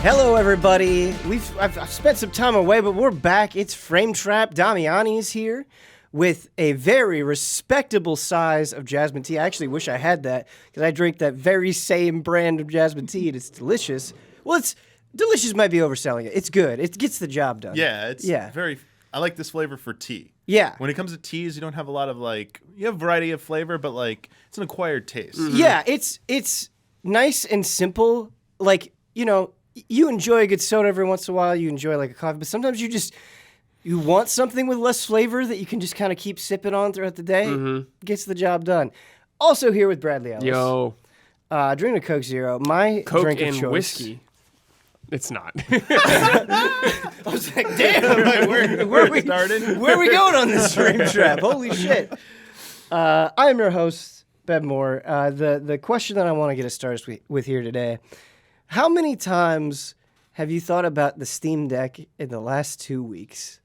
Hello, everybody. I've spent some time away, but we're back. It's Frame Trap. Damiani's here with a very respectable size of jasmine tea. I actually wish I had that because I drink that very same brand of jasmine tea, and it's delicious. Well, it's delicious. Might be overselling it. It's good. It gets the job done. Yeah, very. I like this flavor for tea. Yeah. When it comes to teas, you don't have a lot of you have variety of flavor, but it's an acquired taste. Mm-hmm. Yeah, it's nice and simple. You enjoy a good soda every once in a while. You enjoy a coffee, but sometimes you want something with less flavor that you can just kind of keep sipping on throughout the day. Mm-hmm. Gets the job done. Also here with Bradley Ellis. Yo. Drinking a Coke Zero. My Coke drink of and choice. Whiskey. It's not. I was like, damn. Where are we started? Where are we going on this frame trap? Holy shit. I am your host, Ben Moore. The question that I want to get us started with here today. How many times have you thought about the Steam Deck in the last 2 weeks?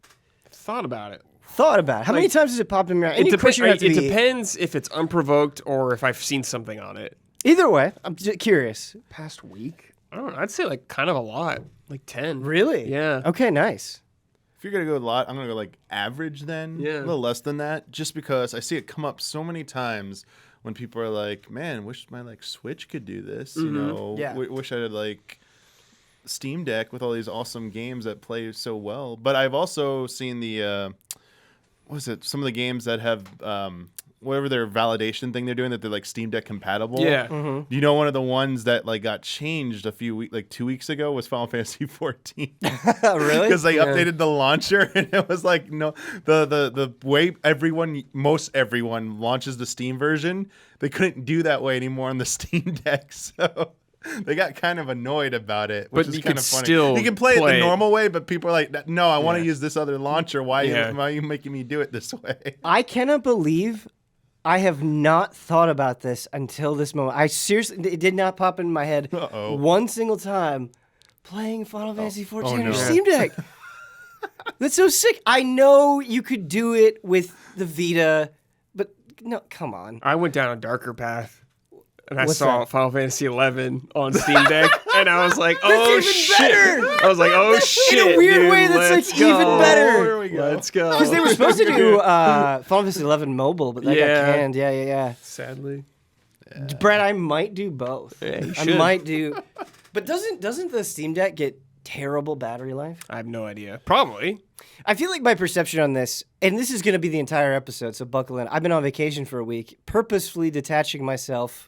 Thought about it. How many times has it popped in your mind? It depends if it's unprovoked or if I've seen something on it. Either way, I'm just curious. Past week? I don't know. I'd say kind of a lot. 10. Really? Yeah. Okay, nice. If you're going to go a lot, I'm going to go average then. Yeah. A little less than that, just because I see it come up so many times when people are like, man, wish my Switch could do this. Mm-hmm. Yeah. Wish I had Steam Deck with all these awesome games that play so well. But I've also seen some of the games that have whatever their validation thing they're doing that they're Steam Deck compatible. Yeah. Mm-hmm. You know, one of the ones that got changed a few weeks, 2 weeks ago was Final Fantasy 14. Really? Because they updated the launcher and it was no, the way most everyone launches the Steam version, they couldn't do that way anymore on the Steam Deck. So they got kind of annoyed about it, which is kind of funny. You can play it the normal way, but people are like, no, I want to use this other launcher. Why are you making me do it this way? I cannot believe I have not thought about this until this moment. I seriously, it did not pop into my head one single time playing Final Fantasy 14 on your Steam Deck. That's so sick. I know you could do it with the Vita, but no, come on. I went down a darker path. And I What's saw that? Final Fantasy 11 on Steam Deck, and I was like, "Oh shit!" Better. I was like, "Oh shit!" In a weird dude, way, that's let's even go. better. Here we go. Let's go. Because they were supposed to do Final Fantasy 11 mobile, but that got canned. Yeah. Sadly, Brad, I might do both. Yeah, you I should. might do. But doesn't the Steam Deck get terrible battery life? I have no idea. Probably. I feel like my perception on this, and this is going to be the entire episode, so buckle in. I've been on vacation for a week, purposefully detaching myself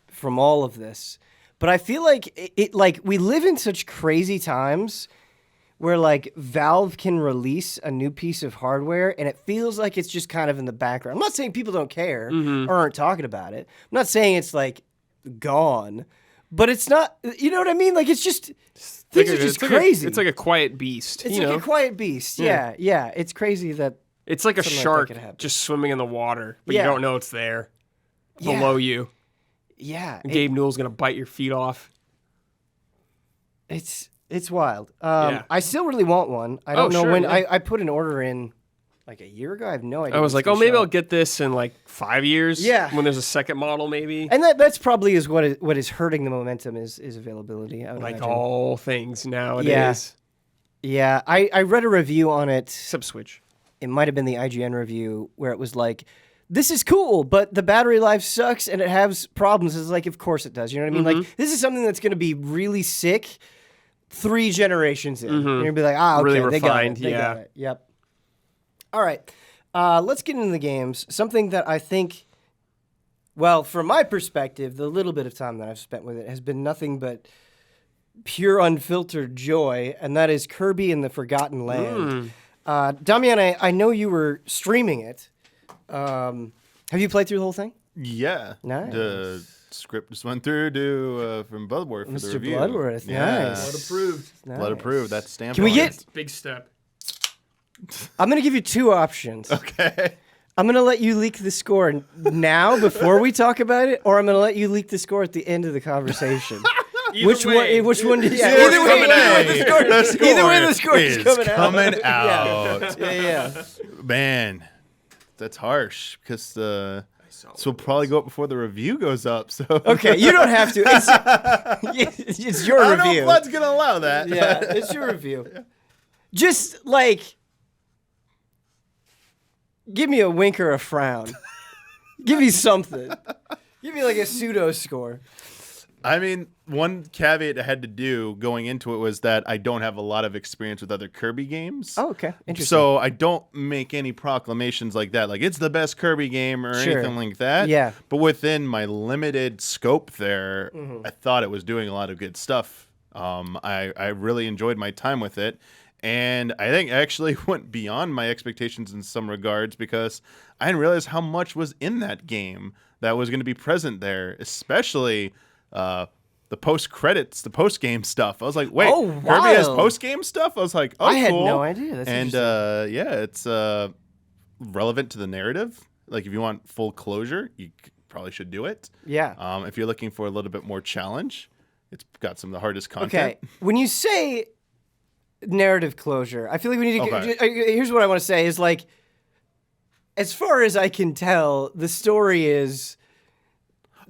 from all of this. But I feel like we live in such crazy times where Valve can release a new piece of hardware and it feels like it's just kind of in the background. I'm not saying people don't care or aren't talking about it. I'm not saying it's gone, but it's not, you know what I mean? It's just, things are just crazy. It's like a quiet beast. It's a quiet beast. Yeah. It's crazy that it's like a shark could just swimming in the water, but you don't know it's there below you. Yeah. Gabe Newell's going to bite your feet off. It's wild. I still really want one. I don't know when. I put an order in a year ago. I have no idea. I was like, maybe I'll get this in 5 years. Yeah. When there's a second model, maybe. And that's probably what is hurting the momentum is availability. I would imagine. All things nowadays. Yeah. I read a review on it. Except Switch. It might have been the IGN review where it was this is cool, but the battery life sucks and it has problems. It's of course it does. You know what I mean? This is something that's going to be really sick 3 generations in. And you're going to be like, okay, really they refined, got it. Yep. All right. Let's get into the games. Something that I think, well, from my perspective, the little bit of time that I've spent with it has been nothing but pure unfiltered joy, and that is Kirby and the Forgotten Land. Damian, I know you were streaming it. Have you played through the whole thing? Yeah. Nice. The script just went through from Bloodworth for the Mr. review. Bloodworth, nice. Blood approved. Nice. Blood approved. That's stamped. Can we get? Big step. I'm gonna give you 2 options. Okay. I'm gonna let you leak the score now before we talk about it, or I'm gonna let you leak the score at the end of the conversation. Which one? Did? Yeah. Either way, the score is coming out. Yeah. Man, that's harsh because So we'll probably go up before the review goes up. So Okay, you don't have to. It's your I don't know review. if Blood's gonna allow that. Yeah, it's your review. Just like, give me a wink or a frown. Give me something. Give me like a pseudo score. I mean, one caveat I had to do going into it was that I don't have a lot of experience with other Kirby games. Oh, okay. Interesting. So I don't make any proclamations like that, like it's the best Kirby game or anything like that. Yeah. But within my limited scope there, I thought it was doing a lot of good stuff. I really enjoyed my time with it. And I think I actually went beyond my expectations in some regards because I didn't realize how much was in that game that was going to be present there, especially the post-credits, the post-game stuff. I was like, wait, Oh, Kirby has wild. post-game stuff? I was like, oh, I had cool. no idea. That's And interesting. yeah, it's relevant to the narrative. Like if you want full closure, you probably should do it. Yeah. If you're looking for a little bit more challenge, it's got some of the hardest content. Okay. When you say narrative closure, I feel like we need to. Okay. Here's what I want to say: is like, as far as I can tell, the story is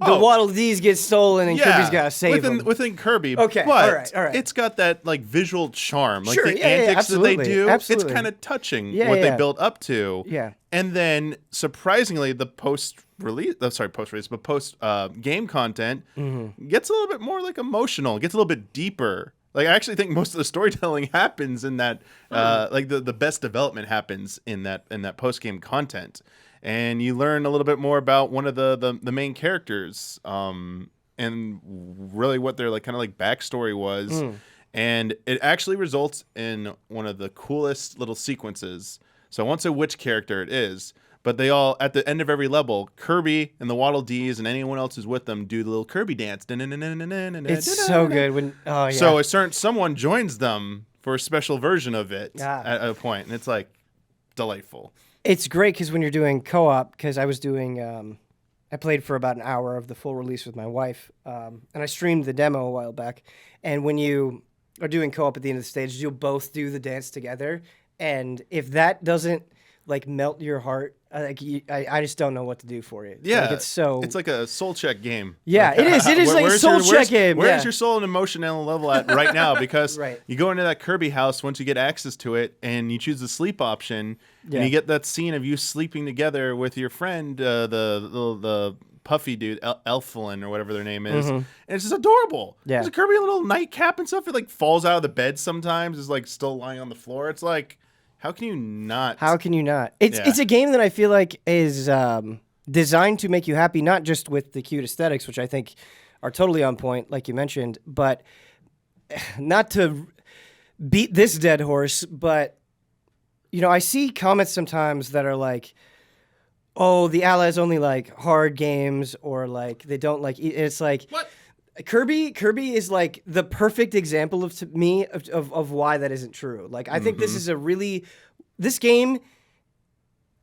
the Waddle Dees get stolen and Kirby's got to save them. Within Kirby. Okay, But all right. it's got that like visual charm. Like Sure, the yeah, antics that they absolutely, do, absolutely. it's kind of touching Yeah, what yeah. they built up to. Yeah. And then surprisingly, the post game content gets a little bit more like emotional, gets a little bit deeper. Like I actually think most of the storytelling happens in that like the best development happens in that post game content. And you learn a little bit more about one of the main characters, and really what their like kind of like backstory was. And it actually results in one of the coolest little sequences. So I won't say which character it is, but they all, at the end of every level, Kirby and the Waddle Dees and anyone else who's with them do the little Kirby dance. It's so good when. Oh yeah. So someone joins them for a special version of it Ah. at a point, and it's like delightful. It's great because when you're doing co-op, because I was doing, I played for about an hour of the full release with my wife, and I streamed the demo a while back. And when you are doing co-op at the end of the stage, you'll both do the dance together. And if that doesn't like melt your heart, I just don't know what to do for you. Yeah, like, it's like a soul check game. Yeah, Like, it is. It is like a soul check game. Where's Yeah. your soul and emotional level at right now? Because Right. you go into that Kirby house once you get access to it, and you choose the sleep option, Yeah. and you get that scene of you sleeping together with your friend, the puffy dude, Elflin or whatever their name is, and it's just adorable. Yeah. There's a Kirby little nightcap and stuff. It like falls out of the bed sometimes. Is like still lying on the floor. It's like, how can you not? How can you not? It's Yeah. it's a game that I feel like is designed to make you happy, not just with the cute aesthetics, which I think are totally on point, like you mentioned, but not to beat this dead horse, but you know, I see comments sometimes that are like, "Oh, the Allies only like hard games," or like they don't like. It's like What? Kirby is like the perfect example to me of why that isn't true. Like I think this is this game,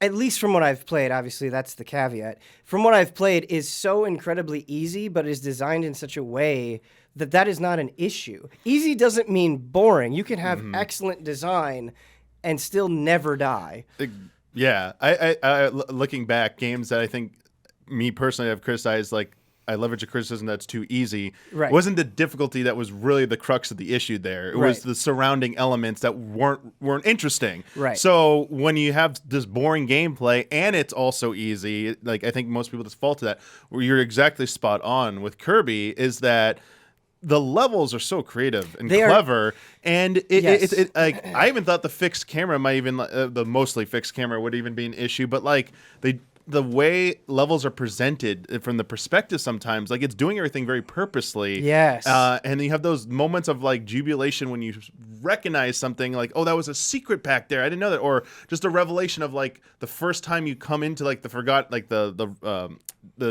at least from what I've played, obviously that's the caveat. From what I've played, is so incredibly easy, but is designed in such a way that is not an issue. Easy doesn't mean boring. You can have excellent design and still never die. Yeah, I looking back, games that I think me personally have criticized, like I leverage a criticism that's too easy. Right. Wasn't the difficulty that was really the crux of the issue there. It was Right. the surrounding elements that weren't interesting. Right. So when you have this boring gameplay and it's also easy, like I think most people just fall to that. Where you're exactly spot on with Kirby is that the levels are so creative and They are- clever, and Yes. it like I even thought the fixed camera might even the mostly fixed camera would even be an issue, but like the way levels are presented from the perspective sometimes, like it's doing everything very purposely. Yes. And you have those moments of like jubilation when you recognize something like, oh, that was a secret back there. I didn't know that. Or just a revelation of like the first time you come into like the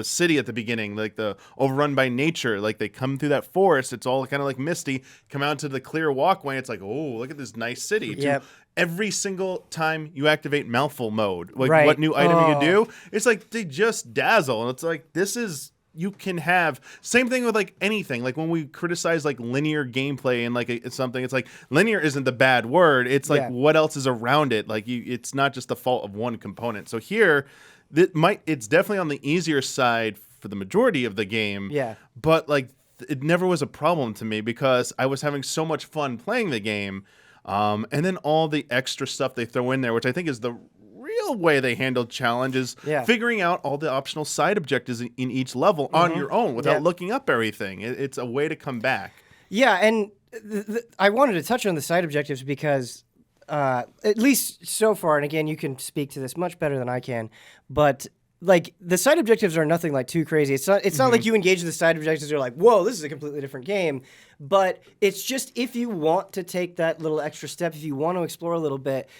city at the beginning, like the overrun by nature, like they come through that forest. It's all kind of like misty, come out to the clear walkway. It's like, oh, look at this nice city. Yep. Every single time you activate mouthful mode, like Right. what new item you Oh. do, it's like they just dazzle, and it's like this is you can have same thing with like anything. Like when we criticize like linear gameplay and like it's something, it's like linear isn't the bad word. It's like what else is around it. Like it's not just the fault of one component. So here, it's definitely on the easier side for the majority of the game. Yeah. But like it never was a problem to me because I was having so much fun playing the game. And then all the extra stuff they throw in there, which I think is the real way they handle challenges, figuring out all the optional side objectives in each level on your own without looking up everything. It's a way to come back. Yeah, and I wanted to touch on the side objectives because at least so far, and again, you can speak to this much better than I can, but like the side objectives are nothing like too crazy. It's not like you engage in the side objectives, you're like, whoa, this is a completely different game. But it's just if you want to take that little extra step, if you want to explore a little bit,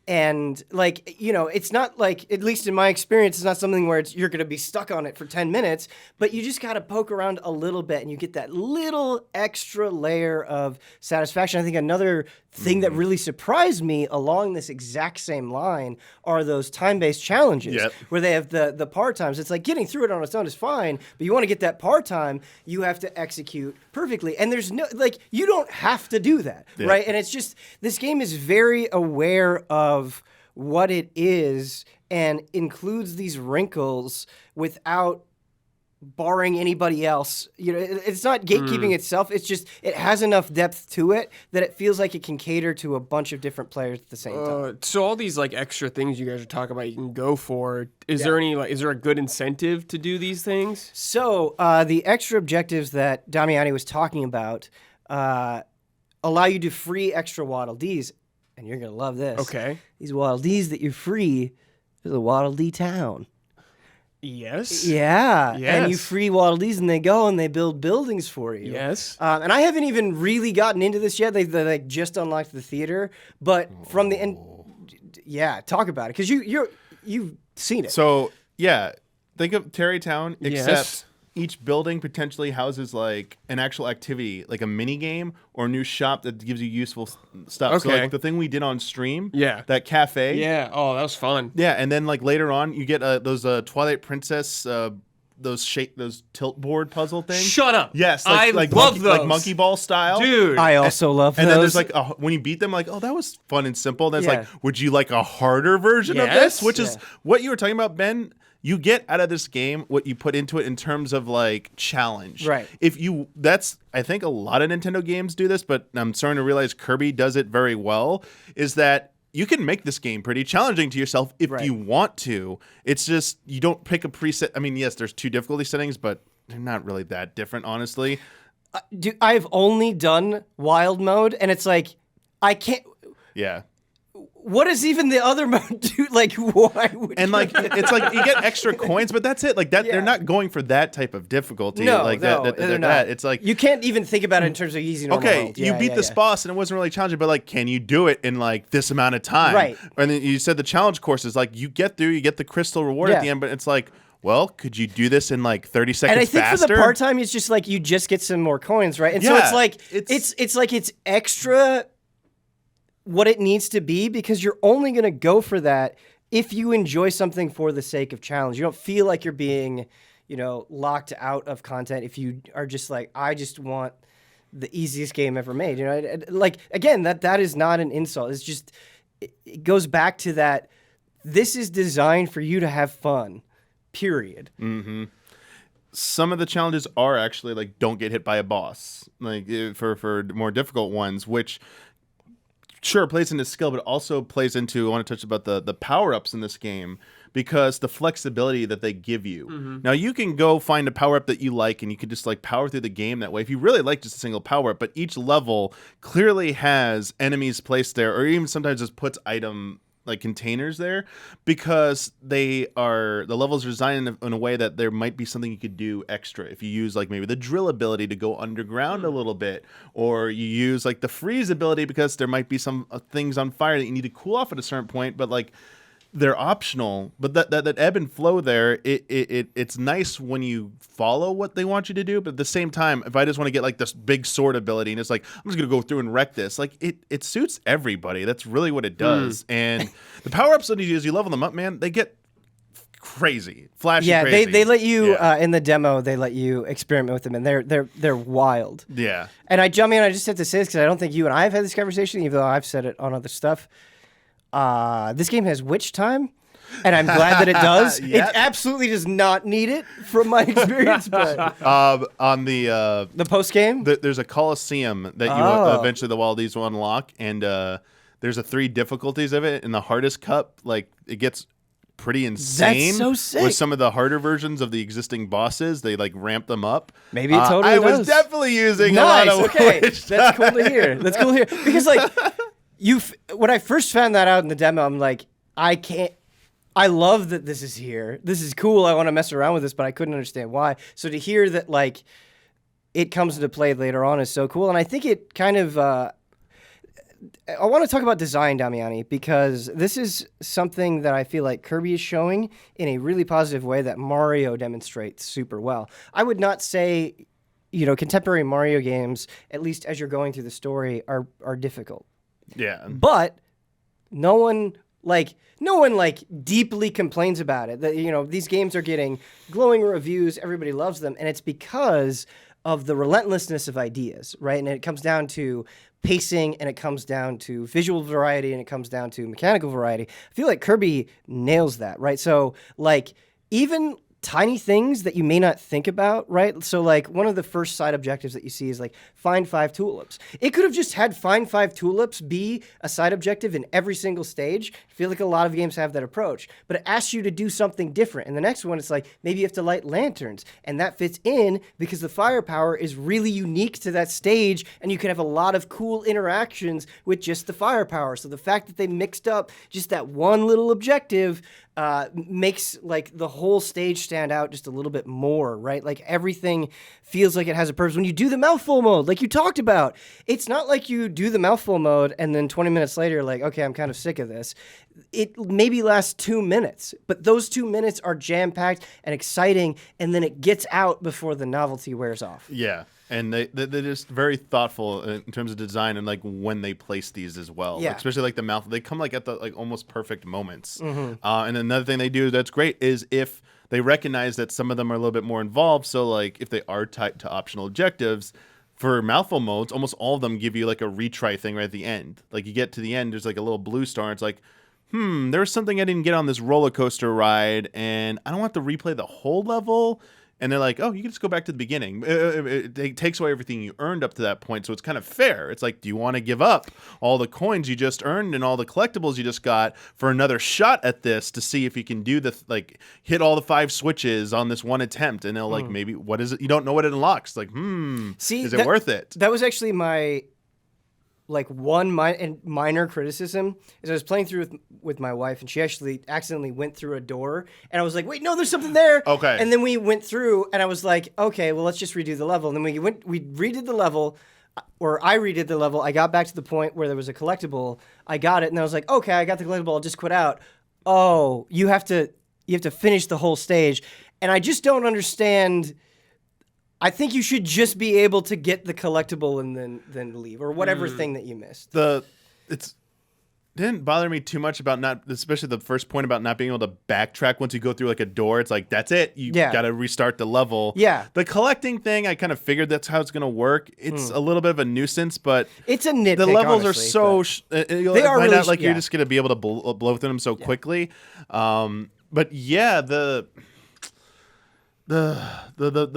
and like, you know, it's not like, at least in my experience, it's not something where you're going to be stuck on it for 10 minutes, but you just got to poke around a little bit and you get that little extra layer of satisfaction. I think another thing that really surprised me along this exact same line are those time-based challenges where they have the par times. It's like getting through it on its own is fine, but you want to get that par time, you have to execute perfectly. And there's no, like, you don't have to do that, right? And it's just, this game is very aware of what it is and includes these wrinkles without barring anybody else. You know, it's not gatekeeping itself. It's just it has enough depth to it that it feels like it can cater to a bunch of different players at the same time. So all these like extra things you guys are talking about, you can go for. Is there any is there a good incentive to do these things? So the extra objectives that Damiani was talking about allow you to free extra Waddle Dees, and you're gonna love this. Okay, these Waddle Dees that you free is a Waddle Dee town. Yes. Yeah. Yes. And you free Waddle Dees and they go and they build buildings for you. Yes. And I haven't even really gotten into this yet. They like just unlocked the theater, but from the end, talk about it because you've seen it. So yeah, think of Terrytown, except each building potentially houses like an actual activity, like a mini game or a new shop that gives you useful stuff. Okay. So like the thing we did on stream, that cafe. Yeah. Oh, that was fun. Yeah, and then like later on, you get those Twilight Princess, those tilt board puzzle things. Shut up. Yes, I like love monkey, those. like monkey ball style, dude. I also love those. And then there's like when you beat them, like, oh, that was fun and simple. Then it's like, would you like a harder version of this? Which is what you were talking about, Ben. You get out of this game what you put into it in terms of like challenge. Right. I think a lot of Nintendo games do this, but I'm starting to realize Kirby does it very well, is that you can make this game pretty challenging to yourself if you want to. It's just, you don't pick a preset. I mean, yes, there's 2 difficulty settings, but they're not really that different, honestly. I've only done wild mode and it's like, I can't. Yeah. What does even the other mode do? Like, why would and like it's like you get extra coins, but that's it. Like that, they're not going for that type of difficulty. No, like they're not. It's like you can't even think about it in terms of easy. Okay, you beat this boss and it wasn't really challenging, but like, can you do it in like this amount of time? Right. And then you said the challenge course is like you get through, you get the crystal reward at the end, but it's like, well, could you do this in like 30 seconds? And I think faster? for the part time, it's just like you just get some more coins, right? And so it's like it's extra what it needs to be because you're only going to go for that if you enjoy something for the sake of challenge. You don't feel like you're being, locked out of content if you are just like, I just want the easiest game ever made. Like, again, that is not an insult. It's just, it goes back to that. This is designed for you to have fun, period. Mm-hmm. Some of the challenges are actually like, don't get hit by a boss, like for more difficult ones, which sure plays into skill, but also plays into, I want to touch about the power-ups in this game because the flexibility that they give you. Mm-hmm. Now, you can go find a power-up that you like, and you can just like power through the game that way if you really like just a single power-up, but each level clearly has enemies placed there, or even sometimes just puts item like containers there because the levels are designed in a way that there might be something you could do extra if you use like maybe the drill ability to go underground a little bit, or you use like the freeze ability because there might be some things on fire that you need to cool off at a certain point, but like they're optional. But that ebb and flow there, it's nice when you follow what they want you to do, but at the same time, if I just want to get like this big sword ability and it's like, I'm just gonna go through and wreck this, like it suits everybody. That's really what it does. And the power-ups that you use, you level them up, man, they get crazy, flashy. Yeah, crazy. they let you Yeah. in the demo. They let you experiment with them, and they're wild. Yeah. And I just have to say this because I don't think you and I have had this conversation, even though I've said it on other stuff. This game has witch time, and I'm glad that it does. Yep. It absolutely does not need it from my experience, but On the post game. there's a Coliseum that you eventually the Wildies will unlock, and there's a 3 difficulties of it. In the hardest cup, like it gets pretty insane. That's so sick. With some of the harder versions of the existing bosses, they like ramp them up. Maybe it totally I does. was definitely using Nice. a lot of Okay, witch that's cool to hear. That's cool to hear because like when I first found that out in the demo, I'm like, I can't. I love that this is here. This is cool. I want to mess around with this, but I couldn't understand why. So to hear that like it comes into play later on is so cool, and I think it kind of. I want to talk about design, Damiani, because this is something that I feel like Kirby is showing in a really positive way that Mario demonstrates super well. I would not say, contemporary Mario games, at least as you're going through the story, are difficult. Yeah. But no one deeply complains about it. That these games are getting glowing reviews, everybody loves them, and it's because of the relentlessness of ideas, right? And it comes down to pacing, and it comes down to visual variety, and it comes down to mechanical variety. I feel like Kirby nails that, right? So, like, even tiny things that you may not think about, right? So, like, one of the first side objectives that you see is, like, find 5 tulips. It could have just had find 5 tulips be a side objective in every single stage. I feel like a lot of games have that approach. But it asks you to do something different. And the next one, it's like, maybe you have to light lanterns. And that fits in because the firepower is really unique to that stage, and you can have a lot of cool interactions with just the firepower. So the fact that they mixed up just that one little objective makes like the whole stage stand out just a little bit more, right? Like everything feels like it has a purpose. When you do the mouthful mode, like you talked about, it's not like you do the mouthful mode and then 20 minutes later you're like, okay, I'm kind of sick of this. It maybe lasts 2 minutes, but those 2 minutes are jam-packed and exciting, and then it gets out before the novelty wears off. Yeah. And they're just very thoughtful in terms of design and like when they place these as well. Yeah. Like, especially like the mouth, they come like at the like almost perfect moments. Mm-hmm. And another thing they do that's great is if they recognize that some of them are a little bit more involved. So like if they are tied to optional objectives for mouthful modes, almost all of them give you like a retry thing right at the end. Like you get to the end, there's like a little blue star. And it's like, there's something I didn't get on this roller coaster ride, and I don't want to replay the whole level. And they're like, oh, you can just go back to the beginning. It takes away everything you earned up to that point, so it's kind of fair. It's like, do you want to give up all the coins you just earned and all the collectibles you just got for another shot at this to see if you can do hit all the 5 switches on this one attempt? And they'll like, maybe, what is it? You don't know what it unlocks. Like, is it worth it? That was actually my one minor criticism is I was playing through with my wife, and she actually accidentally went through a door, and I was like, wait, no, there's something there. Okay. And then we went through, and I was like, okay, well, let's just redo the level. And then we redid the level, or I redid the level. I got back to the point where there was a collectible. I got it, and I was like, okay, I got the collectible. I'll just quit out. Oh, you have to finish the whole stage. And I just don't understand. I think you should just be able to get the collectible and then leave, or whatever thing that you missed. It didn't bother me too much about especially the first point about not being able to backtrack once you go through like a door. It's like, that's it. You got to restart the level. Yeah. The collecting thing, I kind of figured that's how it's going to work. It's a little bit of a nuisance, but it's a nitpick. The levels honestly, are so they are really not like you're just going to be able to blow through them so quickly. But yeah, the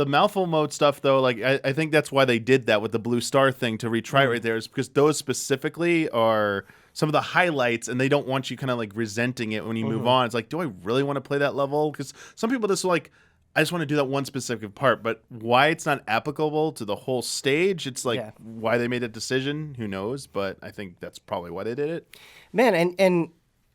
mouthful mode stuff though, like I think that's why they did that with the blue star thing to retry right there, is because those specifically are some of the highlights, and they don't want you kind of like resenting it when you move on. It's like, do I really want to play that level? Because some people just like, I just want to do that one specific part, but why it's not applicable to the whole stage, it's like why they made that decision, who knows? But I think that's probably why they did it. Man, and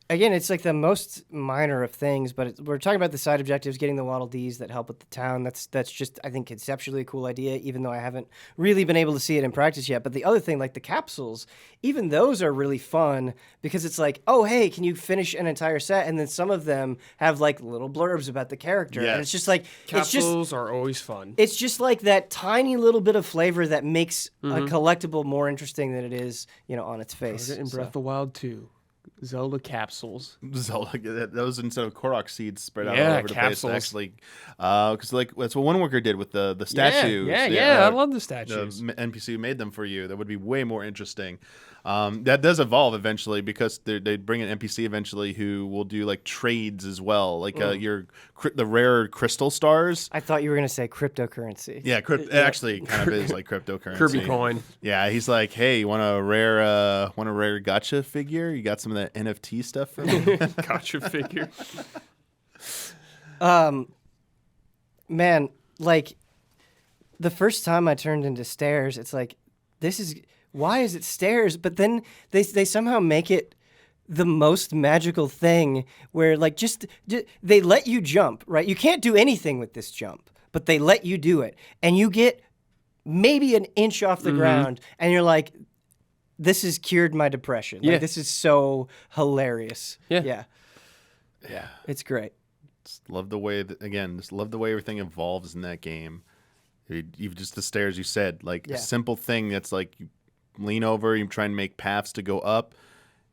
again, it's like the most minor of things, but we're talking about the side objectives, getting the Waddle Dees that help with the town. That's just, I think, conceptually a cool idea, even though I haven't really been able to see it in practice yet. But the other thing, like the capsules, even those are really fun because it's like, oh, hey, can you finish an entire set? And then some of them have like little blurbs about the character. Yes. And it's just like, capsules are always fun. It's just like that tiny little bit of flavor that makes a collectible more interesting than it is, on its face. In Breath of the Wild 2. Zelda capsules. Zelda, those instead of Korok seeds spread out Yeah, all over the place. capsules. Actually, because like that's what One Worker did with the statues. Yeah. I love the statues. The NPC who made them for you. That would be way more interesting. That does evolve eventually because they bring an NPC eventually who will do like trades as well, like the rare crystal stars. I thought you were gonna say cryptocurrency. Yeah, it actually kind of is like cryptocurrency. Kirby coin. Yeah, he's like, hey, you want a rare gotcha figure? You got some of that NFT stuff for me? Gotcha figure. Man, like the first time I turned into stairs, it's like why is it stairs? But then they somehow make it the most magical thing where like just they let you jump, right? You can't do anything with this jump, but they let you do it. And you get maybe an inch off the ground and you're like, this has cured my depression. Yeah. Like, this is so hilarious. Yeah. Yeah. It's great. Just love the way everything evolves in that game. You've just the stairs you said, like a simple thing that's like you lean over, you try and make paths to go up.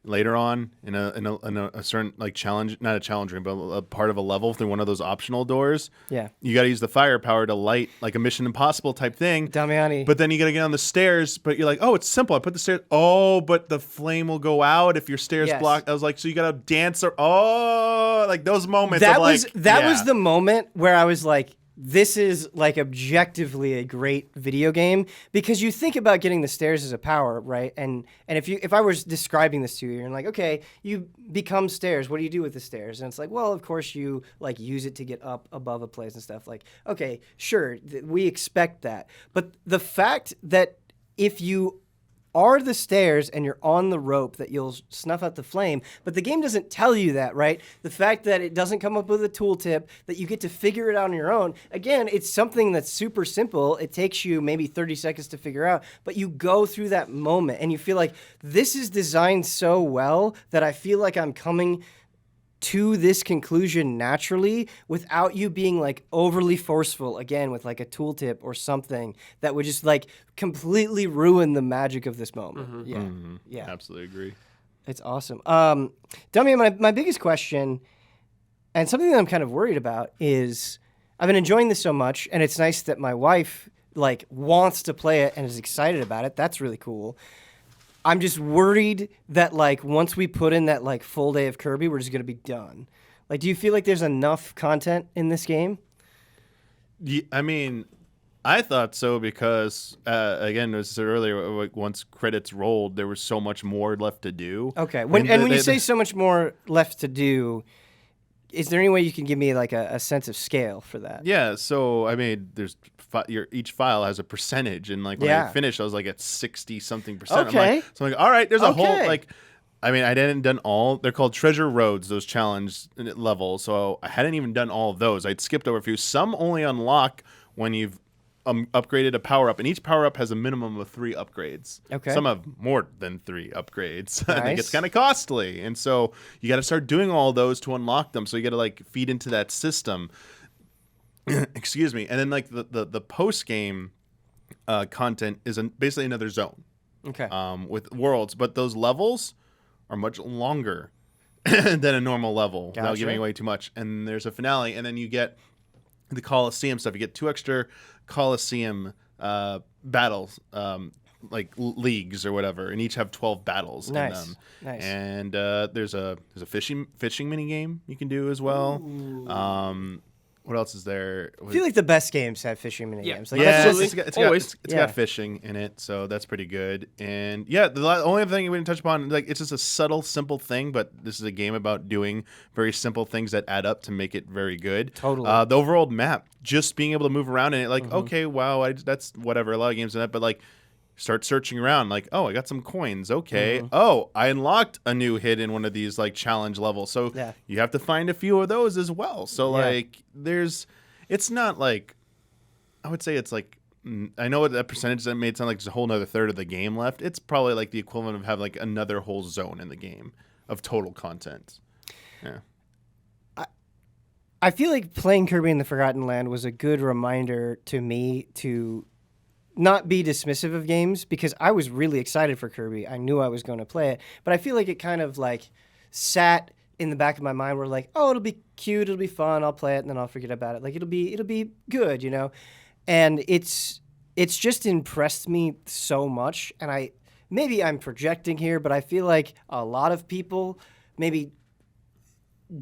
Later on, in a certain like challenge, not a challenge room, but a part of a level through one of those optional doors. Yeah. You got to use the firepower to light like a Mission Impossible type thing. Damiani. But then you got to get on the stairs. But you're like, oh, it's simple. I put the stairs. Oh, but the flame will go out if your stairs block. I was like, so you got to dance or like those moments. That was the moment where I was like, this is like objectively a great video game because you think about getting the stairs as a power, right? And if I was describing this to you and like, okay, you become stairs, what do you do with the stairs? And it's like, well, of course you like use it to get up above a place and stuff. Like, okay, sure, we expect that. But the fact that if you are the stairs and you're on the rope that you'll snuff out the flame, but the game doesn't tell you that, right? The fact that it doesn't come up with a tooltip, that you get to figure it out on your own. Again, it's something that's super simple. It takes you maybe 30 seconds to figure out, but you go through that moment and you feel like this is designed so well that I feel like I'm coming to this conclusion naturally without you being like overly forceful again with like a tooltip or something that would just like completely ruin the magic of this moment. Yeah. Absolutely agree. It's awesome. Dummy, my biggest question and something that I'm kind of worried about is I've been enjoying this so much and it's nice that my wife like wants to play it and is excited about it. That's really cool. I'm just worried that like once we put in that like full day of Kirby, we're just gonna be done. Like, do you feel like there's enough content in this game? Yeah, I mean, I thought so because again, as I said earlier, like once credits rolled, there was so much more left to do. Okay, when you say so much more left to do, is there any way you can give me like a sense of scale for that? Yeah, so I mean, there's each file has a percentage, and like when I finished, I was like at 60-something%. Okay. So I'm like, all right, there's a whole like. I mean, I hadn't done all. They're called treasure roads, those challenge levels. So I hadn't even done all of those. I'd skipped over a few. Some only unlock when you've upgraded a power up, and each power up has a minimum of 3 upgrades. Okay. Some have more than 3 upgrades. Nice. I think it's kind of costly, and so you got to start doing all those to unlock them. So you got to like feed into that system. Excuse me, and then like the post game content is basically another zone. Okay. With worlds, but those levels are much longer than a normal level without giving away too much. And there's a finale, and then you get the Coliseum stuff. You get 2 extra Coliseum battles, like leagues or whatever, and each have 12 battles in them. Nice. And there's a fishing mini game you can do as well. What else is there? I feel like the best games have fishing mini games. Like, Yeah, that's just, it's got fishing in it, so that's pretty good. And yeah, the only other thing we didn't touch upon, like it's just a subtle, simple thing, but this is a game about doing very simple things that add up to make it very good. Totally. The overall map, just being able to move around in it, like okay, wow, that's whatever. A lot of games in that, but like. Start searching around, like, oh, I got some coins. Okay. Oh, I unlocked a new hit in one of these like challenge levels. So you have to find a few of those as well. So like, it's not like, I would say it's like, I know that percentage that made it sound like there's a whole nother third of the game left. It's probably like the equivalent of having like another whole zone in the game of total content. Yeah. I feel like playing Kirby in the Forgotten Land was a good reminder to me to not be dismissive of games because I was really excited for Kirby. I knew I was going to play it, but I feel like it kind of like sat in the back of my mind were like, oh, it'll be cute, it'll be fun, I'll play it, and then I'll forget about it. Like it'll be good, you know. And it's just impressed me so much. And maybe I'm projecting here, but I feel like a lot of people maybe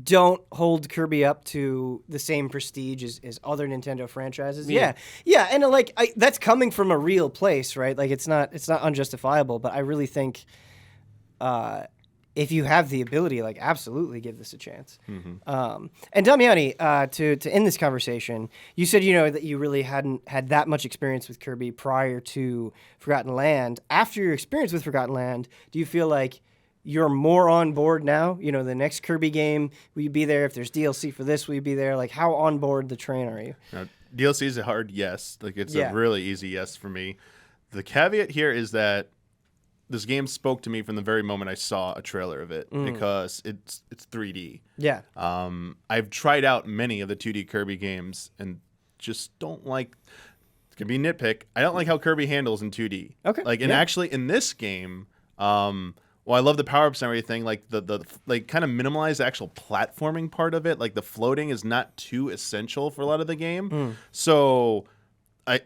don't hold Kirby up to the same prestige as other Nintendo franchises. Yeah, and like that's coming from a real place, right? Like it's not unjustifiable, but I really think if you have the ability, like absolutely give this a chance. And Damiani, to end this conversation, you said that you really hadn't had that much experience with Kirby prior to Forgotten Land. After your experience with Forgotten Land, do you feel like you're more on board now? The next Kirby game, will you be there? If there's DLC for this, will you be there? Like, how on board the train are you? DLC is a hard yes. Like, it's a really easy yes for me. The caveat here is that this game spoke to me from the very moment I saw a trailer of it because it's 3D. Yeah. I've tried out many of the 2D Kirby games and just don't like. It's gonna be a nitpick. I don't like how Kirby handles in 2D. Okay. Like, and actually in this game, well, I love the power-ups and everything. Like the like kind of minimalize the actual platforming part of it. Like the floating is not too essential for a lot of the game. So I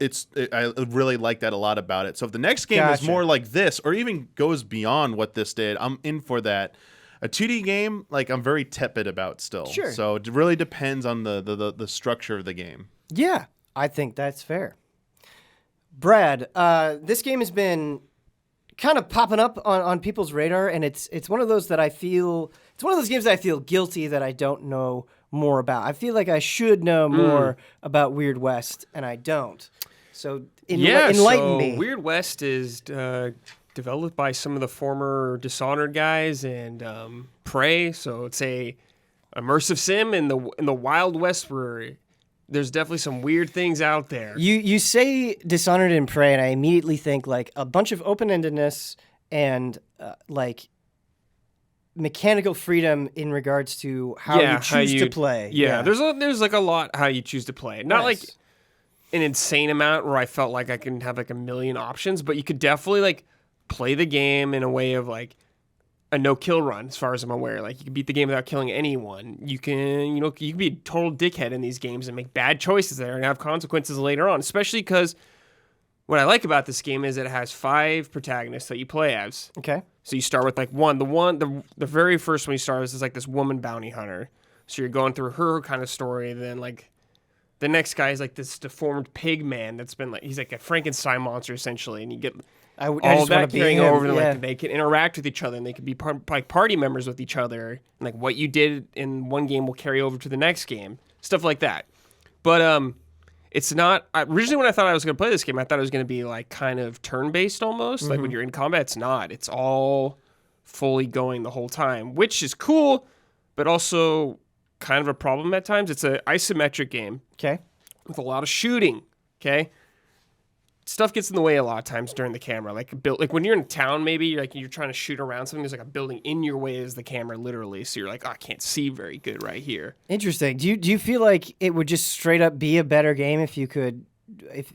really like that a lot about it. So if the next game is more like this, or even goes beyond what this did, I'm in for that. A 2D game, like I'm very tepid about still. Sure. So it really depends on the structure of the game. Yeah, I think that's fair. Brad, this game has been kind of popping up on people's radar, and it's one of those that I feel it's one of those games that I feel guilty that I don't know more about. I feel like I should know more about Weird West, and I don't. So enlighten me. Weird West is developed by some of the former Dishonored guys and Prey. So it's a immersive sim in the Wild West where there's definitely some weird things out there. You say Dishonored and Prey, and I immediately think like a bunch of open-endedness and like mechanical freedom in regards to how you choose to play. Yeah, there's like a lot how you choose to play. Not like an insane amount where I felt like I can have like a million options, but you could definitely like play the game in a way of like a no-kill run, as far as I'm aware. Like, you can beat the game without killing anyone. You can, you can be a total dickhead in these games and make bad choices there and have consequences later on, especially because what I like about this game is it has 5 protagonists that you play as. Okay. So you start with, like, the very first one you start with is, like, this woman bounty hunter. So you're going through her kind of story, then, like, the next guy is, like, this deformed pig man that's been, like, he's like a Frankenstein monster, essentially, and you get all that carrying over, and like they can interact with each other, and they can be like party members with each other, and like what you did in one game will carry over to the next game, stuff like that. But it's not. Originally, when I thought I was going to play this game, I thought it was going to be like kind of turn-based almost. Like when you're in combat, it's not. It's all fully going the whole time, which is cool, but also kind of a problem at times. It's an isometric game, okay, with a lot of shooting, okay. Stuff gets in the way a lot of times during the camera. Like when you're in town, maybe you're trying to shoot around something. There's like a building in your way as the camera, literally. So you're like, I can't see very good right here. Interesting. Do you feel like it would just straight up be a better game if you could, if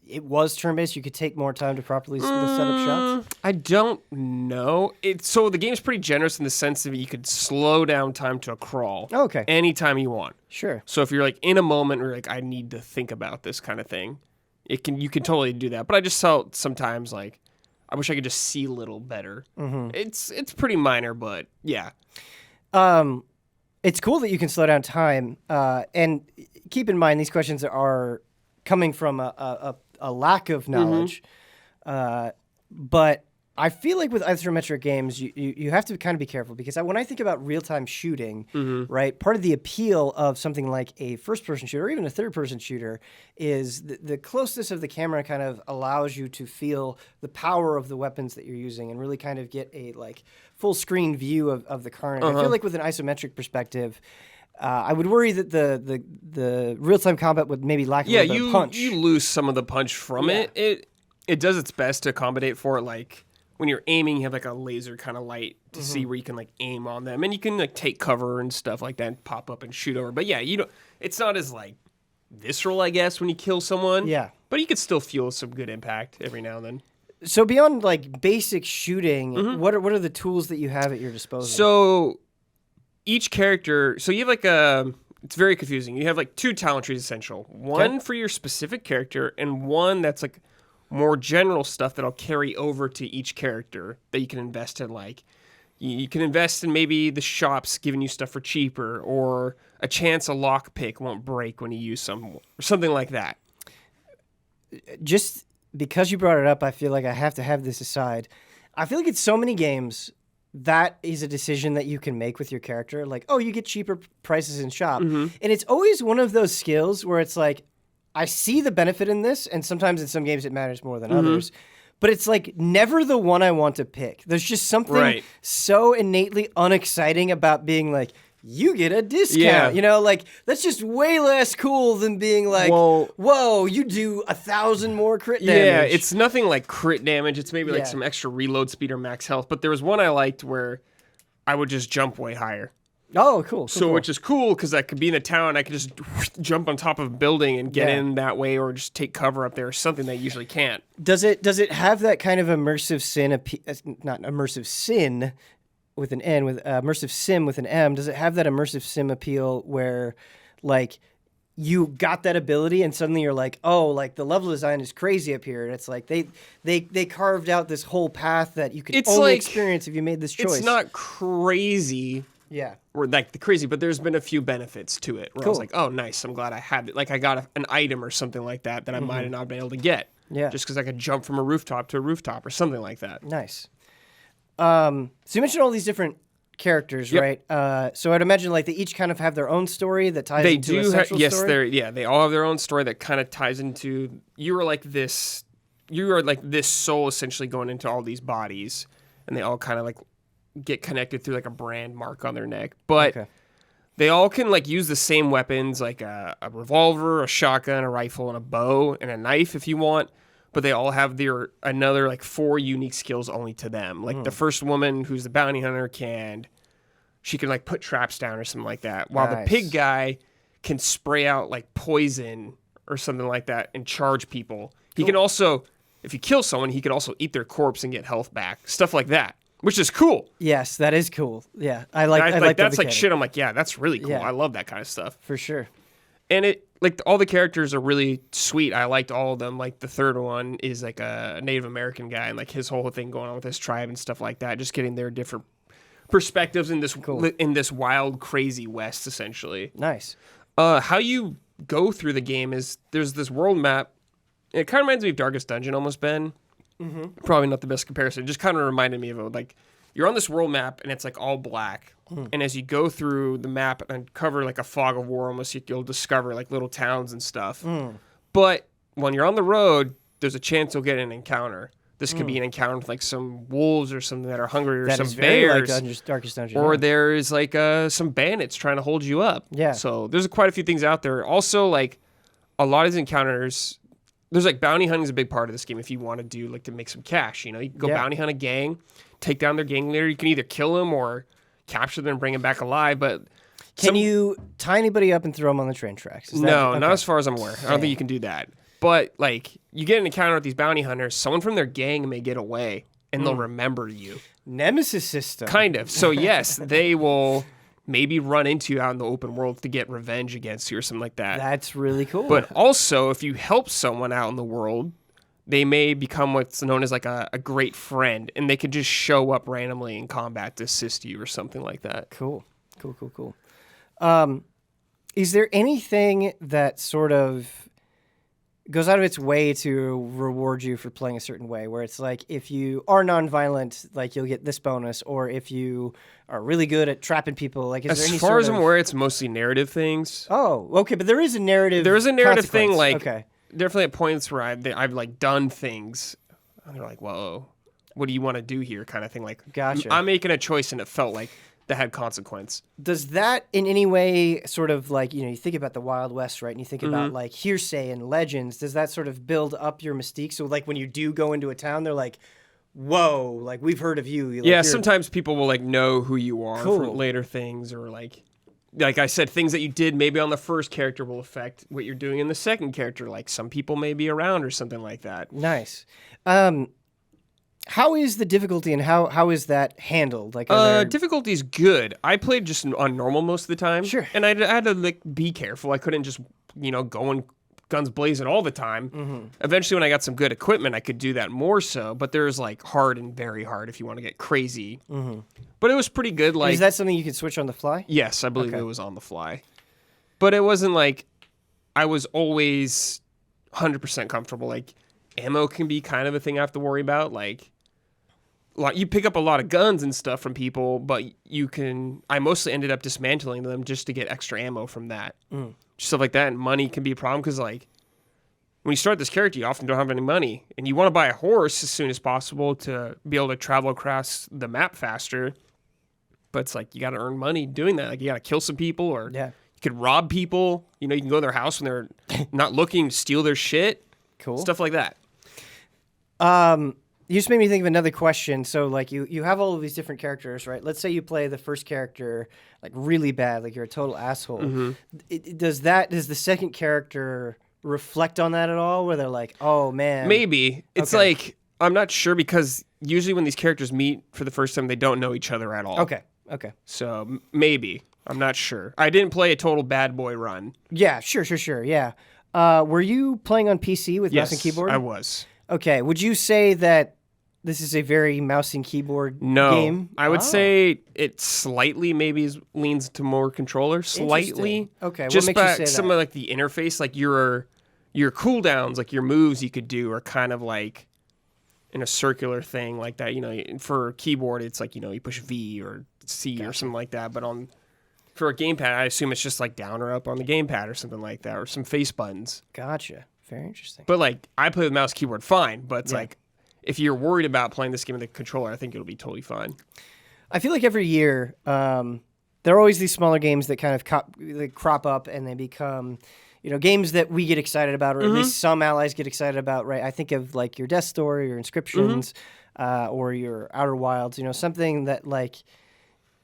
it was turn based, you could take more time to properly set up shots? I don't know. So the game's pretty generous in the sense that you could slow down time to a crawl. Oh, okay. Anytime you want. Sure. So if you're like in a moment where like I need to think about this kind of thing, you can totally do that, but I just felt sometimes like I wish I could just see a little better. Mm-hmm. It's pretty minor, but yeah. It's cool that you can slow down time, and keep in mind these questions are coming from a lack of knowledge, but I feel like with isometric games, you have to kind of be careful because when I think about real-time shooting, right, part of the appeal of something like a first-person shooter or even a third-person shooter is the closeness of the camera kind of allows you to feel the power of the weapons that you're using and really kind of get a like full-screen view of the carnage. I feel like with an isometric perspective, I would worry that the real-time combat would maybe lack a little bit of punch. You lose some of the punch from it. It does its best to accommodate for it, like when you're aiming, you have like a laser kind of light to see where you can like aim on them, and you can like take cover and stuff like that, and pop up and shoot over. But yeah, it's not as like visceral, I guess, when you kill someone. Yeah, but you could still feel some good impact every now and then. So beyond like basic shooting, what are the tools that you have at your disposal? So each character, so you have like it's very confusing. You have like 2 talent trees essential. One for your specific character and one that's like more general stuff that'll carry over to each character that you can invest in. Like you can invest in maybe the shops giving you stuff for cheaper, or a chance a lockpick won't break when you use some, or something like that. Just because you brought it up, I feel like I have to have this aside. I feel like it's so many games that is a decision that you can make with your character. Like, oh, you get cheaper prices in shop. And it's always one of those skills where it's like, I see the benefit in this, and sometimes in some games it matters more than others. But it's like never the one I want to pick. There's just something so innately unexciting about being like, you get a discount. Yeah. You know, like that's just way less cool than being like, whoa, you do 1,000 more crit damage. Yeah, it's nothing like crit damage. It's maybe like some extra reload speed or max health. But there was one I liked where I would just jump way higher. Oh, cool. Which is cool because I could be in the town, I could just jump on top of a building and get in that way, or just take cover up there, or something that you usually can't. Does it have that kind of immersive sin, not immersive sin with an N, with immersive sim with an M? Does it have that immersive sim appeal where, like, you got that ability and suddenly you're like, oh, like the level design is crazy up here, and it's like they carved out this whole path that you could only experience if you made this choice. It's not crazy. Yeah. Or like the crazy, but there's been a few benefits to it where I was like, oh, nice, I'm glad I had it. Like I got an item or something like that I might have not been able to get. Yeah. Just because I could jump from a rooftop to a rooftop or something like that. Nice. So you mentioned all these different characters, right? So I'd imagine like they each kind of have their own story that ties into a central story. They all have their own story that kind of ties into, you are like this soul essentially going into all these bodies, and they all kind of like get connected through like a brand mark on their neck. But they all can like use the same weapons, like a revolver, a shotgun, a rifle, and a bow, and a knife if you want. But they all have another like 4 unique skills only to them. Like the first woman, who's the bounty hunter, she can like put traps down or something like that. While the pig guy can spray out like poison or something like that and charge people. He can also, if you kill someone, he can also eat their corpse and get health back. Stuff like that, which is cool. Yes, that is cool. Yeah, I like that's like shit. I'm like, yeah, that's really cool. I love that kind of stuff for sure. And it like all the characters are really sweet. I liked all of them. Like the third one is like a Native American guy, and like his whole thing going on with his tribe and stuff like that. Just getting their different perspectives in this wild, crazy West, essentially. Nice. How you go through the game is there's this world map. And it kind of reminds me of Darkest Dungeon, almost, Ben. Probably not the best comparison. It just kind of reminded me of it. Like you're on this world map and it's like all black. And as you go through the map and cover like a fog of war, almost you'll discover like little towns and stuff. But when you're on the road, there's a chance you'll get an encounter. This could be an encounter with like some wolves or something that are hungry, or some bears. Like Darkest Dungeon. Or there's like some bandits trying to hold you up. Yeah. So there's quite a few things out there. Also, like a lot of these encounters, there's like bounty hunting is a big part of this game if you want to do like to make some cash. You know, you can go bounty hunt a gang, take down their gang leader. You can either kill them or capture them and bring them back alive. But can you tie anybody up and throw them on the train tracks? Not as far as I'm aware. I don't think you can do that. But like you get an encounter with these bounty hunters, someone from their gang may get away and they'll remember you. Nemesis system. Kind of. So yes, they will maybe run into you out in the open world to get revenge against you or something like that. That's really cool. But also, if you help someone out in the world, they may become what's known as like a great friend, and they could just show up randomly in combat to assist you or something like that. Cool. Is there anything that sort of goes out of its way to reward you for playing a certain way, where it's like if you are nonviolent, like you'll get this bonus, or if you are really good at trapping people, like is there any as far as I'm aware, it's mostly narrative things. Oh, okay, but there is a narrative. There is a narrative thing, like okay. Definitely at points where I've like done things, and they're like, "Whoa, what do you want to do here?" kind of thing. Like, gotcha. I'm making a choice, and it felt like that had consequence. Does that in any way sort of like, you think about the Wild West, right? And you think about like hearsay and legends. Does that sort of build up your mystique? So like when you do go into a town, they're like, whoa, like we've heard of you. Like, sometimes people will like know who you are from later things, or like I said, things that you did maybe on the first character will affect what you're doing in the second character. Like some people may be around or something like that. Nice. How is the difficulty and how is that handled? Like, are there... difficulty's good. I played just on normal most of the time. Sure. And I had to like be careful. I couldn't just go in guns blazing all the time. Mm-hmm. Eventually, when I got some good equipment, I could do that more so. But there's like hard and very hard if you want to get crazy. Mm-hmm. But it was pretty good. Like, is that something you could switch on the fly? Yes, I believe it was on the fly. But it wasn't like I was always 100% comfortable. Like, ammo can be kind of a thing I have to worry about. Like, you pick up a lot of guns and stuff from people, but I mostly ended up dismantling them just to get extra ammo from that. Stuff like that, and money can be a problem because, like, when you start this character, you often don't have any money, and you want to buy a horse as soon as possible to be able to travel across the map faster. But it's like you got to earn money doing that. Like, you got to kill some people, or you could rob people. You can go to their house when they're not looking, steal their shit. Cool. Stuff like that. You just made me think of another question. So, like, you have all of these different characters, right? Let's say you play the first character, like, really bad, like you're a total asshole. Mm-hmm. Does the second character reflect on that at all, where they're like, oh, man? Maybe. It's like, I'm not sure, because usually when these characters meet for the first time, they don't know each other at all. Okay. So, maybe. I'm not sure. I didn't play a total bad boy run. Yeah, sure, yeah. Were you playing on PC with mouse and keyboard? I was. Okay. Would you say that this is a very mouse and keyboard game? I would say it slightly leans to more controller. Slightly. Okay. Just what makes you say some that? of like the interface, like your cooldowns, like your moves you could do are kind of like in a circular thing like that. For keyboard, it's like, you push V or C or something like that. But for a gamepad, I assume it's just like down or up on the gamepad or something like that, or some face buttons. Gotcha. Very interesting. But like, I play with mouse keyboard fine, but it's like, if you're worried about playing this game with a controller, I think it'll be totally fine. I feel like every year, there are always these smaller games that kind of crop up and they become, games that we get excited about, or at least some allies get excited about, right? I think of like your Death Story, your Inscriptions, or your Outer Wilds, something that like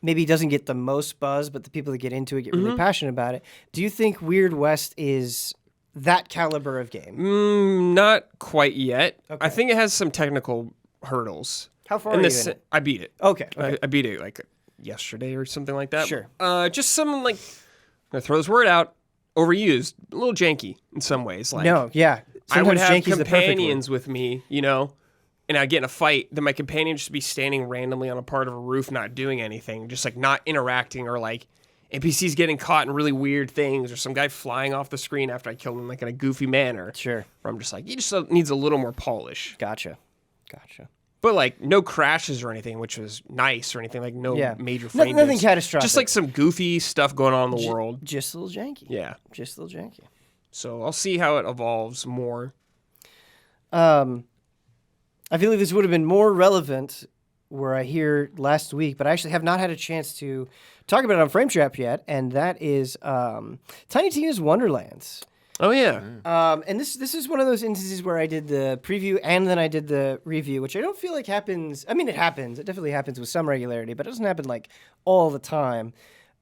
maybe doesn't get the most buzz, but the people that get into it get really passionate about it. Do you think Weird West is that caliber of game? Not quite yet. Okay. I think it has some technical hurdles. How far are you in it? I beat it. Okay. I beat it like yesterday or something like that. Sure. Just some like, I'm gonna throw this word out, overused, a little janky in some ways. Like, No, yeah. I would Sometimes have janky's the perfect word. companions with me, and I'd get in a fight, then my companion would just be standing randomly on a part of a roof, not doing anything, just like not interacting, or like NPCs getting caught in really weird things, or some guy flying off the screen after I killed him like in a goofy manner. Sure. Where I'm just like, he just needs a little more polish. Gotcha. But like no crashes or anything, which was nice, or anything, like no major frame Nothing dips. catastrophic. Just like some goofy stuff going on in the world. Just a little janky. Yeah. Just a little janky. So I'll see how it evolves more. I feel like this would have been more relevant were I here last week, but I actually have not had a chance to talk about it on Frame Trap yet, and that is Tiny Tina's Wonderlands. Oh, yeah. And this is one of those instances where I did the preview and then I did the review, which I don't feel like happens. I mean, it happens. It definitely happens with some regularity, but it doesn't happen like all the time.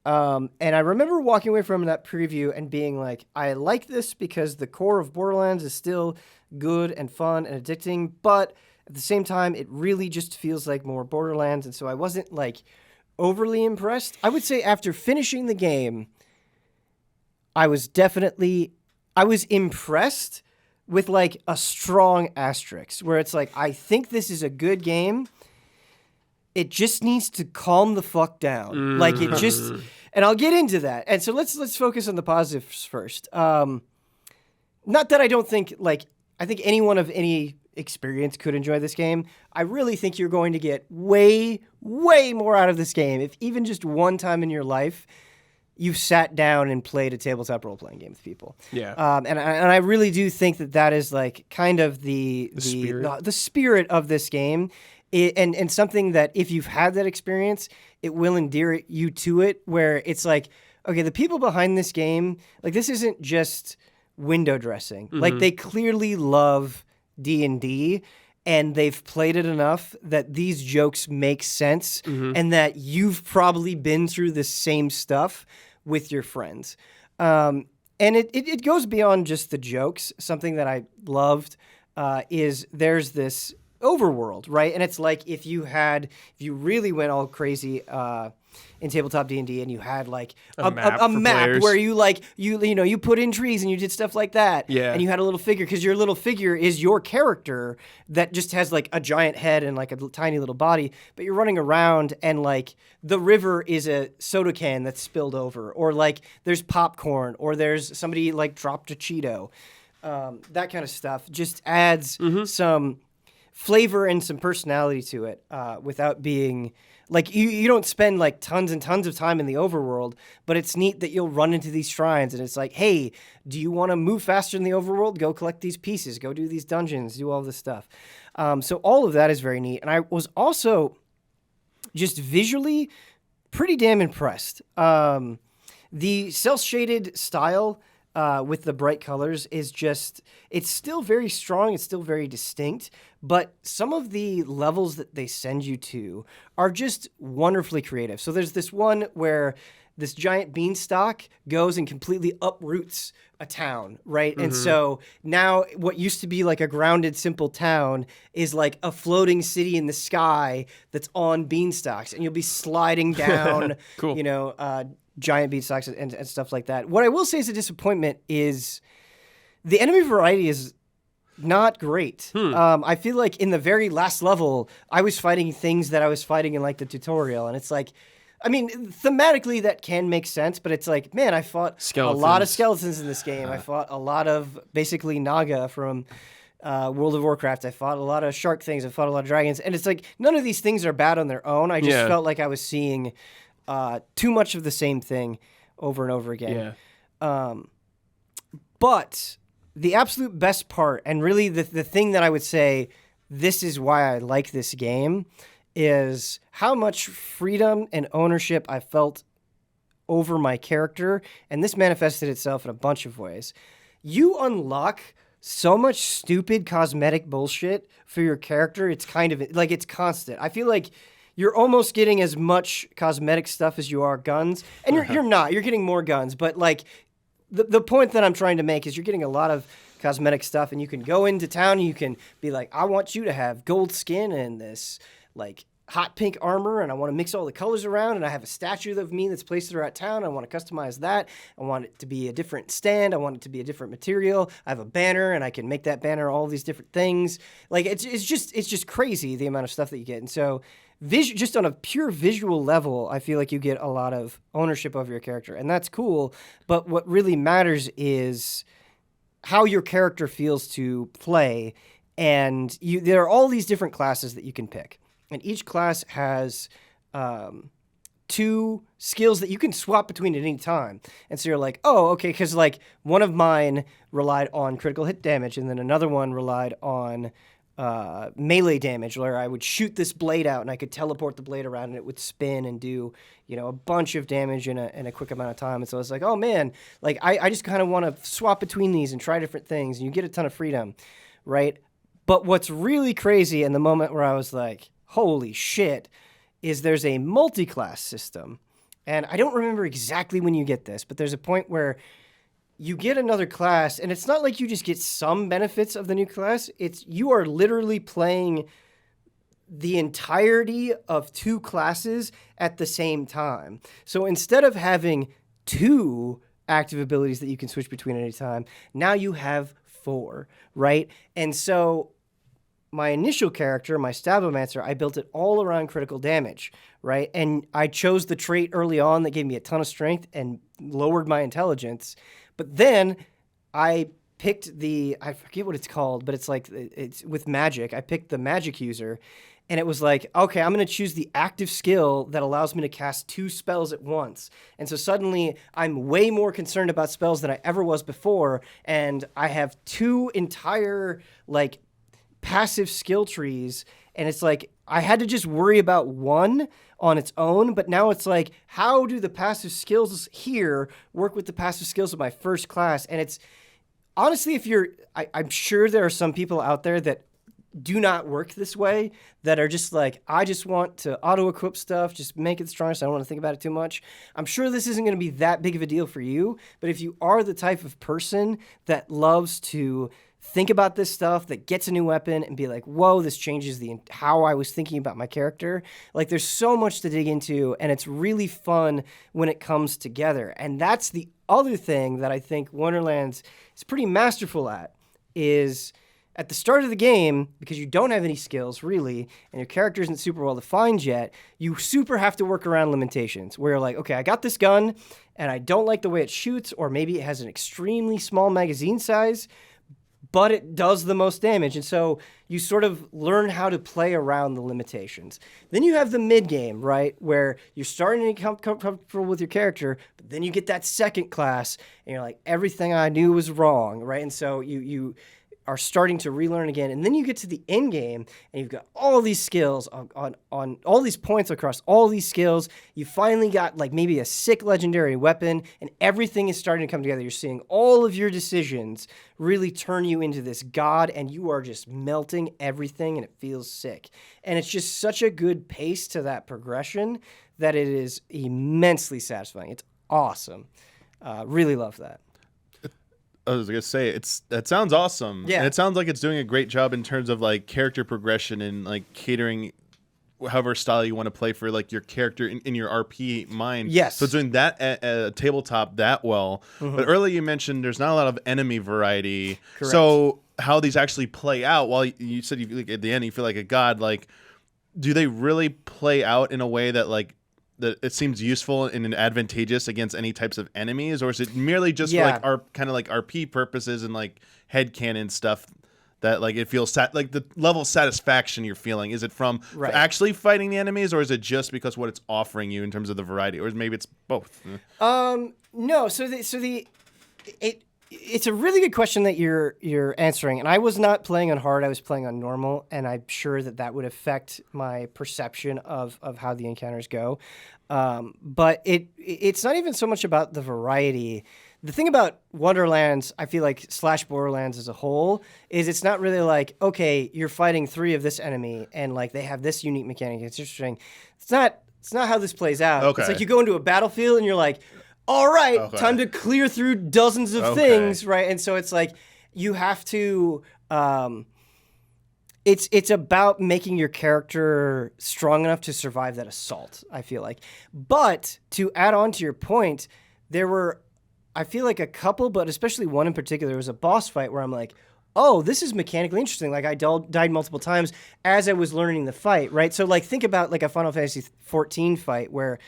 And I remember walking away from that preview and being like, I like this because the core of Borderlands is still good and fun and addicting, but at the same time, it really just feels like more Borderlands, and so I wasn't like overly impressed. I would say after finishing the game, I was impressed with like a strong asterisk, where it's like, I think this is a good game. It just needs to calm the fuck down. Like it just, and I'll get into that. And so let's focus on the positives first. Not that I don't think I think anyone of any experience could enjoy this game. I really think you're going to get way, way more out of this game if even just one time in your life you've sat down and played a tabletop role-playing game with people. Yeah. And I really do think that is like kind of the spirit of this game. And something that if you've had that experience, it will endear you to it, where it's like, okay, the people behind this game, like this isn't just window dressing. Like they clearly love D&D, and they've played it enough that these jokes make sense, and that you've probably been through the same stuff with your friends. And it goes beyond just the jokes. Something that I loved is there's this overworld, right? And it's like if you really went all crazy in tabletop D&D and you had like a map for map players. where you put in trees and you did stuff like that. Yeah. And you had a little figure, because your little figure is your character that just has like a giant head and like a tiny little body, but you're running around and like the river is a soda can that's spilled over, or like there's popcorn, or there's somebody like dropped a Cheeto. That kind of stuff just adds some flavor and some personality to it without being like you don't spend like tons and tons of time in the overworld, but it's neat that you'll run into these shrines and it's like, hey, do you want to move faster in the overworld? Go collect these pieces, go do these dungeons, do all this stuff. So all of that is very neat. And I was also just visually pretty damn impressed. The cel-shaded style with the bright colors is just, it's still very strong, it's still very distinct, but some of the levels that they send you to are just wonderfully creative. So there's this one where this giant beanstalk goes and completely uproots a town, right? And so now what used to be like a grounded, simple town is like a floating city in the sky that's on beanstalks, and you'll be sliding down, Cool. giant beanstalks and stuff like that. What I will say is a disappointment is the enemy variety is not great. I feel like in the very last level, I was fighting things that I was fighting in like the tutorial, and it's like, I mean, thematically that can make sense, but it's like, man, I fought a lot of skeletons in this game. I fought a lot of basically Naga from World of Warcraft. I fought a lot of shark things. I fought a lot of dragons, and it's like none of these things are bad on their own. I just felt like I was seeing too much of the same thing over and over again. Yeah. But the absolute best part, and really the thing that I would say, this is why I like this game, is how much freedom and ownership I felt over my character. And this manifested itself in a bunch of ways. You unlock so much stupid cosmetic bullshit for your character. It's kind of like, it's constant. I feel like you're almost getting as much cosmetic stuff as you are guns. And you're not. You're getting more guns. But like the point that I'm trying to make is you're getting a lot of cosmetic stuff, and you can go into town and you can be like, I want you to have gold skin and this like hot pink armor, and I want to mix all the colors around, and I have a statue of me that's placed throughout town. I want to customize that. I want it to be a different stand. I want it to be a different material. I have a banner, and I can make that banner all these different things. Like it's just crazy the amount of stuff that you get. And so just on a pure visual level, I feel like you get a lot of ownership over your character, and that's cool. But what really matters is how your character feels to play. And there are all these different classes that you can pick. And each class has 2 skills that you can swap between at any time. And so you're like, oh, okay, because like one of mine relied on critical hit damage, and then another one relied on melee damage, where I would shoot this blade out and I could teleport the blade around and it would spin and do, a bunch of damage in a quick amount of time. And so I was like, oh man, like I just kind of want to swap between these and try different things, and you get a ton of freedom, right? But what's really crazy, in the moment where I was like, holy shit, is there's a multi-class system. And I don't remember exactly when you get this, but there's a point where you get another class, and it's not like you just get some benefits of the new class. It's you are literally playing the entirety of 2 classes at the same time. So instead of having 2 active abilities that you can switch between at any time, now you have 4, right? And so my initial character, my Stabbomancer, I built it all around critical damage, right? And I chose the trait early on that gave me a ton of strength and lowered my intelligence. But then I picked I forget what it's called, but it's with magic. I picked the magic user, and it was like, okay, I'm going to choose the active skill that allows me to cast 2 spells at once. And so suddenly I'm way more concerned about spells than I ever was before. And I have 2 entire like passive skill trees, and it's like I had to just worry about one on its own, but now it's like, how do the passive skills here work with the passive skills of my first class? And it's honestly, I'm sure there are some people out there that do not work this way, that are just like, I just want to auto-equip stuff, just make it strongest, I don't want to think about it too much. I'm sure this isn't going to be that big of a deal for you, but if you are the type of person that loves to think about this stuff, that gets a new weapon and be like, whoa, this changes how I was thinking about my character. Like, there's so much to dig into, and it's really fun when it comes together. And that's the other thing that I think Wonderlands is pretty masterful at, is at the start of the game, because you don't have any skills really, and your character isn't super well defined yet, you super have to work around limitations where you're like, okay, I got this gun and I don't like the way it shoots, or maybe it has an extremely small magazine size, but it does the most damage. And so you sort of learn how to play around the limitations. Then you have the mid game, right, where you're starting to get comfortable with your character, but then you get that second class and you're like, everything I knew was wrong, right? And so you are starting to relearn again, and then you get to the end game and you've got all these skills on all these points across all these skills. You finally got like maybe a sick legendary weapon, and everything is starting to come together. You're seeing all of your decisions really turn you into this god, and you are just melting everything, and it feels sick. And it's just such a good pace to that progression that it is immensely satisfying. It's awesome. Really love that. I was gonna say that sounds awesome. Yeah, and it sounds like it's doing a great job in terms of like character progression and like catering however style you want to play for like your character in your RP mind. Yes. So it's doing that at tabletop that well. Mm-hmm. But earlier you mentioned there's not a lot of enemy variety. Correct. So how these actually play out? While you said like, at the end you feel like a god, like do they really play out in a way that like that it seems useful and advantageous against any types of enemies, or is it merely just for like kind of like RP purposes and like headcanon stuff that like it feels like the level of satisfaction you're feeling? Is it from actually fighting the enemies, or is it just because what it's offering you in terms of the variety, or maybe it's both? No. It's a really good question that you're answering, and I was not playing on hard. I was playing on normal, and I'm sure that would affect my perception of how the encounters go. But it's not even so much about the variety. The thing about Wonderlands, I feel like / Borderlands as a whole, is it's not really like, okay, you're fighting 3 of this enemy, and like they have this unique mechanic. It's interesting. It's not how this plays out. Okay. It's like you go into a battlefield and you're like, all right, time to clear through dozens of things, right? And so it's like you have to. It's about making your character strong enough to survive that assault, I feel like. But to add on to your point, there were, I feel like a couple, but especially one in particular, was a boss fight where I'm like, oh, this is mechanically interesting. Like I died multiple times as I was learning the fight, right? So like think about like a Final Fantasy 14 fight where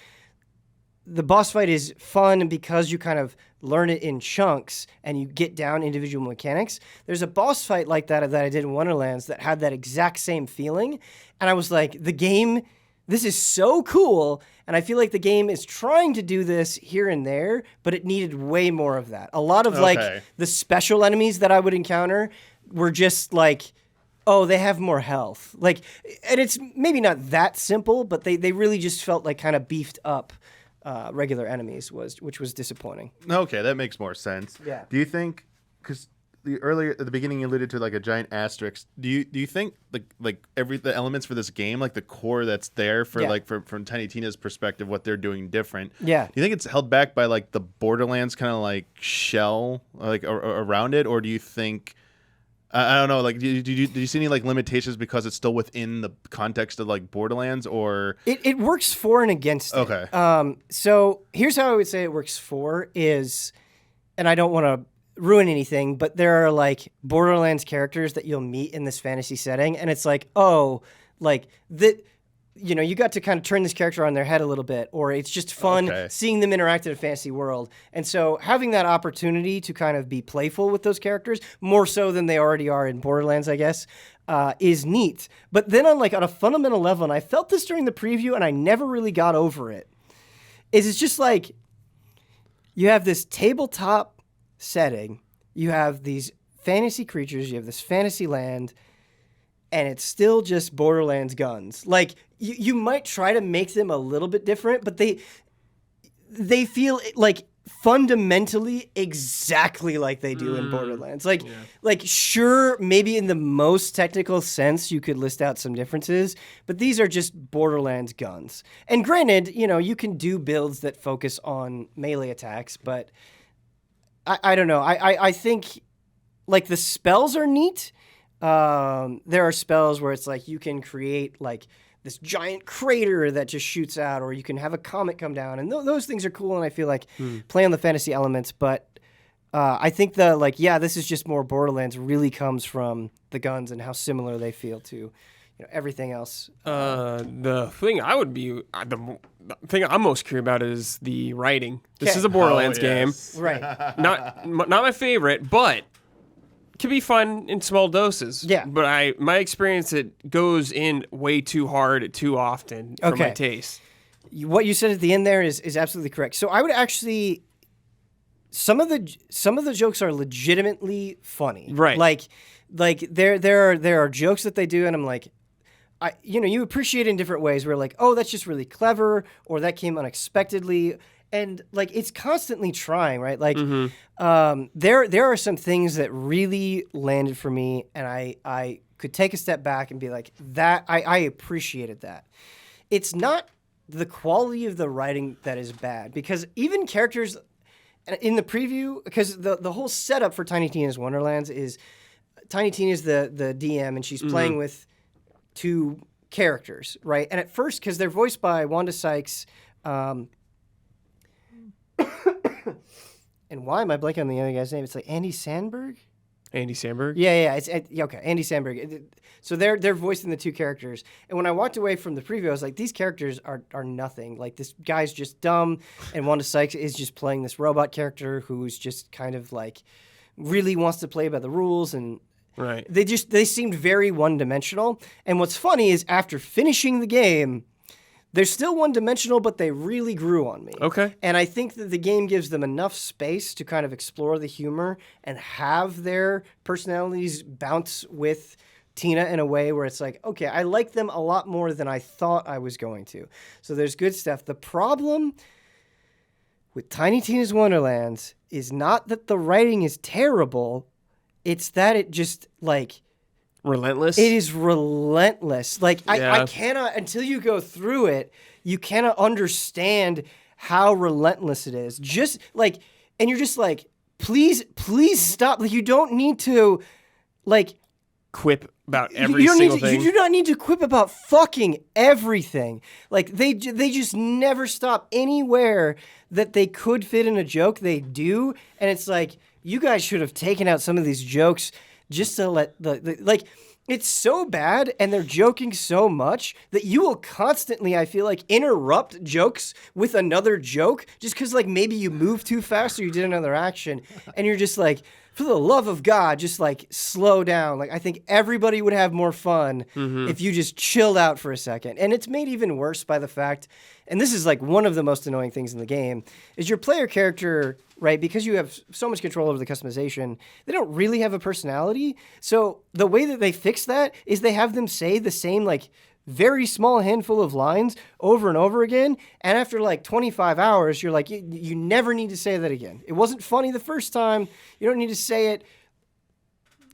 the boss fight is fun because you kind of learn it in chunks and you get down individual mechanics. There's a boss fight like that I did in Wonderlands that had that exact same feeling. And I was like, the game, this is so cool. And I feel like the game is trying to do this here and there, but it needed way more of that. A lot of like the special enemies that I would encounter were just like, oh, they have more health. Like, and it's maybe not that simple, but they really just felt like kind of beefed up regular enemies, which was disappointing. Okay, that makes more sense. Yeah. Do you think, because earlier at the beginning you alluded to like a giant asterisk, do you think like the elements for this game, like the core that's there for like from Tiny Tina's perspective, what they're doing different? Yeah. Do you think it's held back by like the Borderlands kind of like shell like around it, or do you think? I don't know. Like, did you see any like limitations because it's still within the context of like Borderlands, or it works for and against it. Okay. So here's how I would say it works for is, and I don't want to ruin anything, but there are like Borderlands characters that you'll meet in this fantasy setting, and it's like, oh, like that. You know, you got to kind of turn this character on their head a little bit, or it's just fun seeing them interact in a fantasy world. And so having that opportunity to kind of be playful with those characters, more so than they already are in Borderlands, I guess, is neat. But then on a fundamental level, and I felt this during the preview, and I never really got over it, is it's just like you have this tabletop setting, you have these fantasy creatures, you have this fantasy land, and it's still just Borderlands guns. Like, you might try to make them a little bit different, but they feel like fundamentally exactly like they do in Borderlands. Like sure, maybe in the most technical sense you could list out some differences, but these are just Borderlands guns. And granted, you know, you can do builds that focus on melee attacks, but I don't know. I think like the spells are neat. There are spells where it's like you can create like this giant crater that just shoots out, or you can have a comet come down, and those things are cool. And I feel like play on the fantasy elements, but I think this is just more Borderlands. Really comes from the guns and how similar they feel to everything else. The thing I'm most curious about is the writing. This is a Borderlands game, Right? not my favorite, but can be fun in small doses. Yeah. But my experience, it goes in way too hard too often for my taste. What you said at the end there is absolutely correct. So I would actually, some of the jokes are legitimately funny. Right. Like there are jokes that they do, and I'm like, you appreciate it in different ways. Where like, oh, that's just really clever, or that came unexpectedly. And like it's constantly trying, right? Like there are some things that really landed for me, and I could take a step back and be like, that I appreciated that. It's not the quality of the writing that is bad, because even characters in the preview, because the whole setup for Tiny Tina's Wonderlands is Tiny Tina is the DM, and she's playing with two characters, right? And at first, because they're voiced by Wanda Sykes. And why am I blanking on the other guy's name? It's like Andy Samberg? Andy Samberg? Yeah. Okay, Andy Samberg. So they're voicing the two characters. And when I walked away from the preview, I was like, these characters are nothing. Like, this guy's just dumb, and Wanda Sykes is just playing this robot character who's just kind of like really wants to play by the rules, and right. They seemed very one-dimensional. And what's funny is after finishing the game, they're still one-dimensional, but they really grew on me. Okay. And I think that the game gives them enough space to kind of explore the humor and have their personalities bounce with Tina in a way where it's like, okay, I like them a lot more than I thought I was going to. So there's good stuff. The problem with Tiny Tina's Wonderlands is not that the writing is terrible, it's that it just, like... Relentless? It is relentless. Like, Yeah. I cannot, until you go through it, you cannot understand how relentless it is. Just, like, and you're just like, please stop. Like, you don't need to, like... Quip about every single thing. You do not need to quip about fucking everything. Like, they just never stop anywhere that they could fit in a joke. They do, and it's like, you guys should have taken out some of these jokes just to let like, it's so bad, and they're joking so much that you will constantly, I feel like, interrupt jokes with another joke just because, like, maybe you moved too fast or you did another action, and you're just like, for the love of God, just, like, slow down. Like, I think everybody would have more fun if you just chilled out for a second. And it's made even worse by the fact, and this is, like, one of the most annoying things in the game, is your player character, right, because you have so much control over the customization, they don't really have a personality. So the way that they fix that is they have them say the same, like, very small handful of lines over and over again, and after like 25 hours, you're like, you never need to say that again. It wasn't funny the first time. You don't need to say it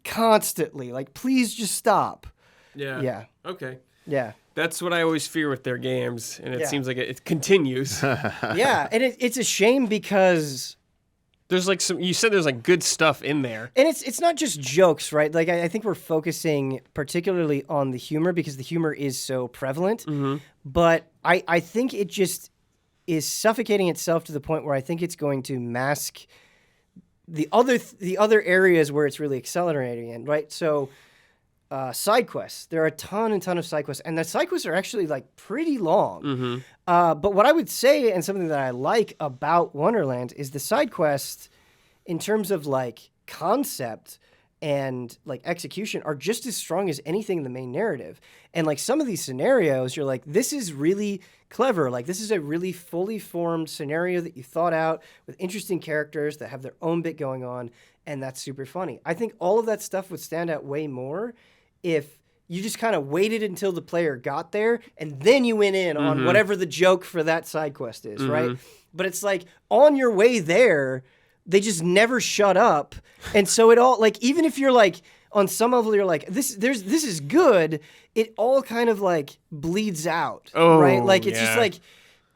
constantly. Like, please just stop. Yeah. Okay. Yeah. That's what I always fear with their games, and it seems like it continues. Yeah, and it's a shame because... There's like you said there's like good stuff in there. And it's not just jokes, right? Like, I think we're focusing particularly on the humor because the humor is so prevalent. But I think it just is suffocating itself to the point where I think it's going to mask the other areas where it's really accelerating in, right? So side quests. There are a ton of side quests. And the side quests are actually like pretty long. But what I would say, and something that I like about Wonderland, is the side quest, in terms of like concept and like execution, are just as strong as anything in the main narrative. And like some of these scenarios, you're like, this is really clever. Like, this is a really fully formed scenario that you thought out with interesting characters that have their own bit going on. And that's super funny. I think all of that stuff would stand out way more if you just kind of waited until the player got there and then you went in on whatever the joke for that side quest is, right? But it's like, on your way there, they just never shut up. And so it all, like, even if you're like, on some level, you're like, this is good, it all kind of like bleeds out, right? Like, it's just like,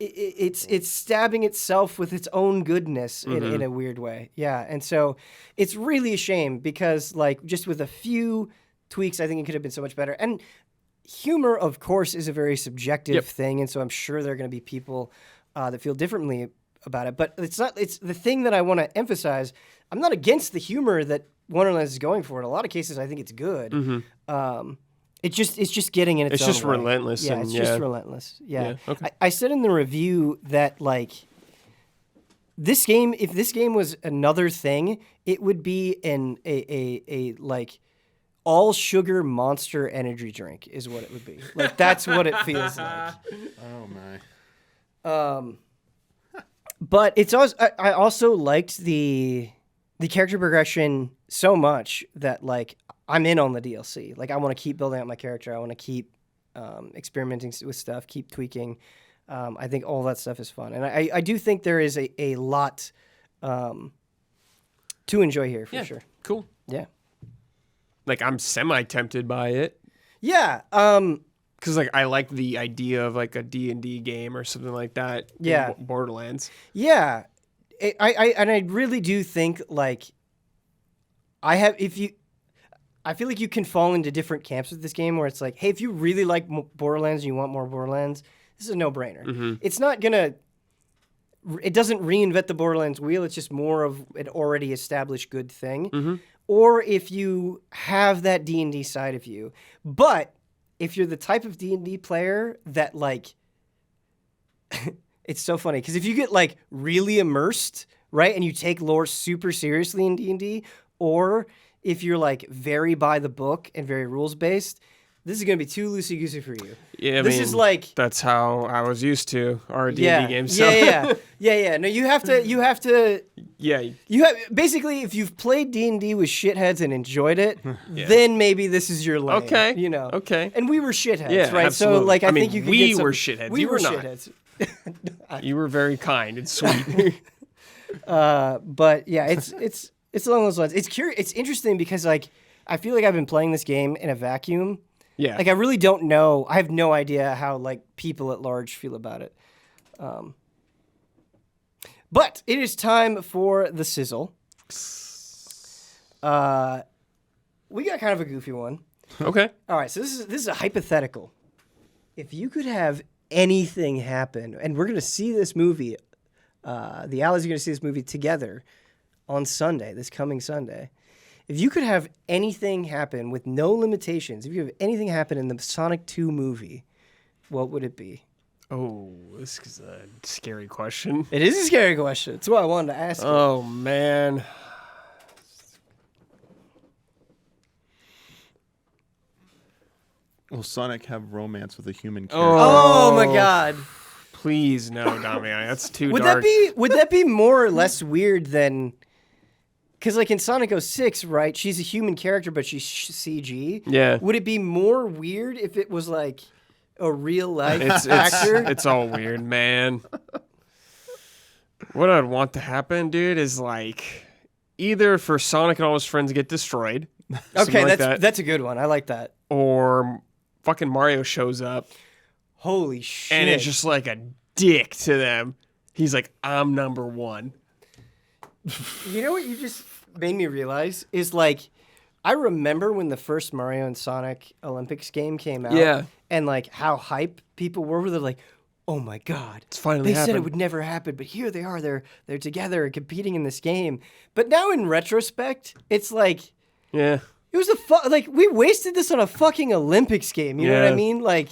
it's stabbing itself with its own goodness in a weird way. Yeah, and so it's really a shame because like just with a few tweaks, I think it could have been so much better. And humor, of course, is a very subjective thing, and so I'm sure there are going to be people that feel differently about it. But it's not. It's the thing that I want to emphasize. I'm not against the humor that Wonderlands is going for. In a lot of cases, I think it's good. It's just getting in its own just way. relentless. Yeah, and, it's just relentless. Yeah. Okay. I said in the review that like this game, if this game was another thing, it would be a like all sugar Monster energy drink is what it would be. Like that's what it feels like. Oh my. But it's also I also liked the character progression so much that like I'm in on the DLC. Like I want to keep building out my character. I want to keep experimenting with stuff, keep tweaking. I think all that stuff is fun, and I do think there is a lot to enjoy here for sure. Cool. Yeah. Like I'm semi-tempted by it. Yeah. Because like I like the idea of like a D&D game or something like that. Yeah. In Borderlands. Yeah. I really do think like I feel like you can fall into different camps with this game where it's like, hey, if you really like Borderlands and you want more Borderlands, this is a no-brainer. It's not gonna. It doesn't reinvent the Borderlands wheel. It's just more of an already established good thing. Or if you have that D&D side of you, but if you're the type of D&D player that like, it's so funny because if you get like really immersed, right, and you take lore super seriously in D&D, or if you're like very by the book and very rules based, this is gonna be too loosey goosey for you. Yeah, this is like that's how I was used to our D&D games. So. Yeah. No, you have to. Yeah. You have basically, if you've played D&D with shitheads and enjoyed it, then maybe this is your lane. Okay. You know. Okay. And we were shitheads, Yeah, right? absolutely. So like, I mean, think you could we get some, were shitheads. We You were were not. shitheads. You were very kind and sweet. But yeah, it's along those lines. It's curious. It's interesting because like I feel like I've been playing this game in a vacuum. Yeah. Like I really don't know. I have no idea how like people at large feel about it. But it is time for the sizzle. We got kind of a goofy one. Okay. All right, so this is a hypothetical. If you could have anything happen, and we're gonna see this movie, the Allies are gonna see this movie together on Sunday, this coming Sunday. If you could have anything happen with no limitations, if you have anything happen in the Sonic 2 movie, what would it be? Oh, this is a scary question. It is a scary question. That's why I wanted to ask. Oh, man. Will Sonic have romance with a human character? Oh my God! Please, no, Damiani. That's too Would dark. would that be more or less weird than? Because like in Sonic 06, right? She's a human character, but she's CG. Yeah. Would it be more weird if it was like a real life actor? It's all weird, man. What I'd want to happen, dude, is like either for Sonic and all his friends get destroyed. Okay, like that's a good one. I like that. Or fucking Mario shows up. Holy shit! And it's just like a dick to them. He's like, I'm number one. You know what you just made me realize is like, I remember when the first Mario and Sonic Olympics game came out. Yeah. And like how hype people were. They're like, oh my God. It's finally They said it happened. would never happen, but here they are. They're together and competing in this game. But now in retrospect, it's like, Yeah. it was like we wasted this on a fucking Olympics game. You know what I Yeah. mean? Like,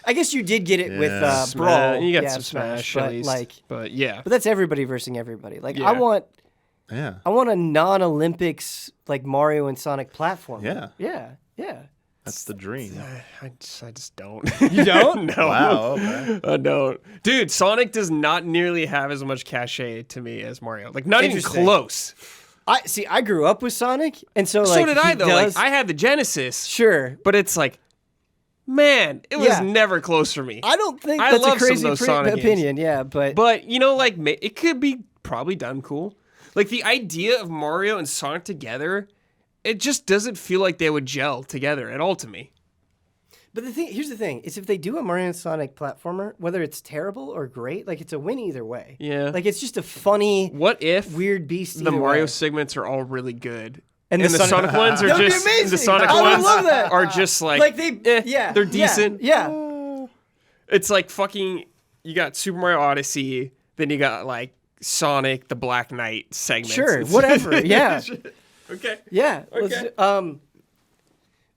I guess you did get it with Yeah. Brawl. You got Yeah, some Smash, but at least. like, But yeah. but that's everybody versus everybody. Like, Yeah. I want Yeah. a non-Olympics like Mario and Sonic platform. Yeah. Yeah. That's the dream. I just don't. You don't? No. Wow. Okay. I don't. Dude, Sonic does not nearly have as much cachet to me as Mario. Like, not even Interesting. close. I grew up with Sonic, and so like So did I, he though. does- Like, I had the Genesis, sure. but it's like, man, it was Yeah. never close for me. I don't think I that's love a some of crazy those Sonic games. opinion. Yeah, But, you know, like, it could be probably done cool. Like, the idea of Mario and Sonic together, it just doesn't feel like they would gel together at all to me. But here's the thing: is if they do a Mario and Sonic platformer, whether it's terrible or great, like it's a win either way. Yeah. Like it's just a funny, What if weird beast. the either Mario way. segments are all really good? And And the Sonic ones are That would be just amazing. the Sonic I would ones love that. are just like, Like they, they're decent. Yeah. It's like fucking. You got Super Mario Odyssey, then you got like Sonic, the Black Knight segments. Sure. It's- Whatever. Yeah. Okay. Yeah. Okay. All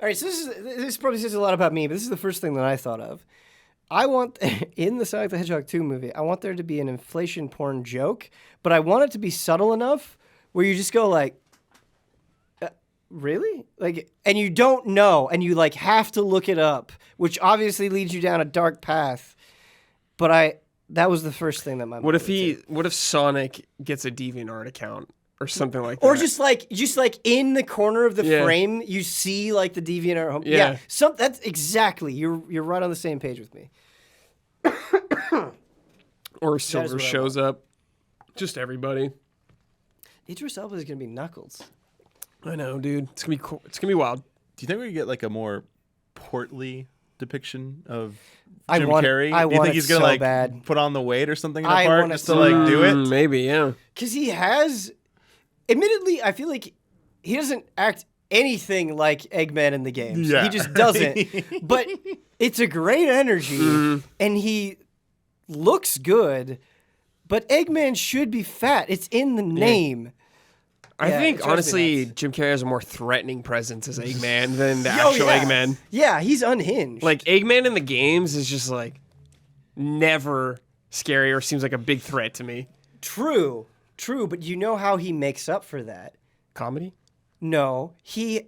right. So this probably says a lot about me, but this is the first thing that I thought of. I want in the Sonic the Hedgehog 2 movie, I want there to be an inflation porn joke, but I want it to be subtle enough where you just go like, really? Like, and you don't know, and you like have to look it up, which obviously leads you down a dark path. But that was the first thing that my mind What if went to. What if Sonic gets a DeviantArt account or something like that? Or just like in the corner of the Yeah. frame, you see like the DeviantArt home. Yeah. That's exactly. You're right on the same page with me. or Silver what I shows up. Just everybody. Idris Elba is gonna be Knuckles. I know, dude. It's gonna be cool. It's gonna be wild. Do you think we could get like a more portly depiction of I Jim want- Carrey? I Do you want think it he's gonna so like bad. put on the weight or something in the I part want it just to so like do it? Maybe, yeah. Because he has, admittedly, I feel like he doesn't act anything like Eggman in the games. Yeah. He just doesn't. But it's a great energy, and he looks good. But Eggman should be fat. It's in the name. I Yeah, it think drives me honestly, nuts. Jim Carrey has a more threatening presence as Eggman than the Oh, actual yeah. Eggman. Yeah, he's unhinged. Like Eggman in the games is just like never scary or seems like a big threat to me. True, but you know how he makes up for that? Comedy? No, Eggman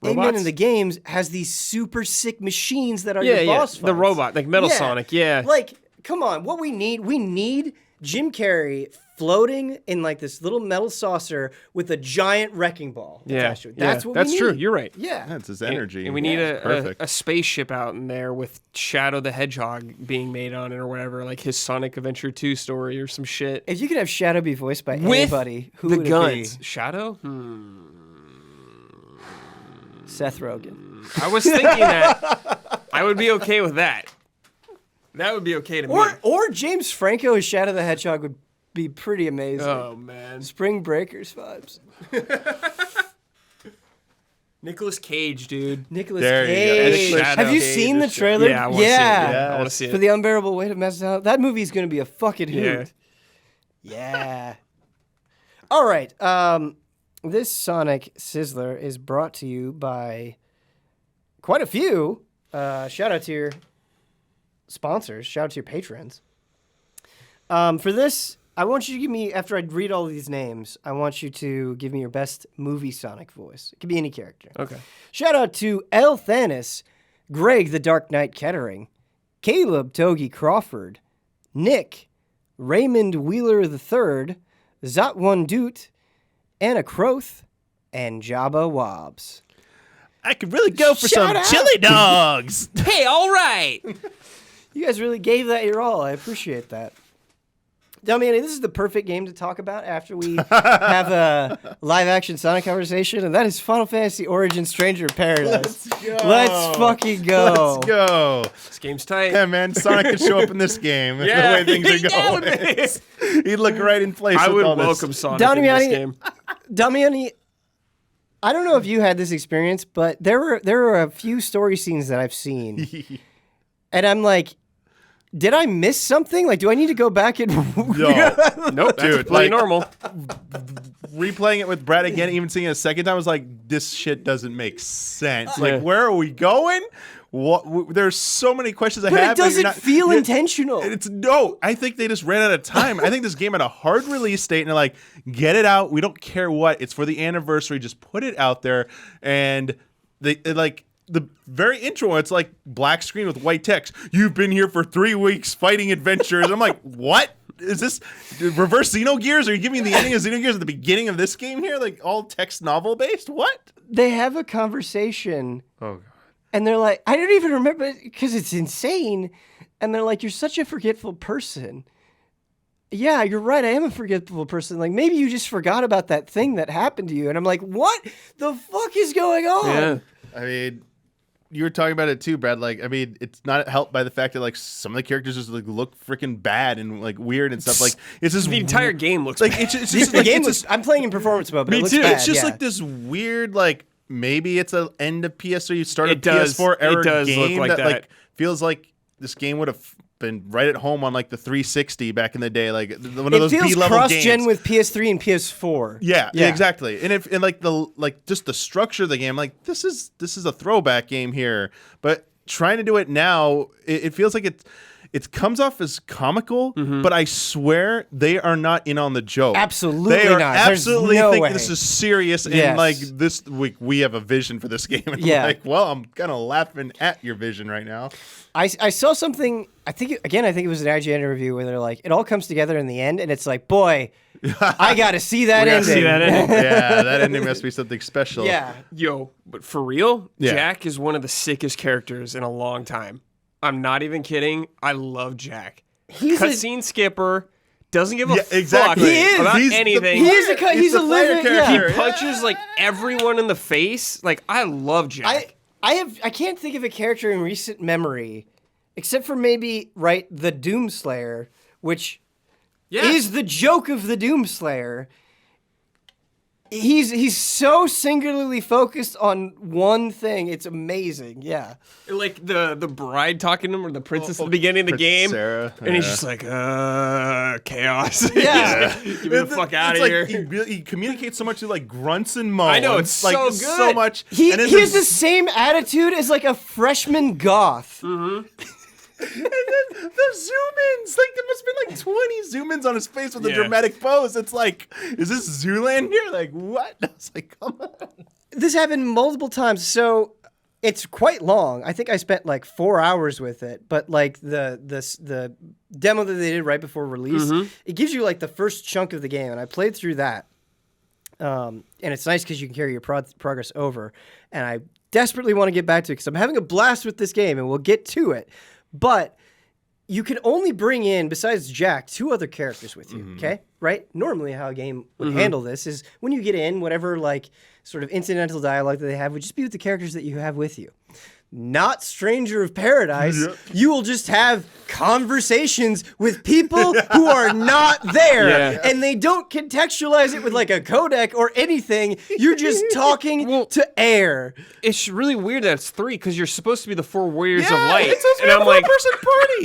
Robots? in the games has these super sick machines that are Yeah, your yeah. boss The fights. robot, like Metal Yeah. Sonic, yeah. Like, come on, what we need Jim Carrey floating in like this little metal saucer with a giant wrecking ball Yeah, attached to it. That's yeah. what That's we need. true. You're right. Yeah. That's his energy. And we need Perfect. a spaceship out in there with Shadow the Hedgehog being made on it or whatever, like his Sonic Adventure 2 story or some shit. If you could have Shadow be voiced by With anybody, who the would guns. it be? Shadow? Seth Rogen. I was thinking that. I would be okay with that. That would be okay to me. Or James Franco as Shadow the Hedgehog would be pretty amazing. Oh, man. Spring Breakers vibes. Nicolas Cage, dude. Nicolas There you go. Cage. Shadow Have you Cage seen the is Shadow. trailer? Yeah, I want to see it. Yeah, I want to see For it. the unbearable weight of messing out. That movie's gonna be a fucking Yeah. hoot. Yeah. All right. This Sonic Sizzler is brought to you by quite a few. Shout out to your sponsors. Shout out to your patrons. For this, I want you to give me, after I read all of these names, I want you to give me your best movie Sonic voice. It could be any character. Okay. Shout out to Elthanas, Greg the Dark Knight Kettering, Caleb Togi Crawford, Nick, Raymond Wheeler III, ZatVunDoot, Anacrothe, and Jabbawabs. I could really go for Shout some out. chili dogs. Hey, all right. You guys really gave that your all. I appreciate that. Damiani, this is the perfect game to talk about after we have a live-action Sonic conversation, and that is Final Fantasy Origin Stranger of Paradise. Let's fucking go. Let's go. This game's tight. Yeah, man, Sonic could show up in this game. Yeah, the way things are that would going. He'd look right in place. I with would all this. welcome Sonic in this Damiani, game. Damiani, I don't know if you had this experience, but there were a few story scenes that I've seen, and I'm like, did I miss something? Like, do I need to go back and? No, Nope, that's Dude, completely like- normal. replaying it with Brad again, even seeing it a second time, I was like, this shit doesn't make sense. Yeah. Like, where are we going? What? There's so many questions I But have. it doesn't feel you're- intentional. It's no. I think they just ran out of time. I think this game had a hard release date, and they're like, get it out. We don't care what. It's for the anniversary. Just put it out there. And it, like the very intro, it's like black screen with white text. You've been here for 3 weeks fighting adventures. I'm like, what? Is this reverse Xenogears? Are you giving me the ending of Xenogears at the beginning of this game here? Like all text novel based? What? They have a conversation, Oh god. and they're like, I don't even remember because it's insane. And they're like, you're such a forgetful person. Yeah, you're right. I am a forgetful person. Like, maybe you just forgot about that thing that happened to you. And I'm like, what the fuck is going on? Yeah. I mean, you were talking about it too, Brad. Like, I mean, it's not helped by the fact that like some of the characters just like look freaking bad and like weird and stuff. Like, it's just The entire game looks like bad. it's just The like game it's looks, I'm playing in performance mode, but Me it looks too. bad. it's just yeah. like this weird like maybe it's an end of PS3 start It of does. PS4 era It does game look like that. like feels like this game would have been right at home on like the 360 back in the day, like one of It those feels B-level cross-gen games. with PS3 and PS4. Yeah, exactly. And like just the structure of the game, like this is a throwback game here, but trying to do it now, it feels like it comes off as comical, but I swear they are not in on the joke. Absolutely they are not. There's absolutely no think way. this is serious and Yes. like this we have a vision for this game. And Yeah. I'm like, well, I'm kind of laughing at your vision right now. I saw something, I think it was an IGN review where they're like, it all comes together in the end, and it's like, boy, I got to see that We gotta ending. see that ending. Yeah, that ending must be something special. Yeah. Yo, but for real, Yeah. Jack is one of the sickest characters in a long time. I'm not even kidding. I love Jack. He's a, Cutscene skipper. Doesn't give a Yeah, exactly. fuck He is. about He's the anything. he is a, He's he's the a player living, character. He yeah. punches like everyone in the face. Like I love Jack. I can't think of a character in recent memory, except for maybe the Doomslayer, which is the joke of the Doomslayer. He's so singularly focused on one thing. It's amazing. Yeah. Like the bride talking to him or the princess at the beginning of the Princess game. Sarah, And he's yeah. just like, chaos. Yeah. Get me the fuck out It's of like here. he communicates so much through like grunts and moans. I know, it's like so good. so much. He and then has the there's- same attitude as like a freshman goth. and then the zoom-ins, like there must have been like 20 zoom-ins on his face with a Yeah. dramatic pose. It's like, is this Zoolander? Like what? I was like, come on. This happened multiple times, so it's quite long. I think I spent like 4 hours with it, but like the demo that they did right before release, it gives you like the first chunk of the game, and I played through that. And it's nice because you can carry your progress over, and I desperately want to get back to it because I'm having a blast with this game, and we'll get to it. But you can only bring in, besides Jack, 2 other characters with you, okay? Right? Normally how a game would handle this is when you get in, whatever like sort of incidental dialogue that they have would just be with the characters that you have with you. Not Stranger of Paradise. Yep. You will just have conversations with people who are not there. Yeah. And they don't contextualize it with like a codec or anything. You're just talking to air. It's really weird that it's 3 because you're supposed to be the 4 warriors of Yeah, light. it's supposed to be And a I'm like, four-person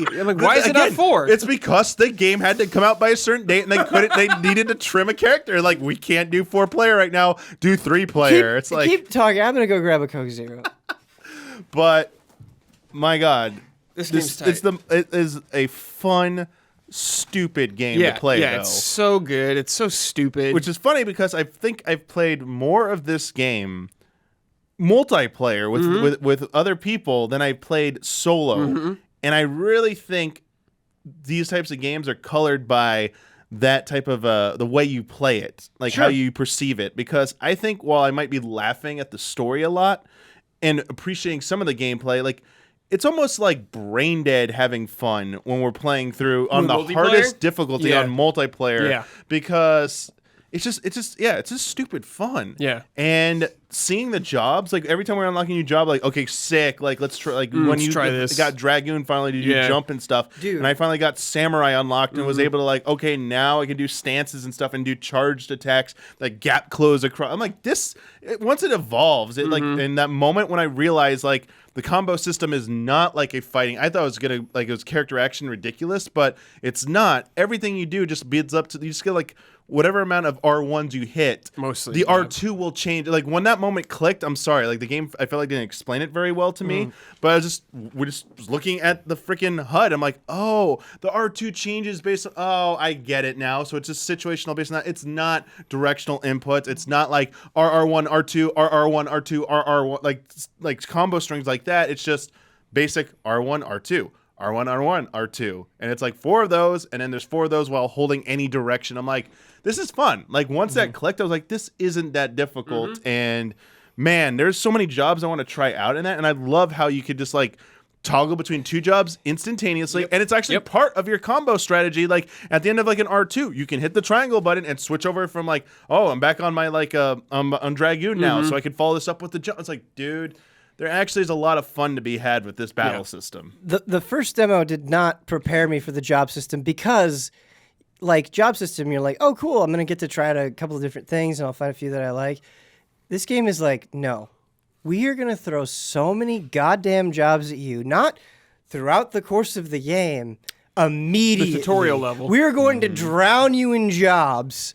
party. I'm like, why is it not 4? It's because the game had to come out by a certain date, and they couldn't. They needed to trim a character. Like we can't do 4-player right now. Do 3-player. It's like, Keep talking. I'm going to go grab a Coke Zero. but my God, This game's it is a fun, stupid game to play. yeah, though. it's so good. It's so stupid. Which is funny because I think I've played more of this game multiplayer with other people than I played solo. And I really think these types of games are colored by that type of the way you play it, like how you perceive it. Because I think while I might be laughing at the story a lot and appreciating some of the gameplay, like it's almost like brain dead having fun when we're playing through on the Multiplayer? hardest difficulty Yeah. on multiplayer. Yeah. Because it's just stupid fun. Yeah. And seeing the jobs, like every time we're unlocking a new job, like, okay, sick, like let's try, like when let's you try this. got Dragoon finally to do Yeah. jump and stuff. Dude. And I finally got Samurai unlocked and was able to like, okay, now I can do stances and stuff and do charged attacks, like gap close across. I'm like, once it evolves, it like in that moment when I realized like the combo system is not like a fighting. I thought it was gonna like it was character action ridiculous, but it's not. Everything you do just builds up to you just get like whatever amount of R1s you hit. Mostly, the yeah. R2 will change. Like when that moment clicked, I'm sorry, like the game I felt like didn't explain it very well to me. But I was just looking at the freaking HUD. I'm like, oh, the R2 changes based on I get it now. So it's just situational based on that. It's not directional inputs. It's not like RR1, R2, RR1, R2, RR1 like combo strings like that. It's just basic R1, R2. R1, R1, R2. And it's like 4 of those, and then there's 4 of those while holding any direction. I'm like, this is fun. Like, once that clicked, I was like, this isn't that difficult. And, man, there's so many jobs I want to try out in that. And I love how you could just, like, toggle between 2 jobs instantaneously. And it's actually part of your combo strategy. Like, at the end of, like, an R2, you can hit the triangle button and switch over from, like, oh, I'm back on my, like, on Dragoon now, so I can follow this up with the jump. It's like, dude, there actually is a lot of fun to be had with this battle system. The first demo did not prepare me for the job system because, like, job system, you're like, oh, cool, I'm going to get to try out a couple of different things and I'll find a few that I like. This game is like, no, we are going to throw so many goddamn jobs at you, not throughout the course of the game, immediately. The tutorial level. We are going to drown you in jobs,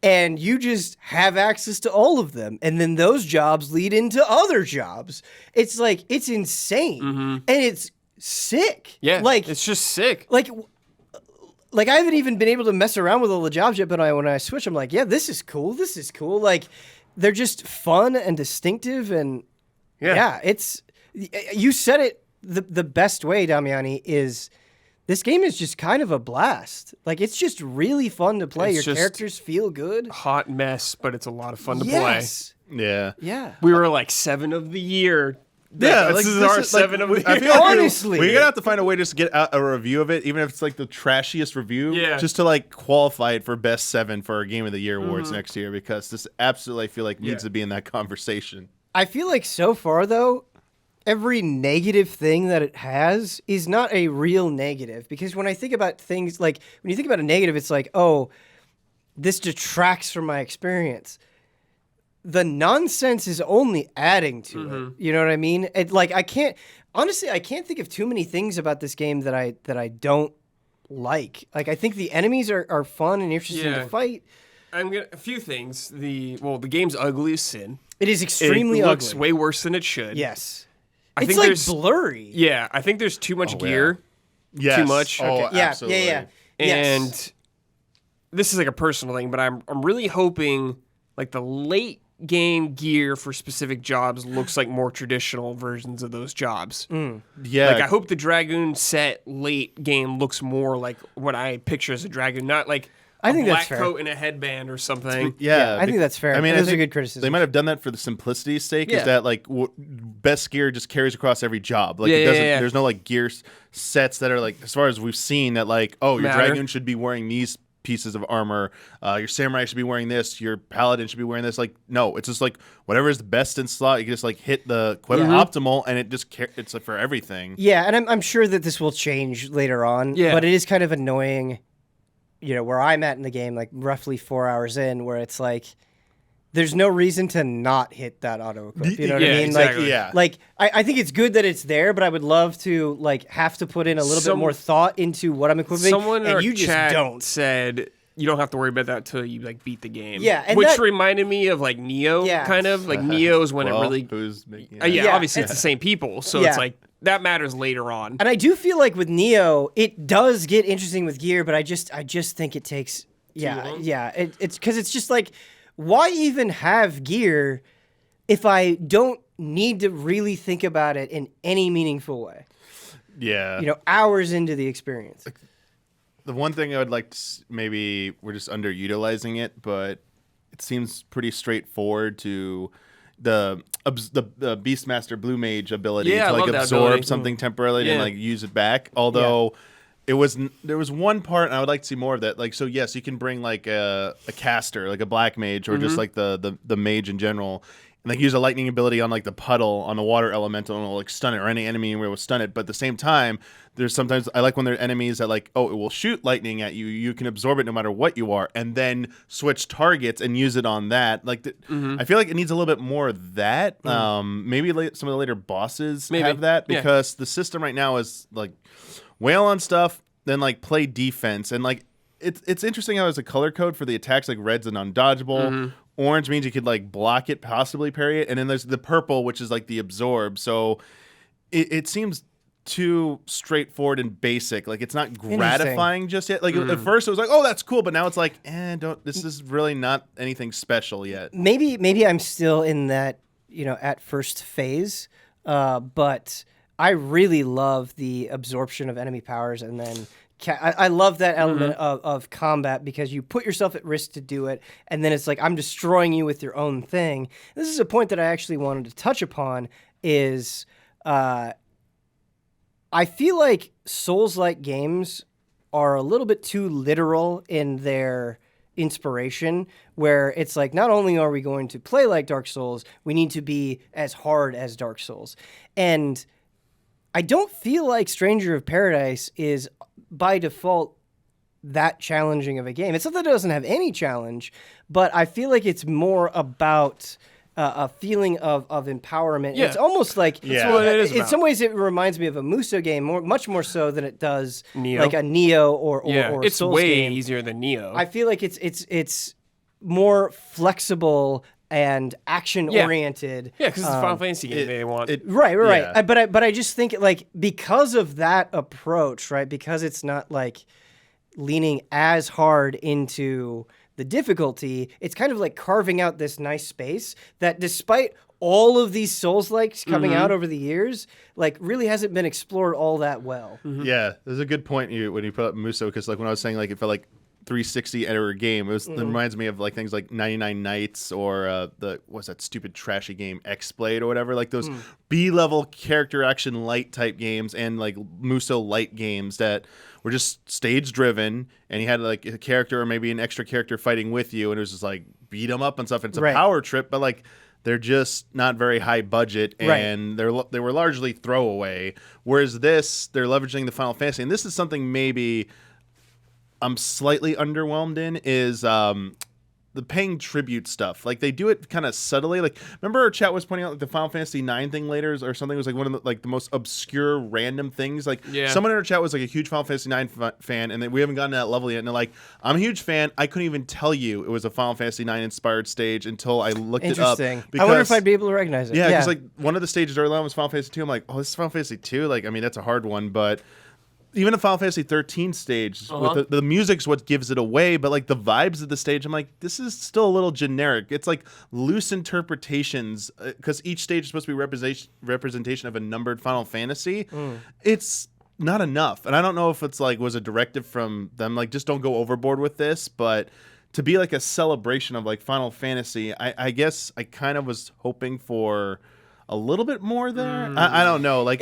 and you just have access to all of them. And then those jobs lead into other jobs. It's like, it's insane. And it's sick. Yeah, like, it's just sick. Like I haven't even been able to mess around with all the jobs yet, but when I switch, I'm like, yeah, this is cool. This is cool. Like, they're just fun and distinctive, and it's, you said it the best way, Damiani, is this game is just kind of a blast. Like, it's just really fun to play. It's Your just characters feel good. Hot mess, but it's a lot of fun to Yes. Yeah. Yeah. play. We were like 7 of the year. Yeah, this is our 7 of the I year. feel like Honestly. we're gonna have to find a way just to get out a review of it, even if it's like the trashiest review, just to like qualify it for best 7 for our Game of the Year awards next year, because this absolutely I feel like needs to be in that conversation. I feel like so far, though, every negative thing that it has is not a real negative. Because when I think about things, like, when you think about a negative, it's like, oh, this detracts from my experience. The nonsense is only adding to it. You know what I mean? Like, I can't think of too many things about this game that I don't like. Like, I think the enemies are fun and interesting to fight. A few things. The game's ugly as sin. It is extremely ugly. It looks ugly. way worse than it should. Yes. I It's think like there's blurry. Yeah, I think there's too much gear. Yes. Too much. Oh, Okay. Yeah, absolutely. yeah. And Yes. this is like a personal thing, but I'm really hoping like the late game gear for specific jobs looks like more traditional versions of those jobs. Yeah. Like, I hope the Dragoon set late game looks more like what I picture as a Dragoon, not like I think a that's black fair. coat and a headband or something. Yeah, I think that's fair. I mean, Those I are think good criticisms. They might have done that for the simplicity's sake. Yeah. Is that like best gear just carries across every job? Like, Yeah, it doesn't. yeah. There's no like gear sets that are like, as far as we've seen, that like, oh, your Matter. Dragoon should be wearing these pieces of armor. Your Samurai should be wearing this. Your Paladin should be wearing this. Like, no, it's just like whatever is the best in slot. You can just like hit the equipment optimal, and it just it's like for everything. Yeah, and I'm sure that this will change later on. Yeah. But it is kind of annoying, you know, where I'm at in the game, like roughly 4 hours in, where it's like, there's no reason to not hit that auto equip. You know what I Yeah, mean? exactly. Like, Yeah. like I think it's good that it's there, but I would love to like have to put in a little bit more thought into what I'm equipping. Someone in and our you just chat don't. said you don't have to worry about that till you like beat the game. Yeah, and which that- reminded me of like Neo, Yeah. kind of like Neo is when Well, it really. who's making Yeah, Yeah, obviously it's the same people, so Yeah. it's like that matters later on. And I do feel like with Neo, it does get interesting with gear, but I just think it takes long? it's because it's just like, why even have gear if I don't need to really think about it in any meaningful way? Yeah. You know, hours into the experience. The one thing I would like to maybe we're just underutilizing it, but it seems pretty straightforward to the Beastmaster Blue Mage ability Yeah, I to like love that absorb ability. something temporarily and Yeah. like use it back. Although there was one part, and I would like to see more of that. Like, so yes, you can bring like a caster, like a black mage, or just like the mage in general. And like use a lightning ability on like the puddle on the water elemental and it'll like stun it, or any enemy will stun it. But at the same time, there's sometimes I like when there are enemies that like, oh, it will shoot lightning at you. You can absorb it no matter what you are, and then switch targets and use it on that. Like I feel like it needs a little bit more of that. Maybe some of the later bosses have that, because the system right now is like wail on stuff, then like play defense, and like it's interesting how there's a color code for the attacks. Like red's an undodgeable. Orange means you could like block it, possibly parry it, and then there's the purple, which is like the absorb. So it seems too straightforward and basic. Like, it's not gratifying just yet. Like at first it was like, oh, that's cool, but now it's like, this is really not anything special yet. Maybe I'm still in that, you know, at first phase, but I really love the absorption of enemy powers, and then I love that element of combat, because you put yourself at risk to do it, and then it's like, I'm destroying you with your own thing. This is a point that I actually wanted to touch upon, is I feel like Souls-like games are a little bit too literal in their inspiration where it's like, not only are we going to play like Dark Souls, we need to be as hard as Dark Souls. And I don't feel like Stranger of Paradise is by default that challenging of a game. It's not that it doesn't have any challenge, but I feel like it's more about a feeling of empowerment. Yeah. It's almost like, That's what it is in about. some ways it reminds me of a Musou game, much more so than it does Neo. like a Neo or it's Souls way game. easier than Neo. I feel like it's more flexible and action oriented. Yeah, because it's a Final Fantasy game. They want Right. Yeah. But I just think like because of that approach, right? Because it's not like leaning as hard into the difficulty, it's kind of like carving out this nice space that, despite all of these Souls-likes coming out over the years, like really hasn't been explored all that well. Yeah, there's a good point when you put up Musou, because like when I was saying like it felt like 360 error game, it reminds me of like things like 99 Nights or what's that stupid trashy game X-Blade or whatever, like those B-level character action light type games and like Musou light games that were just stage driven, and you had like a character or maybe an extra character fighting with you, and it was just like beat them up and stuff. And it's a power trip, but like they're just not very high budget, and they were largely throwaway. Whereas this, they're leveraging the Final Fantasy, and this is something maybe I'm slightly underwhelmed in is the paying tribute stuff. Like they do it kind of subtly. Like remember our chat was pointing out like the Final Fantasy 9 thing later or something was like one of the most obscure random things. Like someone in our chat was like a huge Final Fantasy 9 fan, and we haven't gotten to that level yet. And they're like, I'm a huge fan. I couldn't even tell you it was a Final Fantasy 9 inspired stage until I looked it up. Interesting. I wonder if I'd be able to recognize it. Yeah, because like one of the stages early on was Final Fantasy 2. I'm like, oh, this is Final Fantasy 2. Like, I mean, that's a hard one, but even a Final Fantasy 13 stage, with the music's what gives it away, but like the vibes of the stage, I'm like, this is still a little generic. It's like loose interpretations because each stage is supposed to be representation of a numbered Final Fantasy. It's not enough, and I don't know if it's like was a directive from them, like just don't go overboard with this, but to be like a celebration of like Final Fantasy, I guess I kind of was hoping for a little bit more there. I don't know, like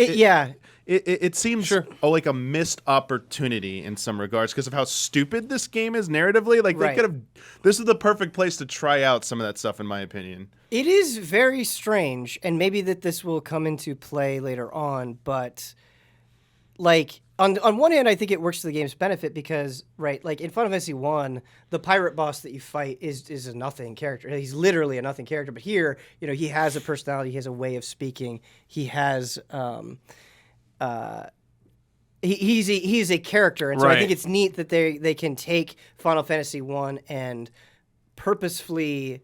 It seems like a missed opportunity in some regards because of how stupid this game is narratively. Like they could have. This is the perfect place to try out some of that stuff, in my opinion. It is very strange, and maybe that this will come into play later on. But like on one hand, I think it works to the game's benefit because like in Final Fantasy 1, the pirate boss that you fight is a nothing character. He's literally a nothing character. But here, he has a personality, he has a way of speaking, he has. He's a character, and so I think it's neat that they can take Final Fantasy 1 and purposefully,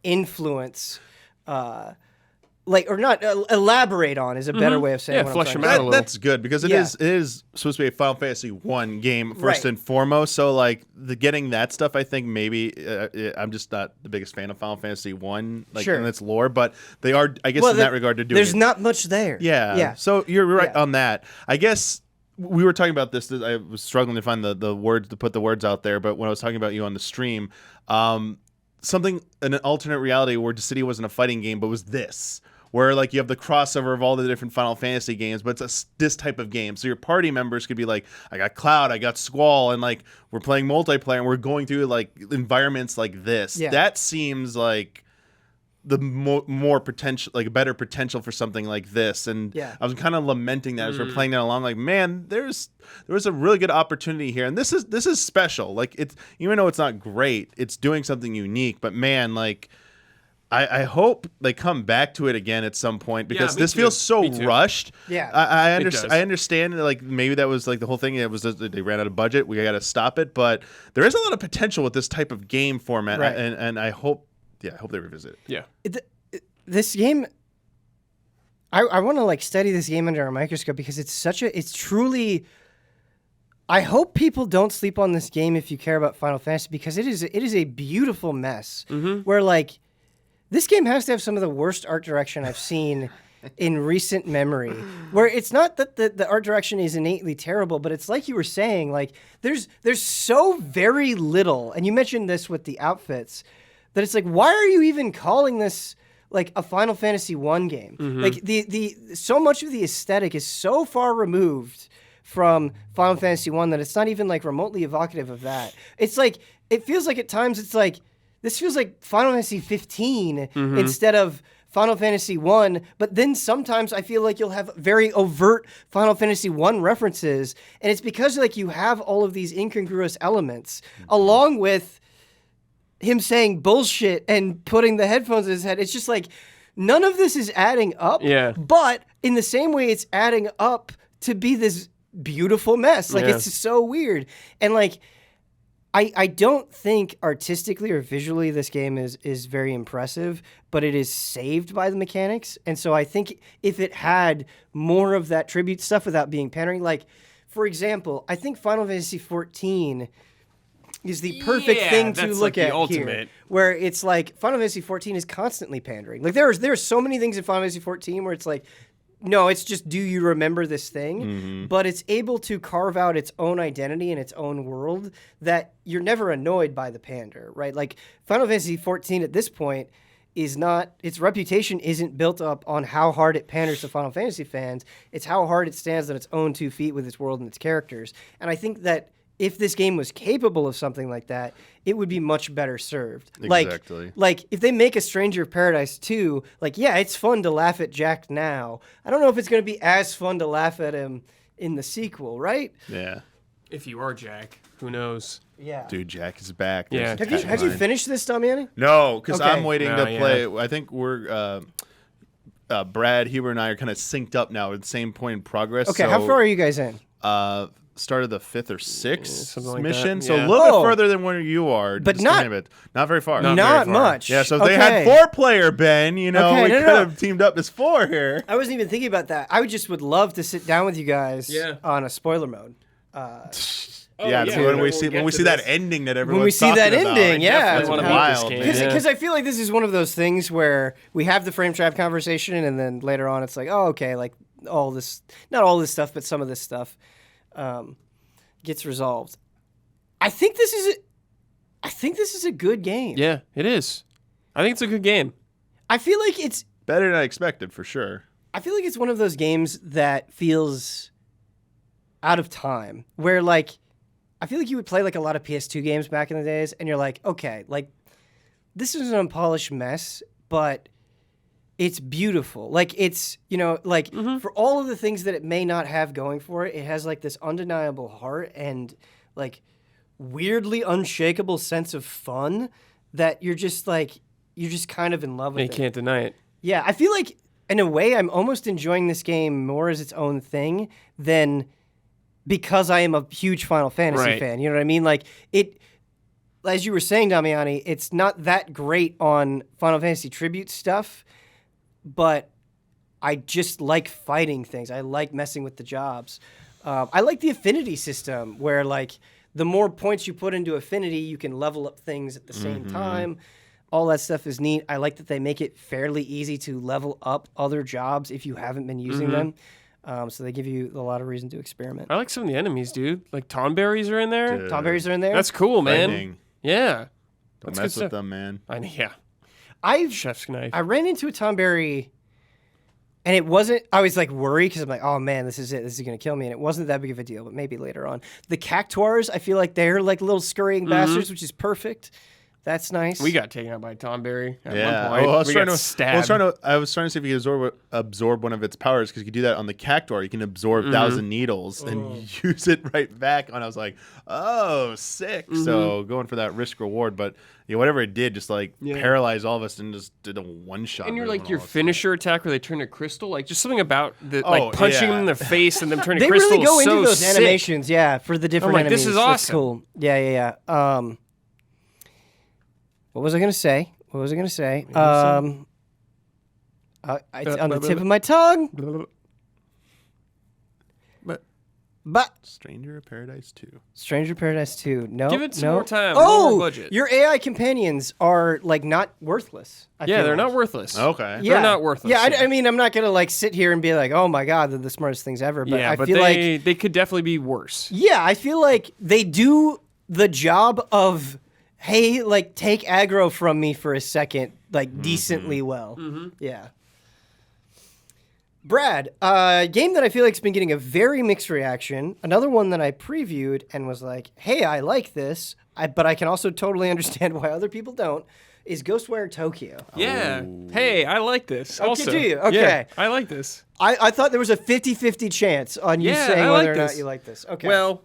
influence, or not elaborate on is a better way of saying. Yeah, flesh them out a little. That's good because it is supposed to be a Final Fantasy 1 game first and foremost. So like getting that stuff, I think maybe I'm just not the biggest fan of Final Fantasy 1, like in its lore, but they are, I guess, in that regard, to do. There's not much there. Yeah. So you're right on that. I guess we were talking about this. I was struggling to find the words to put the words out there, but when I was talking about you on the stream, something in an alternate reality where Dissidia wasn't a fighting game, but was this. Where like you have the crossover of all the different Final Fantasy games, but it's this type of game. So your party members could be like, I got Cloud, I got Squall, and like we're playing multiplayer and we're going through like environments like this. Yeah. That seems like the more potential, like better potential for something like this. And I was kind of lamenting that as we're playing that along. Like, man, there was a really good opportunity here, and this is special. Like it's, even though it's not great, it's doing something unique. But man, like. I hope they come back to it again at some point because this feels so rushed. Yeah, I understand that, like maybe that was like the whole thing. It was just, they ran out of budget. We got to stop it. But there is a lot of potential with this type of game format, and I hope they revisit it. Yeah, this game. I want to like study this game under a microscope because it's truly. I hope people don't sleep on this game if you care about Final Fantasy because it is a beautiful mess where like. This game has to have some of the worst art direction I've seen in recent memory, where it's not that the art direction is innately terrible, but it's like you were saying, like there's so very little, and you mentioned this with the outfits, that it's like, why are you even calling this like a Final Fantasy 1 game? Like the so much of the aesthetic is so far removed from Final Fantasy 1 that it's not even like remotely evocative of that. It's like it feels like at times it's like this feels like Final Fantasy 15 instead of Final Fantasy 1, but then sometimes I feel like you'll have very overt Final Fantasy 1 references, and it's because like you have all of these incongruous elements along with him saying bullshit and putting the headphones in his head. It's just like none of this is adding up. Yeah. But in the same way, it's adding up to be this beautiful mess. Like it's so weird. And like I don't think artistically or visually this game is very impressive, but it is saved by the mechanics. And so I think if it had more of that tribute stuff without being pandering, like for example, I think Final Fantasy 14 is the perfect thing to look like at the ultimate. here, where it's like Final Fantasy 14 is constantly pandering. Like there's so many things in Final Fantasy 14 where it's like, no, it's just do you remember this thing? But it's able to carve out its own identity and its own world that you're never annoyed by the pander, right? Like Final Fantasy 14 at this point is not, its reputation isn't built up on how hard it panders to Final Fantasy fans. It's how hard it stands on its own 2 feet with its world and its characters. And I think that if this game was capable of something like that, it would be much better served. Exactly. Like if they make a Stranger of Paradise 2, like, yeah, it's fun to laugh at Jack now. I don't know if it's going to be as fun to laugh at him in the sequel, right? Yeah. If you are Jack, who knows? Yeah. Dude, Jack is back. Yeah. Have you finished this, Damiani? No, because Okay. I'm waiting No, to play. I think we're Brad, Huber, and I are kind of synced up now at the same point in progress. Okay, so, how far are you guys in? Started the 5th or 6th something like mission, that, so yeah. a little Oh. bit further than where you are. But just not- a bit. Not very far. Not Not very far. much. Yeah, so if they Okay. had 4-player, Ben, you know, Okay, we no, could no. have teamed up as 4 here. I wasn't even thinking about that. I would love to sit down with you guys on a spoiler mode. Yeah, yeah. so when we We'll see get when we to see that this. ending that everyone's When we see that talking about, ending, yeah, definitely it's wanna it's beat this wild. game. man. Yeah. Because I feel like this is one of those things where we have the frame trap conversation, and then later on it's like, oh, okay, like all this, not all this stuff, but some of this stuff gets resolved. I think this is a good game. Yeah, it is. I think it's a good game. I feel like it's Better than I expected, for sure. I feel like it's one of those games that feels out of time, where like I feel like you would play like a lot of PS2 games back in the days, and you're like, okay, like this is an unpolished mess, but it's beautiful. Like it's, you know, like for all of the things that it may not have going for it, it has like this undeniable heart and like weirdly unshakable sense of fun that you're just kind of in love with You it. can't deny it. Yeah, I feel like in a way I'm almost enjoying this game more as its own thing than because I am a huge Final Fantasy Right. fan. You know what I mean? Like it, as you were saying, Damiani, it's not that great on Final Fantasy tribute stuff, but I just like fighting things. I like messing with the jobs. I like the affinity system where like the more points you put into affinity, you can level up things at the same time. All that stuff is neat. I like that they make it fairly easy to level up other jobs if you haven't been using them. So they give you a lot of reason to experiment. I like some of the enemies, dude. Like Tomberries are in there. Dude. Tomberries are in there. That's cool, man. Frightening. Yeah. Don't That's mess good with stuff. them, man. Yeah. I've Chef's knife. I ran into a Tomberry, and it wasn't. I was like worried because I'm like, oh man, this is it. This is gonna kill me. And it wasn't that big of a deal. But maybe later on, the Cactuars, I feel like they're like little scurrying bastards, which is perfect. That's nice. We got taken out by Tomberry at Yeah. one point. I was we trying got to stabbed. I was trying to see if you could absorb one of its powers, because you could do that on the Cactuar. You can absorb 1,000 needles and use it right back. And I was like, oh, sick. So going for that risk reward, but yeah, whatever it did, just like paralyzed all of us and just did a one shot. And you're like on your all of us. finisher attack where they turn to crystal, like just something about the Oh, like punching yeah. them in the face and them turning They crystal really go is into so those sick. animations, yeah, for the different I'm like, enemies. this is That's awesome. cool. Yeah. What was I gonna say? It's on the tip of my tongue. But Stranger of Paradise 2. Stranger of Paradise 2. No. Give it some no. more time, a little Oh, more budget. your AI companions are like not worthless. I Yeah, feel they're like. not worthless. Okay. Yeah. They're not worthless. Yeah, I mean, I'm not gonna like sit here and be like, oh my god, they're the smartest things ever. But Yeah, I but feel like, they could definitely be worse. yeah, I feel like they do the job of, hey, like take aggro from me for a second, like decently well. Yeah. Brad, game that I feel like has been getting a very mixed reaction. Another one that I previewed and was like, hey, I like this, but I can also totally understand why other people don't, is Ghostwire Tokyo. Yeah. Hey, I like this. Okay, also. do you? Okay. Yeah, I like this. I thought there was a 50-50 chance on you saying I whether like or not this. you like this. Okay. Well,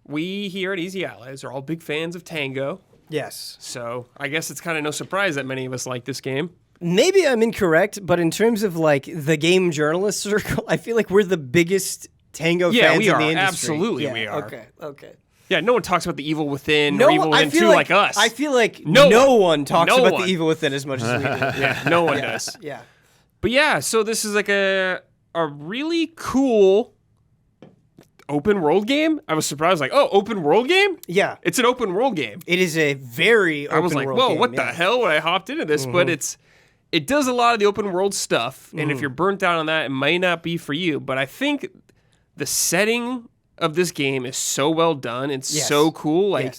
we here at Easy Allies are all big fans of Tango, yes. so I guess it's kind of no surprise that many of us like this game. Maybe I'm incorrect, but in terms of like the game journalist circle, I feel like we're the biggest Tango fans we in are. the industry. Absolutely, we are. Okay. Yeah, no one talks about the evil within or evil within 2 like us. I feel like no one talks No about one. the evil within as much as we do. Yeah, no one does. Yeah. But yeah, so this is like a really cool open world game. I was surprised, like, oh, open world game? Yeah. It's an open world game. It is a very open I was like, world whoa, game, what the hell when I hopped into this? But it does a lot of the open world stuff, and if you're burnt out on that, it might not be for you. But I think the setting of this game is so well done. It's so cool. Like,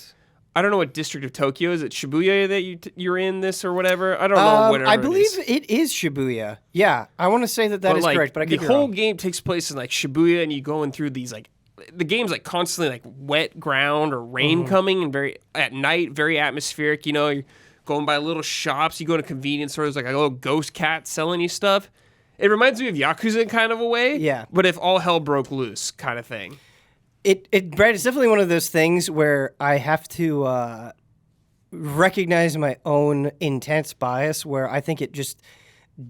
I don't know what district of Tokyo is. It Shibuya that you're in this or whatever? I don't know. Whatever I believe it is. Shibuya. Yeah, I want to say that is correct, but I could be the whole wrong. game takes place in like Shibuya, and you going through these like the game's like constantly like wet ground or rain coming, and very at night, very atmospheric. You know, you're going by little shops. You go to convenience stores, like a little ghost cat selling you stuff. It reminds me of Yakuza in kind of a way. Yeah. But if all hell broke loose, kind of thing. Brad, it's definitely one of those things where I have to recognize my own intense bias, where I think it just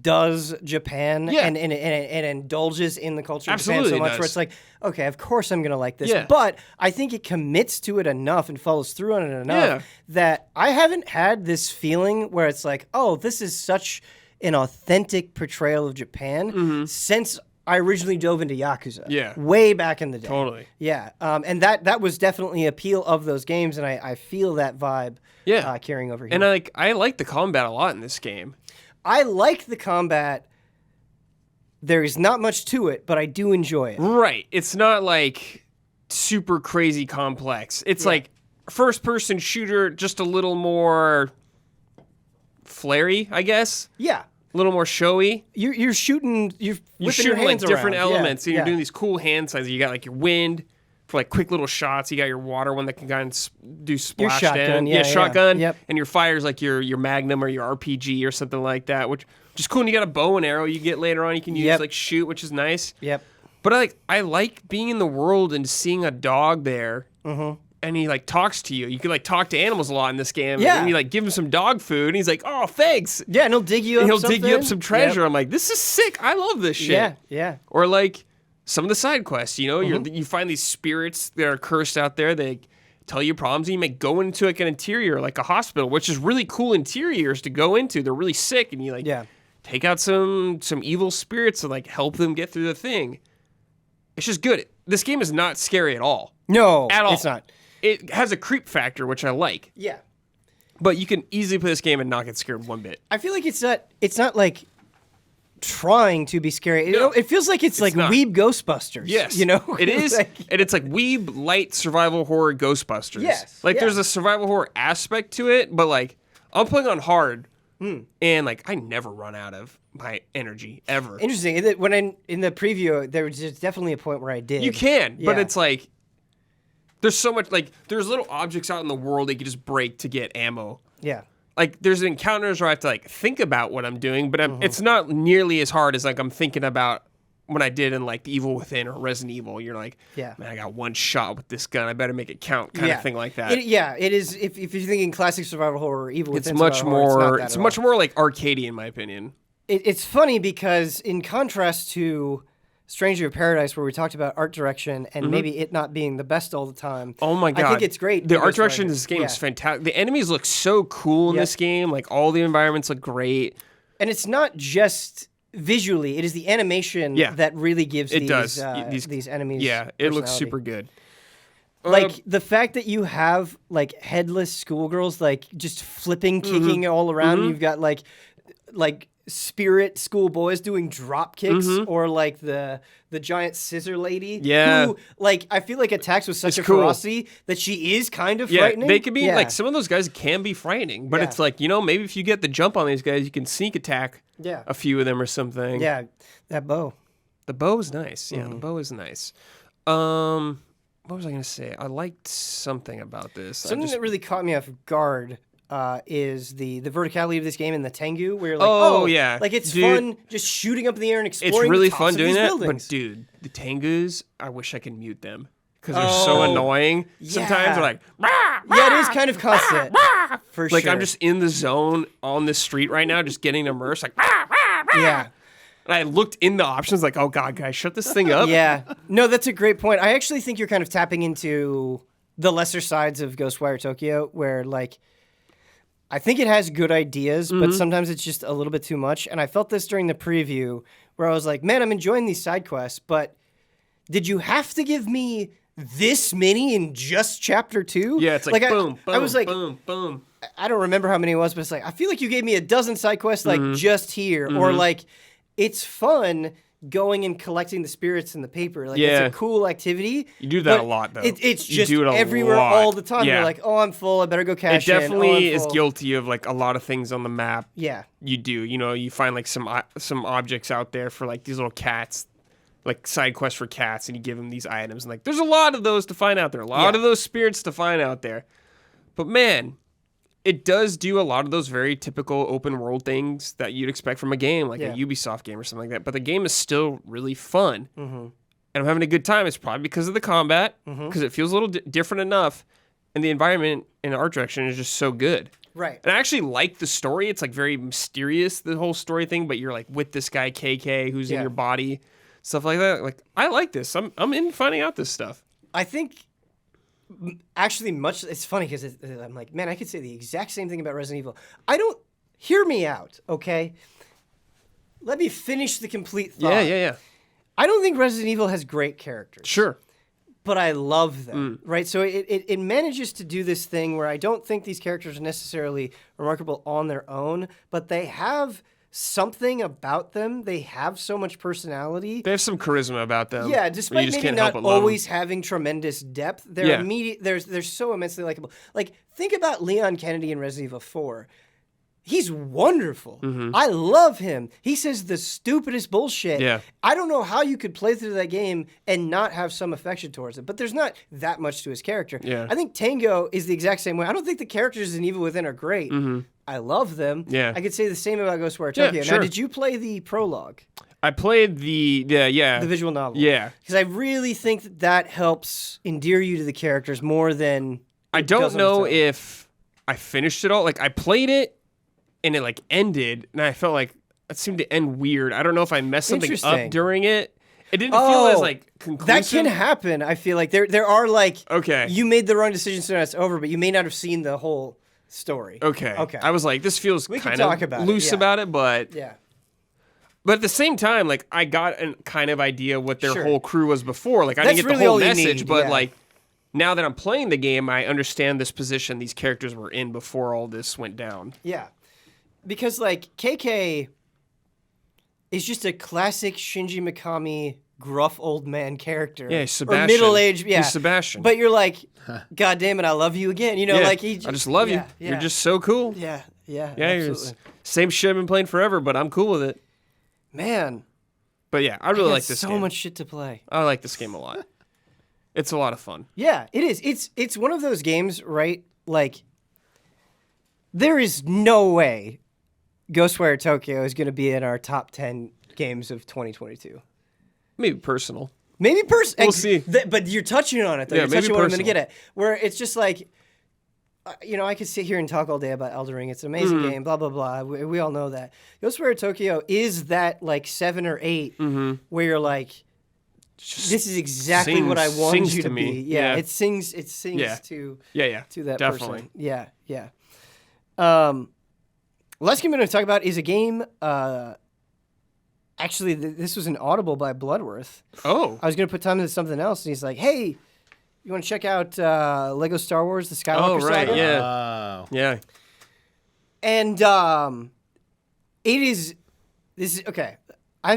does Japan and indulges in the culture of Japan so much, where it's like, okay, of course I'm going to like this. Yeah. But I think it commits to it enough and follows through on it enough that I haven't had this feeling where it's like, oh, this is such an authentic portrayal of Japan since I originally dove into Yakuza. Yeah. Way back in the day. Totally. Yeah. And that was definitely appeal of those games, and I feel that vibe carrying over here. And I like the combat a lot in this game. I like the combat. There is not much to it, but I do enjoy it. Right. It's not like super crazy complex. It's like first-person shooter, just a little more flary, I guess. Yeah. A little more showy. You're shooting. You're shooting like different around. elements, and you're Yeah. doing these cool hand signs. You got like your wind for like quick little shots. You got your water one that can kind of do splash shotgun, down. yeah, shotgun. Yep. And your fire's like your Magnum or your RPG or something like that, which is cool. And you got a bow and arrow you get later on. You can use like shoot, which is nice. Yep. But I like being in the world and seeing a dog there. And he like talks to you. You can like talk to animals a lot in this game. Yeah. And you like give him some dog food, and he's like, "Oh, thanks." Yeah, and he'll dig you up. And he'll dig you up something. some treasure. Yep. I'm like, this is sick. I love this shit. Yeah, yeah. Or like some of the side quests, you know, you find these spirits that are cursed out there. They tell you problems, and you may go into like an interior, like a hospital, which is really cool interiors to go into. They're really sick, and you like take out some evil spirits to like help them get through the thing. It's just good. This game is not scary at all. No, At all. it's not. It has a creep factor, which I like. Yeah. But you can easily play this game and not get scared one bit. I feel like it's not like trying to be scary. You know, it feels like it's like not. Weeb Ghostbusters. Yes. You know? It is. Like, And it's like weeb light survival horror Ghostbusters. Yes, Like yeah. there's a survival horror aspect to it, but like I'm playing on hard and like I never run out of my energy ever. interesting. When in the preview, there was just definitely a point where I did. You can, but Yeah. it's like there's so much like there's little objects out in the world that you can just break to get ammo. Yeah. Like there's encounters where I have to like think about what I'm doing, but it's not nearly as hard as like I'm thinking about when I did in like The Evil Within or Resident Evil. You're like, man, I got one shot with this gun. I better make it count, kind of thing like that. It is. If you're thinking classic survival horror or Evil It's Within much survival horror, more. not It's that at much all. more like arcadey, in my opinion. It's funny because in contrast to Stranger of Paradise, where we talked about art direction and maybe it not being the best all the time. Oh my god! I think it's great. The for art Ghostwire. direction in this game is fantastic. The enemies look so cool in this game. Like all the environments look great. And it's not just visually; it is the animation that really gives these enemies. Yeah, it looks personality. super good. Like the fact that you have like headless schoolgirls, like just flipping, kicking all around. You've got like spirit schoolboys doing drop kicks, or like the giant scissor lady. Yeah. Who, like, I feel like attacks with such It's a cool. ferocity that she is kind of Yeah, frightening. they can be Yeah. like some of those guys can be frightening, but Yeah. it's like, maybe if you get the jump on these guys, you can sneak attack Yeah. a few of them or something. Yeah, that bow. The bow is nice. Yeah, the bow is nice. What was I gonna say? I liked something about this. Something that really caught me off guard is the verticality of this game and the Tengu, where you're like, yeah, like it's dude, fun just shooting up in the air and exploring. it's really the tops fun of doing these that. buildings. But dude, the Tengus, I wish I could mute them because they're so annoying. Sometimes yeah. they're like, Yeah, it is kind of constant. For like sure. I'm just in the zone on the street right now, just getting immersed. Like, Yeah. and I looked in the options, like, oh god, guys, shut this thing up. Yeah. No, that's a great point. I actually think you're kind of tapping into the lesser sides of Ghostwire Tokyo, where, like, I think it has good ideas, but sometimes it's just a little bit too much. And I felt this during the preview, where I was like, man, I'm enjoying these side quests, but did you have to give me this many in just chapter 2? Yeah, it's like, boom, boom, I was like, boom, boom. I don't remember how many it was, but it's like, I feel like you gave me a dozen side quests, like, just here. Or, like, it's fun going and collecting the spirits in the paper. Like, Yeah. it's a cool activity. You do that but a lot, though. It's You just do it a everywhere lot. all the time. Yeah. You're like, oh, I'm full. I better go It cash in. Oh, I'm definitely is full. guilty of like a lot of things on the map. Yeah. You do, you find like some objects out there for like these little cats, like side quests for cats, and you give them these items. And like, there's a lot of those to find out there, a lot of those spirits to find out there. But man, it does do a lot of those very typical open world things that you'd expect from a game, like a Ubisoft game or something like that. But the game is still really fun, and I'm having a good time. It's probably because of the combat, because it feels a little different enough, and the environment and art direction is just so good. Right. And I actually like the story. It's like very mysterious, the whole story thing, but you're like with this guy KK who's in your body, stuff like that. Like, I like this. I'm in finding out this stuff. I think actually it's funny because I'm like, man, I could say the exact same thing about Resident Evil. Hear me out, okay? Let me finish the complete thought. Yeah. I don't think Resident Evil has great characters. Sure. But I love them, right? So it manages to do this thing where I don't think these characters are necessarily remarkable on their own, but they have something about them. They have so much personality. They have some charisma about them. Yeah, where you despite just maybe can't not help but love always having tremendous depth, they're they're so immensely likable. Like, think about Leon Kennedy in Resident Evil 4. He's wonderful. I love him. He says the stupidest bullshit. Yeah. I don't know how you could play through that game and not have some affection towards it, but there's not that much to his character. Yeah. I think Tango is the exact same way. I don't think the characters in Evil Within are great. I love them. Yeah. I could say the same about Ghostwire Tokyo. sure. Now, did you play the prologue? I played the visual novel. Yeah. Because I really think that helps endear you to the characters more than I it don't does on know its own. if I finished it all. Like, I played it and it like ended, and I felt like it seemed to end weird. I don't know if I messed something Interesting. up during it. It didn't feel as like conclusive. That can happen. I feel like there are like Okay. you made the wrong decision, so now it's over, but you may not have seen the whole story. Okay. Okay. I was like, this feels We can kind talk of about it, loose yeah. about it, but Yeah. at the same time, like, I got a kind of idea what their Sure. whole crew was before. Like, I That's didn't get really the whole all you message, need, but yeah. like, now that I'm playing the game, I understand this position these characters were in before all this went down. Yeah. Because like KK is just a classic Shinji Mikami gruff old man character. Yeah, he's Sebastian. Or middle-aged, yeah. He's Sebastian. But you're like, God damn it, I love you again. You know, Yeah, like he I just love you. yeah, yeah. You're just so cool. Yeah, Yeah, absolutely. same shit I've been playing forever, but I'm cool with it. Man, But yeah, I really got like this so game. much shit to play. I like this game a lot. It's a lot of fun. Yeah, it is. It's one of those games, right? Like, there is no way Ghostwire Tokyo is going to be in our top 10 games of 2022. Maybe personal. Maybe We'll see. But you're touching on it, though. Yeah, You're maybe touching on what I'm going to personal. get at. Where it's just like, I could sit here and talk all day about Elden Ring. It's an amazing Mm-hmm. game, blah, blah, blah. We all know that. Ghostwire Tokyo is that, like, 7 or 8 where you're like, this is exactly what I want sings you to to me. be. Yeah, Yeah. it sings Yeah. to Yeah. that Definitely. person. Yeah. Last game I'm going to talk about is a game. Actually, this was an Audible by Bloodworth. Oh. I was going to put time into something else, and he's like, "Hey, you want to check out Lego Star Wars: The Skywalker right, Saga?" yeah. Wow. Yeah. And it is This is okay. I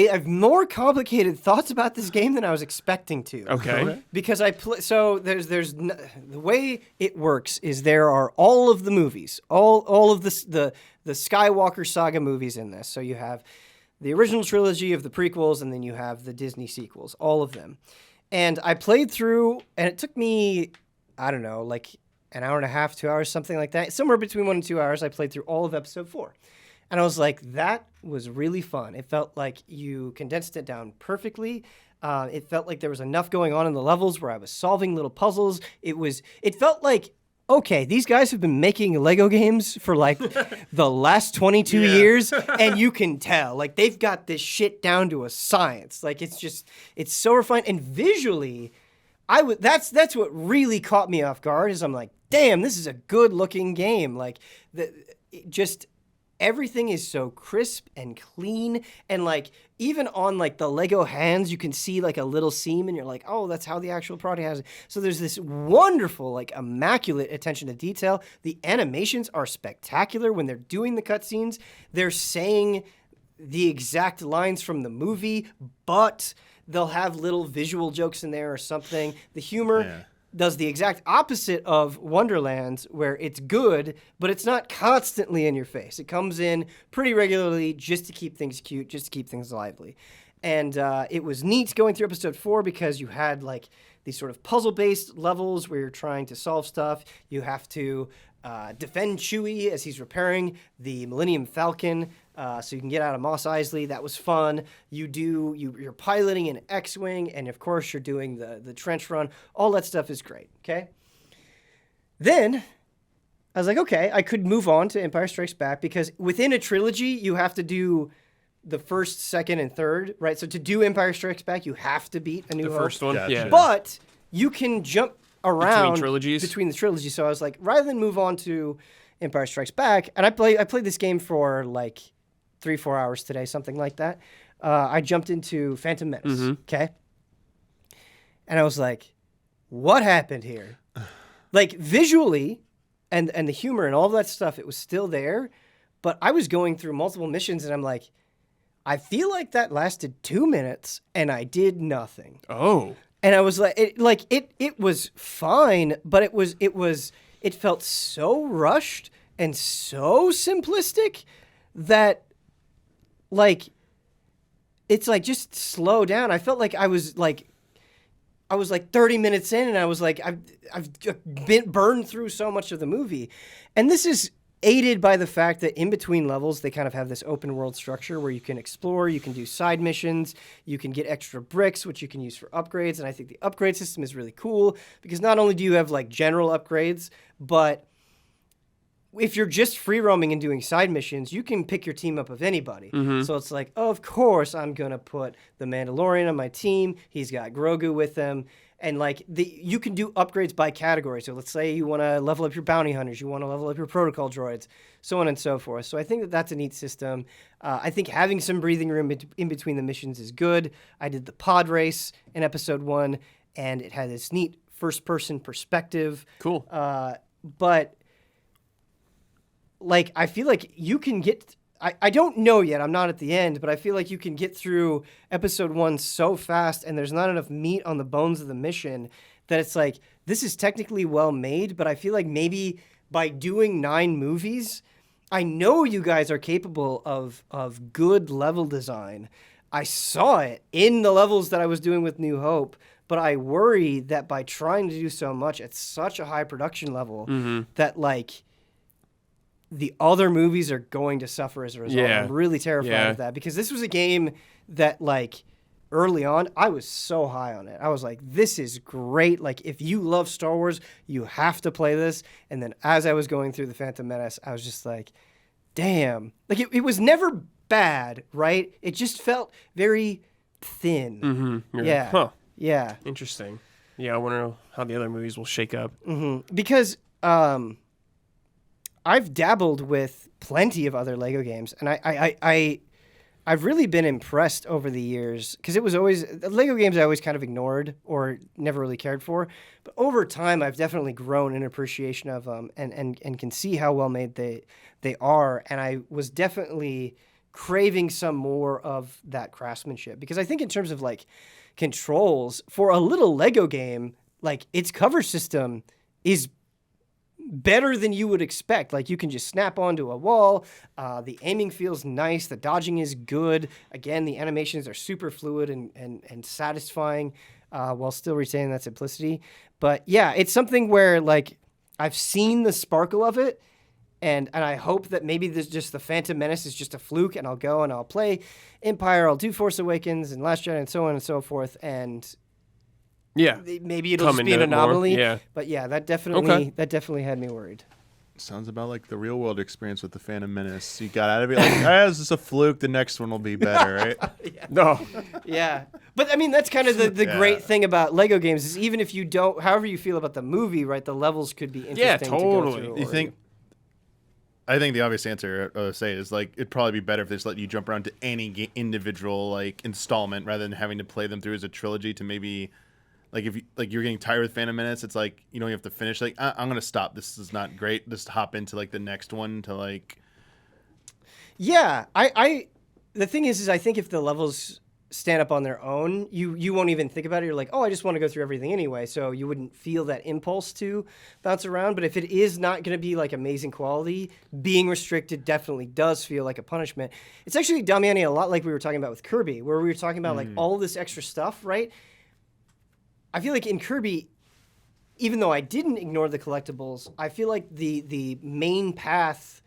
have more complicated thoughts about this game than I was expecting to. Okay. Because so the way it works is there are all of the movies, all of the Skywalker Saga movies in this. So you have the original trilogy of the prequels, and then you have the Disney sequels, all of them. And I played through, and it took me, I don't know, like an hour and a half, 2 hours, something like that. Somewhere between 1 and 2 hours, I played through all of episode 4. And I was like, that was really fun. It felt like you condensed it down perfectly. It felt like there was enough going on in the levels where I was solving little puzzles. It felt like, okay, these guys have been making Lego games for like the last 22 years, and you can tell. Like, they've got this shit down to a science. Like, it's so refined. And visually, that's what really caught me off guard, is I'm like, damn, this is a good-looking game. Like, everything is so crisp and clean, and like even on like the Lego hands, you can see like a little seam, and you're like, oh, that's how the actual product has it. So there's this wonderful, like immaculate attention to detail. The animations are spectacular when they're doing the cutscenes. They're saying the exact lines from the movie, but they'll have little visual jokes in there or something. The humor does the exact opposite of Wonderlands, where it's good, but it's not constantly in your face. It comes in pretty regularly just to keep things cute, just to keep things lively. And it was neat going through episode 4 because you had like these sort of puzzle-based levels where you're trying to solve stuff. You have to defend Chewie as he's repairing the Millennium Falcon, so you can get out of Mos Eisley. That was fun. You're piloting an X-Wing, and of course you're doing the trench run. All that stuff is great, okay? Then I was like, okay, I could move on to Empire Strikes Back, because within a trilogy, you have to do the first, second, and third, right? So to do Empire Strikes Back, you have to beat A New Hope. The first one, Gotcha. yeah. But you can jump around between the trilogies. So I was like, rather than move on to Empire Strikes Back, and I played this game for like 3-4 hours today, something like that. I jumped into Phantom Menace, okay? And I was like, what happened here? Like visually and the humor and all of that stuff, it was still there, but I was going through multiple missions, and I'm like, I feel like that lasted 2 minutes and I did nothing. Oh. And I was like, it was fine, but it felt so rushed and so simplistic that, like, it's like, just slow down. I felt like I was like 30 minutes in, and I was like, I've been burned through so much of the movie. And this is aided by the fact that in between levels, they kind of have this open world structure where you can explore, you can do side missions, you can get extra bricks, which you can use for upgrades. And I think the upgrade system is really cool, because not only do you have like general upgrades, but if you're just free roaming and doing side missions, you can pick your team up of anybody. So it's like, oh, of course, I'm going to put the Mandalorian on my team. He's got Grogu with him. And like you can do upgrades by category. So let's say you want to level up your bounty hunters, you want to level up your protocol droids, so on and so forth. So I think that that's a neat system. I think having some breathing room in between the missions is good. I did the pod race in episode 1, and it had this neat first-person perspective. Cool. But like, I feel like you can get... I don't know yet. I'm not at the end, but I feel like you can get through episode 1 so fast, and there's not enough meat on the bones of the mission that it's like, this is technically well made, but I feel like maybe by doing 9 movies, I know you guys are capable of good level design. I saw it in the levels that I was doing with New Hope, but I worry that by trying to do so much at such a high production level that, like, the other movies are going to suffer as a result. Yeah. I'm really terrified of that, because this was a game that, like, early on, I was so high on it. I was like, this is great. Like, if you love Star Wars, you have to play this. And then as I was going through The Phantom Menace, I was just like, damn. Like, it was never bad, right? It just felt very thin. Yeah. Huh. Yeah. Interesting. Yeah, I wonder how the other movies will shake up. Because I've dabbled with plenty of other Lego games, and I've really been impressed over the years, because it was always Lego games I always kind of ignored or never really cared for. But over time, I've definitely grown in appreciation of them, and can see how well made they are. And I was definitely craving some more of that craftsmanship, because I think in terms of like controls for a little Lego game, like its cover system is better than you would expect. Like you can just snap onto a wall. The aiming feels nice. The dodging is good. Again, the animations are super fluid and satisfying while still retaining that simplicity. But yeah, it's something where like I've seen the sparkle of it, and I hope that maybe there's just the Phantom Menace is just a fluke, and I'll go and I'll play Empire, I'll do Force Awakens and Last Jedi and so on and so forth, and maybe it'll just be an anomaly. Yeah. But yeah, that definitely had me worried. Sounds about like the real world experience with the Phantom Menace. You got out of it like, this is a fluke. The next one will be better, right? No. Yeah. But I mean, that's kind of the great thing about Lego games is even if you don't, however you feel about the movie, right, the levels could be interesting to go through. You think? I think the obvious answer I would say is like it'd probably be better if they just let you jump around to any individual like installment rather than having to play them through as a trilogy to maybe. Like if you're getting tired with Phantom Menace, it's like you have to finish. Like I'm gonna stop. This is not great. Just hop into like the next one to like. Yeah, the thing is I think if the levels stand up on their own, you won't even think about it. You're like, oh, I just want to go through everything anyway, so you wouldn't feel that impulse to bounce around. But if it is not going to be like amazing quality, being restricted definitely does feel like a punishment. It's actually Damiani a lot like we were talking about with Kirby, where we were talking about like all this extra stuff, right? I feel like in Kirby, even though I didn't ignore the collectibles, I feel like the main path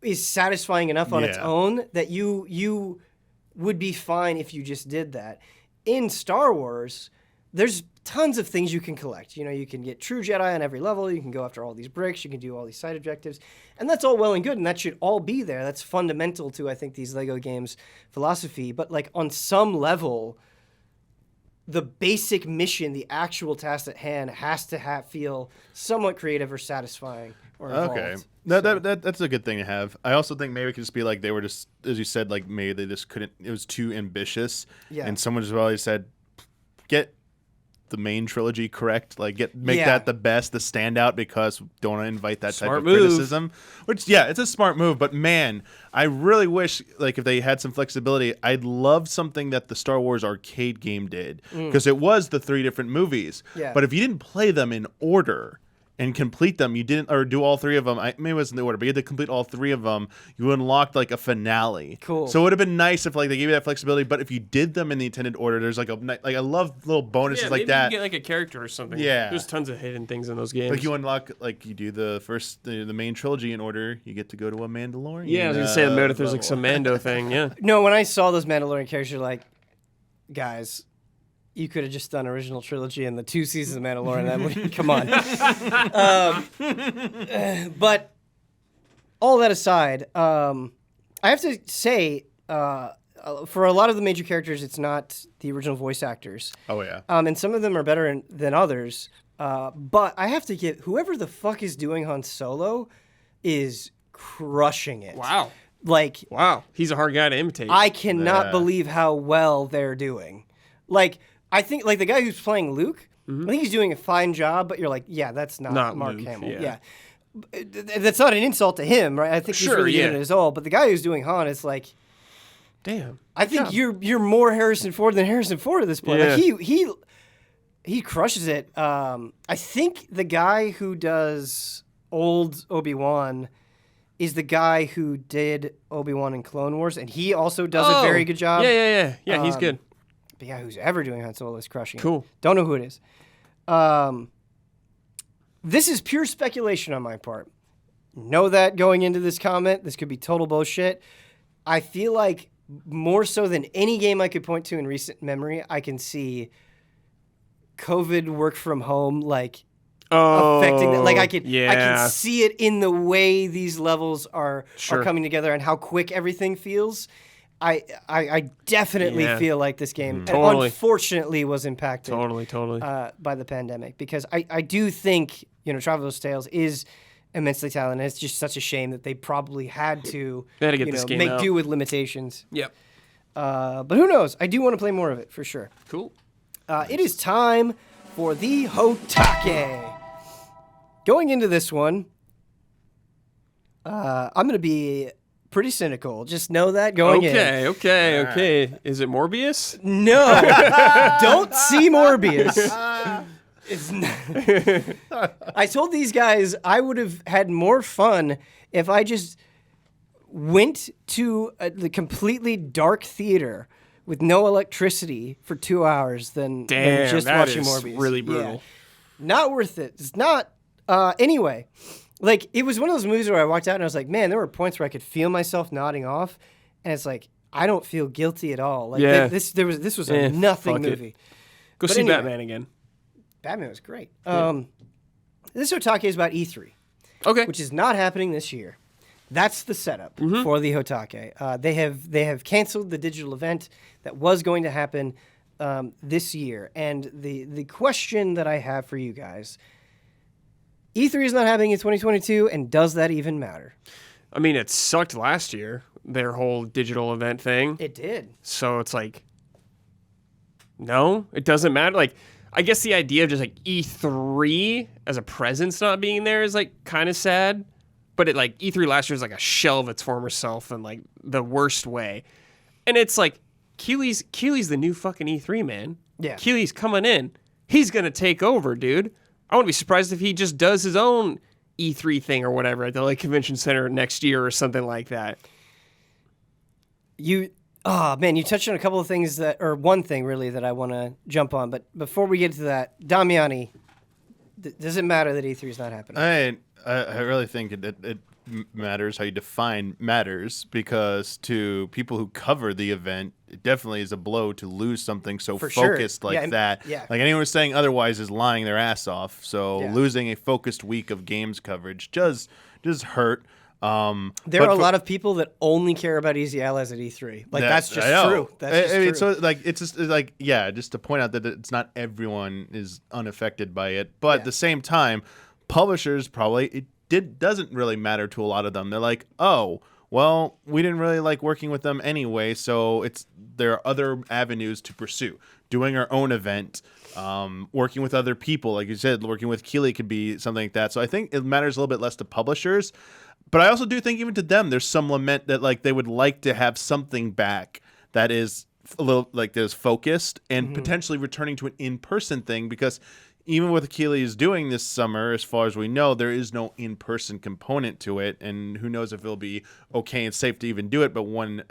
is satisfying enough on its own that you would be fine if you just did that. In Star Wars, there's tons of things you can collect. You can get True Jedi on every level. You can go after all these bricks. You can do all these side objectives. And that's all well and good, and that should all be there. That's fundamental to, I think, these Lego games' philosophy. But, like, on some level, the basic mission, the actual task at hand, has to feel somewhat creative or satisfying or involved. Okay. That's a good thing to have. I also think maybe it could just be like they were just, as you said, like maybe they just couldn't, it was too ambitious. Yeah. And someone just always said, get the main trilogy correct, like make that the best, the standout, because don't want to invite that type of criticism. Which, it's a smart move, but man, I really wish, like, if they had some flexibility, I'd love something that the Star Wars arcade game did, because it was the 3 different movies. Yeah. But if you didn't play them in order and complete them, you didn't, or do all 3 of them. Maybe it wasn't the order, but you had to complete all 3 of them. You unlocked like a finale. Cool. So it would have been nice if like they gave you that flexibility. But if you did them in the intended order, there's like I love little bonuses like that. You get like a character or something. Yeah. There's tons of hidden things in those games. Like you unlock, like you do the first the main trilogy in order, you get to go to a Mandalorian. Yeah, I was gonna say Meredith, there's like some Mando thing. Yeah. No, when I saw those Mandalorian characters, you're like, guys, you could have just done original trilogy and the 2 seasons of Mandalorian. Come on. But all that aside, I have to say, for a lot of the major characters, it's not the original voice actors. Oh, yeah. And some of them are better than others. But I have to give, whoever the fuck is doing Han Solo is crushing it. Wow. Wow. He's a hard guy to imitate. I cannot believe how well they're doing. Like, I think, like, the guy who's playing Luke, I think he's doing a fine job, but you're like, yeah, that's not Mark Luke, Hamill. Yeah. That's not an insult to him, right? I think he's really giving it his all. But the guy who's doing Han is like, damn. I think you're more Harrison Ford than Harrison Ford at this point. Yeah. Like, he crushes it. I think the guy who does old Obi-Wan is the guy who did Obi-Wan in Clone Wars, and he also does a very good job. Yeah, he's good. But yeah, who's ever doing Han Solo is crushing it. Cool. Don't know who it is. This is pure speculation on my part. Know that going into this comment, this could be total bullshit. I feel like more so than any game I could point to in recent memory, I can see COVID work from home affecting that. Like I can see it in the way these levels are coming together and how quick everything feels. I definitely feel like this game, unfortunately, was impacted by the pandemic, because I do think Traveler's Tales is immensely talented. It's just such a shame that they probably had to get this game make out. do with limitations. Yep. But who knows? I do want to play more of it for sure. Cool. It is time for the HOTTAKE. Going into this one, I'm going to be pretty cynical. Just know that going in. Okay. Is it Morbius? No, don't see Morbius. It's not. I told these guys I would have had more fun if I just went to the completely dark theater with no electricity for 2 hours than just that watching is Morbius. really brutal. Yeah. Not worth it. It's not. Anyway, like it was one of those movies where I walked out and I was like, man, there were points where I could feel myself nodding off, and it's like I don't feel guilty at all. Like this was a nothing movie. Go see Batman again. Batman was great. This HOTTAKE is about E3. Okay. Which is not happening this year. That's the setup for the HOTTAKE. They have canceled the digital event that was going to happen this year. And the question that I have for you guys, E3 is not happening in 2022, and does that even matter? I mean, it sucked last year, their whole digital event thing. It did. So it's like, no, it doesn't matter. Like, I guess the idea of just like E3 as a presence not being there is like kind of sad, but it like E3 last year was like a shell of its former self in like the worst way. And it's like Keely's the new fucking E3, man. Yeah. Keely's coming in. He's going to take over, dude. I wouldn't be surprised if he just does his own E3 thing or whatever at the like convention center next year or something like that. Oh, man, you touched on a couple of things or one thing really that I want to jump on. But before we get to that, Damiani, does it matter that E3 is not happening? I really think it matters how you define matters, because to people who cover the event, it definitely is a blow to lose something so focused like that. Yeah. Like anyone who's saying otherwise is lying their ass off. So losing a focused week of games coverage does hurt. There are a lot of people that only care about Easy Allies at E3. Like that's just true. That's just true. So like it's just like just to point out that it's not everyone is unaffected by it, but at the same time, publishers probably doesn't really matter to a lot of them. They're like, oh, well, we didn't really like working with them anyway, so there are other avenues to pursue. Doing our own event, working with other people, like you said, working with Keely could be something like that. So I think it matters a little bit less to publishers. But I also do think even to them, there's some lament that like they would like to have something back that is a little like that is focused and potentially returning to an in-person thing, because even with Keely's doing this summer, as far as we know, there is no in-person component to it, and who knows if it'll be okay and safe to even do it. But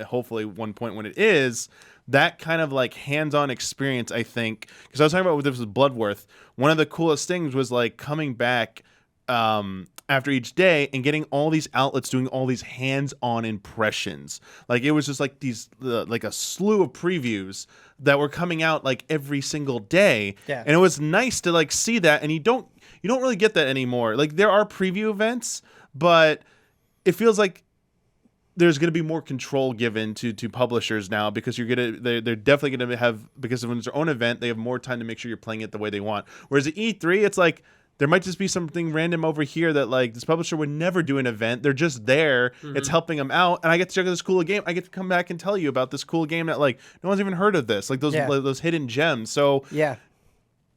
hopefully one point when it is, that kind of like hands-on experience, I think, because I was talking about this with Bloodworth, one of the coolest things was like coming back after each day and getting all these outlets doing all these hands-on impressions. Like it was just like like a slew of previews that were coming out like every single day. Yeah. And it was nice to like see that, and you don't really get that anymore. Like there are preview events, but it feels like there's going to be more control given to publishers now, because they're definitely going to have, because when it's their own event, they have more time to make sure you're playing it the way they want. Whereas at E3, it's like there might just be something random over here that like this publisher would never do an event. They're just there. It's helping them out, and I get to check out this cool game. I get to come back and tell you about this cool game that like no one's even heard of this. Like those hidden gems. So yeah,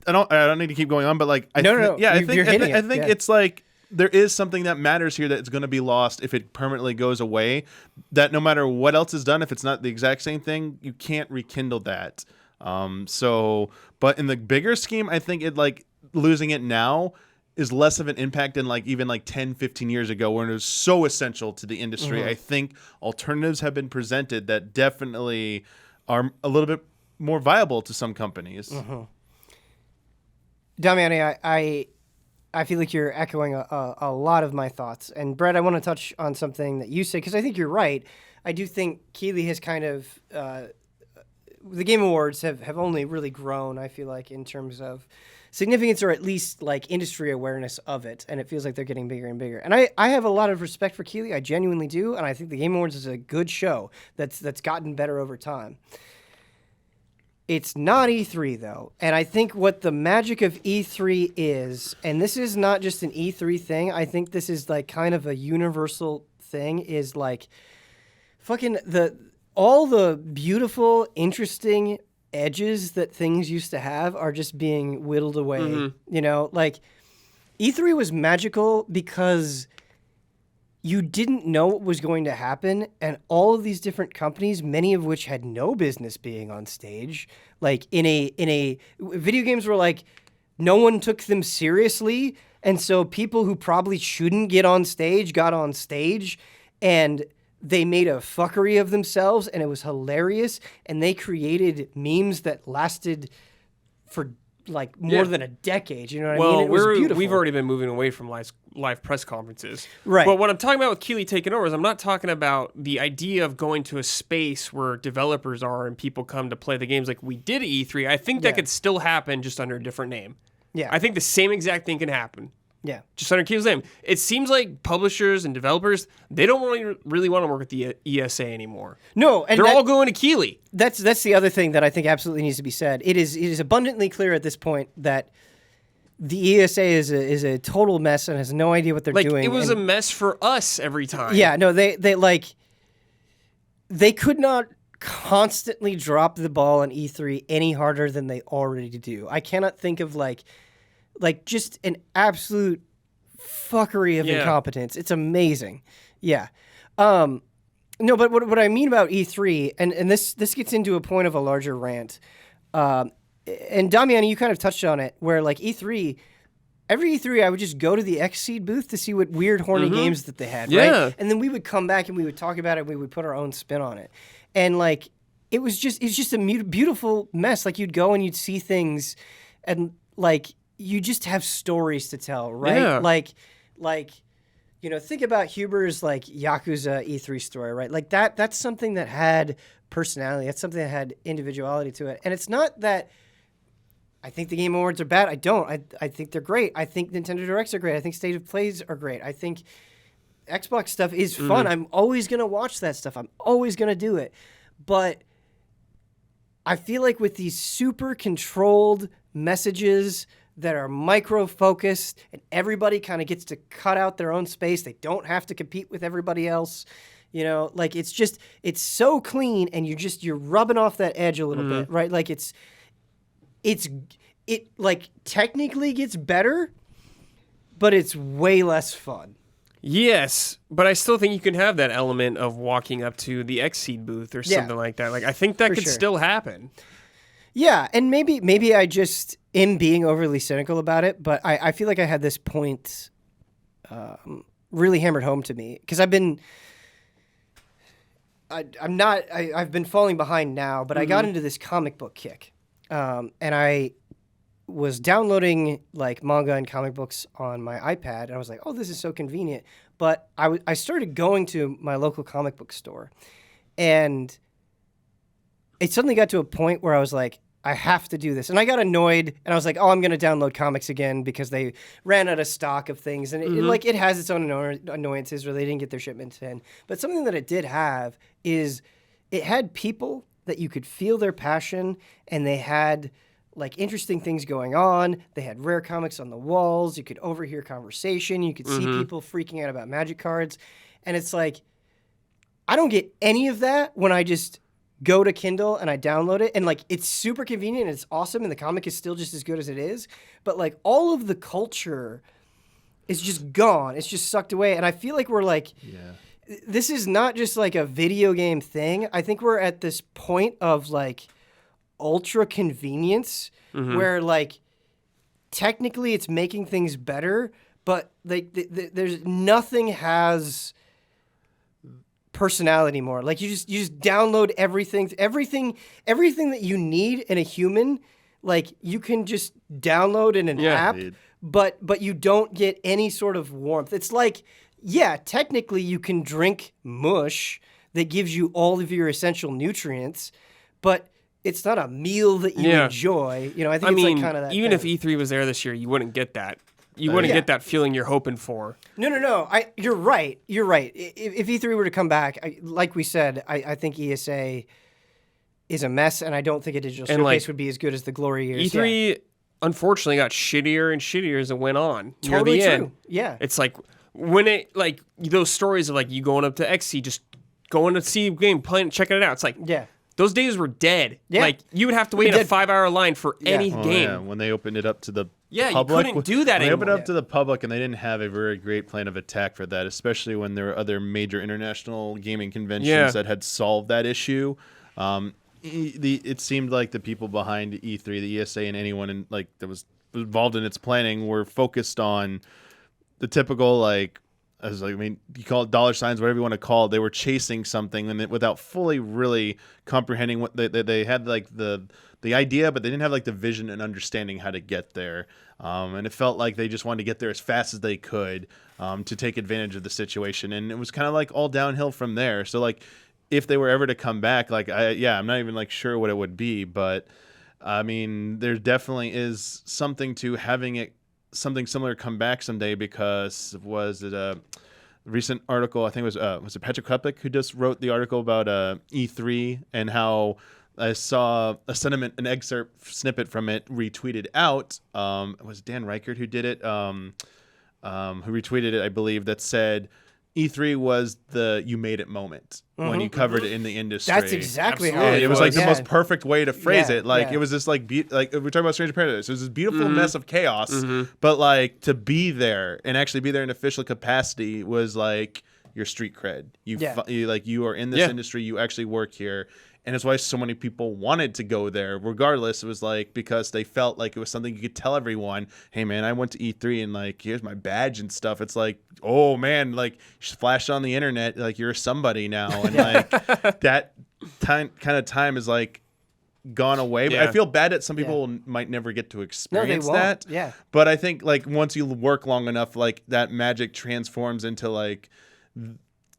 I don't need to keep going on, but like I think it's like there is something that matters here that's going to be lost if it permanently goes away. That no matter what else is done, if it's not the exact same thing, you can't rekindle that. But in the bigger scheme, I think it like losing it now is less of an impact than like even like 10, 15 years ago when it was so essential to the industry. I think alternatives have been presented that definitely are a little bit more viable to some companies. Damiani, I feel like you're echoing a lot of my thoughts. And Brad, I want to touch on something that you said, because I think you're right. I do think Keely has kind of the Game Awards have only really grown, I feel like, in terms of significance, or at least like industry awareness of it, and it feels like they're getting bigger and bigger. And I have a lot of respect for Keely, I genuinely do, and I think the Game Awards is a good show that's gotten better over time. It's not E3 though, and I think what the magic of E3 is, and this is not just an E3 thing, I think this is like kind of a universal thing, is like fucking all the beautiful, interesting edges that things used to have are just being whittled away. You know, like E3 was magical because you didn't know what was going to happen, and all of these different companies, many of which had no business being on stage, like in a video games were like no one took them seriously, and so people who probably shouldn't get on stage got on stage, and they made a fuckery of themselves, and it was hilarious, and they created memes that lasted for like more than a decade. You know what I mean? It was beautiful. We've already been moving away from live press conferences. Right. But what I'm talking about with Keighley taking over is I'm not talking about the idea of going to a space where developers are and people come to play the games like we did at E3. I think that could still happen just under a different name. Yeah. I think the same exact thing can happen. Yeah. Just under Keighley's name. It seems like publishers and developers, they don't really want to work with the ESA anymore. No, and they're all going to Keighley. That's the other thing that I think absolutely needs to be said. It is abundantly clear at this point that the ESA is a total mess and has no idea what they're doing. It was a mess for us every time. Yeah, no, they could not constantly drop the ball on E3 any harder than they already do. I cannot think of like just an absolute fuckery of incompetence. It's amazing. Yeah. No, but what I mean about E3, and this gets into a point of a larger rant, and Damiani, you kind of touched on it, where like E3, every E3 I would just go to the Xseed booth to see what weird, horny games that they had, right? And then we would come back and we would talk about it, and we would put our own spin on it. And like, it's just a beautiful mess. Like you'd go and you'd see things, and like, you just have stories to tell, right? Yeah. Like, think about Huber's like Yakuza E3 story, right? Like that's something that had personality. That's something that had individuality to it. And it's not that I think the Game Awards are bad. I don't. I think they're great. I think Nintendo Directs are great. I think State of Plays are great. I think Xbox stuff is fun. I'm always going to watch that stuff. I'm always going to do it. But I feel like with these super controlled messages that are micro-focused, and everybody kind of gets to cut out their own space. They don't have to compete with everybody else. You know, like it's so clean, and you're rubbing off that edge a little bit, right? Like it like technically gets better, but it's way less fun. Yes, but I still think you can have that element of walking up to the Xseed booth or something like that. Like I think that could still happen. Yeah, and maybe I just am being overly cynical about it, but I feel like I had this point really hammered home to me because I've been falling behind now, but I got into this comic book kick, and I was downloading like manga and comic books on my iPad, and I was like, oh, this is so convenient. But I started going to my local comic book store, and it suddenly got to a point where I was like, I have to do this. And I got annoyed, and I was like, oh, I'm going to download comics again because they ran out of stock of things. And it has its own annoyances where they didn't get their shipments in. But something that it did have is it had people that you could feel their passion, and they had like interesting things going on. They had rare comics on the walls. You could overhear conversation. You could see people freaking out about magic cards. And it's like, I don't get any of that when I just go to Kindle and I download it, and like it's super convenient and it's awesome, and the comic is still just as good as it is, but like all of the culture is just gone. It's just sucked away, and I feel like we're like, this is not just like a video game thing. I think we're at this point of like ultra convenience where like technically it's making things better, but like there's nothing has personality more. Like you just download everything that you need in a human. Like you can just download in an app, but you don't get any sort of warmth. It's like, technically you can drink mush that gives you all of your essential nutrients, but it's not a meal that you enjoy. You know, I think it's like kind of that. Even if E3 was there this year, you wouldn't get that. You wouldn't get that feeling you're hoping for. No. You're right. If E3 were to come back, like we said, I think ESA is a mess, and I don't think a digital showcase would be as good as the glory years. E3, unfortunately, got shittier and shittier as it went on. Totally near the true. end. Yeah. It's like when it those stories of like you going up to XC, just going to see a game, playing, checking it out. It's like those days were dead. Yeah. Like, you would have to wait in a 5-hour line for any game. Yeah, when they opened it up to the Yeah, public, you couldn't do that when they opened it anymore. up to the public, and they didn't have a very great plan of attack for that, especially when there were other major international gaming conventions that had solved that issue. It seemed like the people behind E3, the ESA, and anyone that was involved in its planning were focused on the typical you call it dollar signs, whatever you want to call it. They were chasing something, and without fully really comprehending what they had the idea, but they didn't have the vision and understanding how to get there. And it felt like they just wanted to get there as fast as they could to take advantage of the situation, and it was kind of all downhill from there. So if they were ever to come back, I'm not even sure what it would be, but I mean, there definitely is something to having something similar come back someday, because was it a recent article? I think it was it Patrick Klepek who just wrote the article about E3 and how I saw an excerpt snippet from it retweeted out. It was Dan Reichert who did it, who retweeted it, I believe, that said E3 was the you made it moment when you covered it in the industry. That's exactly how Absolutely. it was the most perfect way to phrase it. Yeah. It was this we're talking about Stranger Paradise. It was this beautiful mess of chaos, but to be there and actually be there in official capacity was your street cred. You are in this industry. You actually work here. And it's why so many people wanted to go there. Regardless, it was because they felt like it was something you could tell everyone, hey, man, I went to E3 and here's my badge and stuff. It's oh, man, you just flash on the internet, you're somebody now. And that kind of time is gone away. Yeah. I feel bad that some people might never get to experience won't. that. Yeah. But I think once you work long enough, that magic transforms into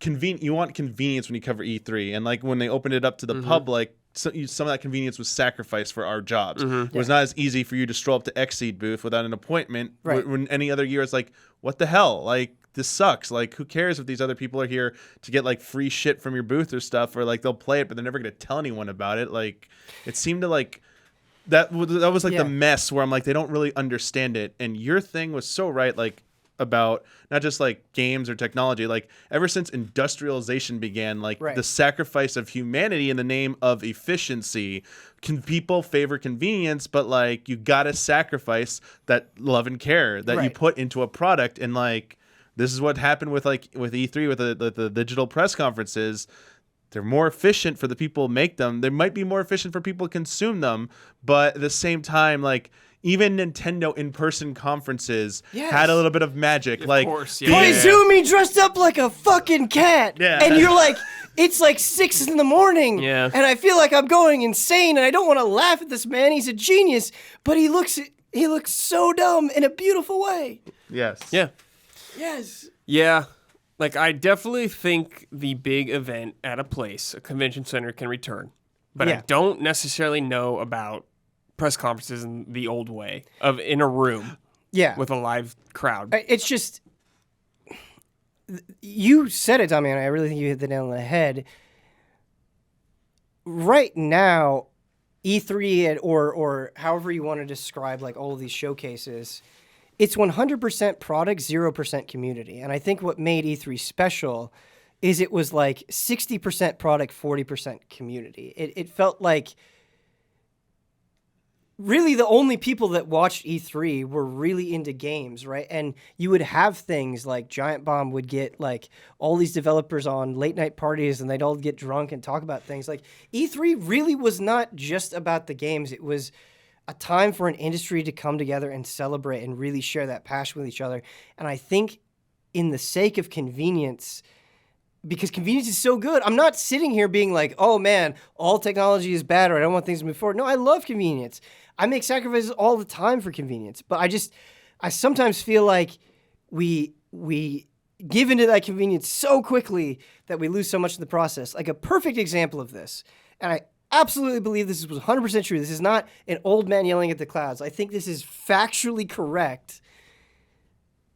you want convenience when you cover E3, and when they opened it up to the public, some of that convenience was sacrificed for our jobs. It was not as easy for you to stroll up to Xseed booth without an appointment. Right. When any other year, it's what the hell? This sucks. Who cares if these other people are here to get free shit from your booth or stuff, or they'll play it, but they're never going to tell anyone about it. It seemed to that was the mess where I'm they don't really understand it. And your thing was so right. About not just games or technology, ever since industrialization began, the sacrifice of humanity in the name of efficiency. People favor convenience, but you gotta sacrifice that love and care that you put into a product. And this is what happened with with E3, with the digital press conferences. They're more efficient for the people who make them. They might be more efficient for people who consume them, but at the same time, even Nintendo in-person conferences had a little bit of magic. Of course, yeah. Koizumi dressed up like a fucking cat. Yeah. And you're it's 6 a.m. Yeah. And I feel like I'm going insane, and I don't want to laugh at this man. He's a genius, but he looks so dumb in a beautiful way. Yes. Yeah. Yes. Yeah. I definitely think the big event at a convention center, can return. But I don't necessarily know about press conferences in the old way of in a room with a live crowd. It's just, you said it, Tommy, and I really think you hit the nail on the head. Right now, E3 or however you want to describe all of these showcases, it's 100% product, 0% community. And I think what made E3 special is it was 60% product, 40% community. It felt like really the only people that watched E3 were really into games, right? And you would have things like Giant Bomb would get all these developers on late night parties, and they'd all get drunk and talk about things. E3 really was not just about the games. It was a time for an industry to come together and celebrate and really share that passion with each other. And I think in the sake of convenience, because convenience is so good, I'm not sitting here being oh man, all technology is bad, or I don't want things to move forward. No, I love convenience. I make sacrifices all the time for convenience, but I sometimes feel like we give into that convenience so quickly that we lose so much in the process. A perfect example of this, and I absolutely believe this was 100% true. This is not an old man yelling at the clouds. I think this is factually correct.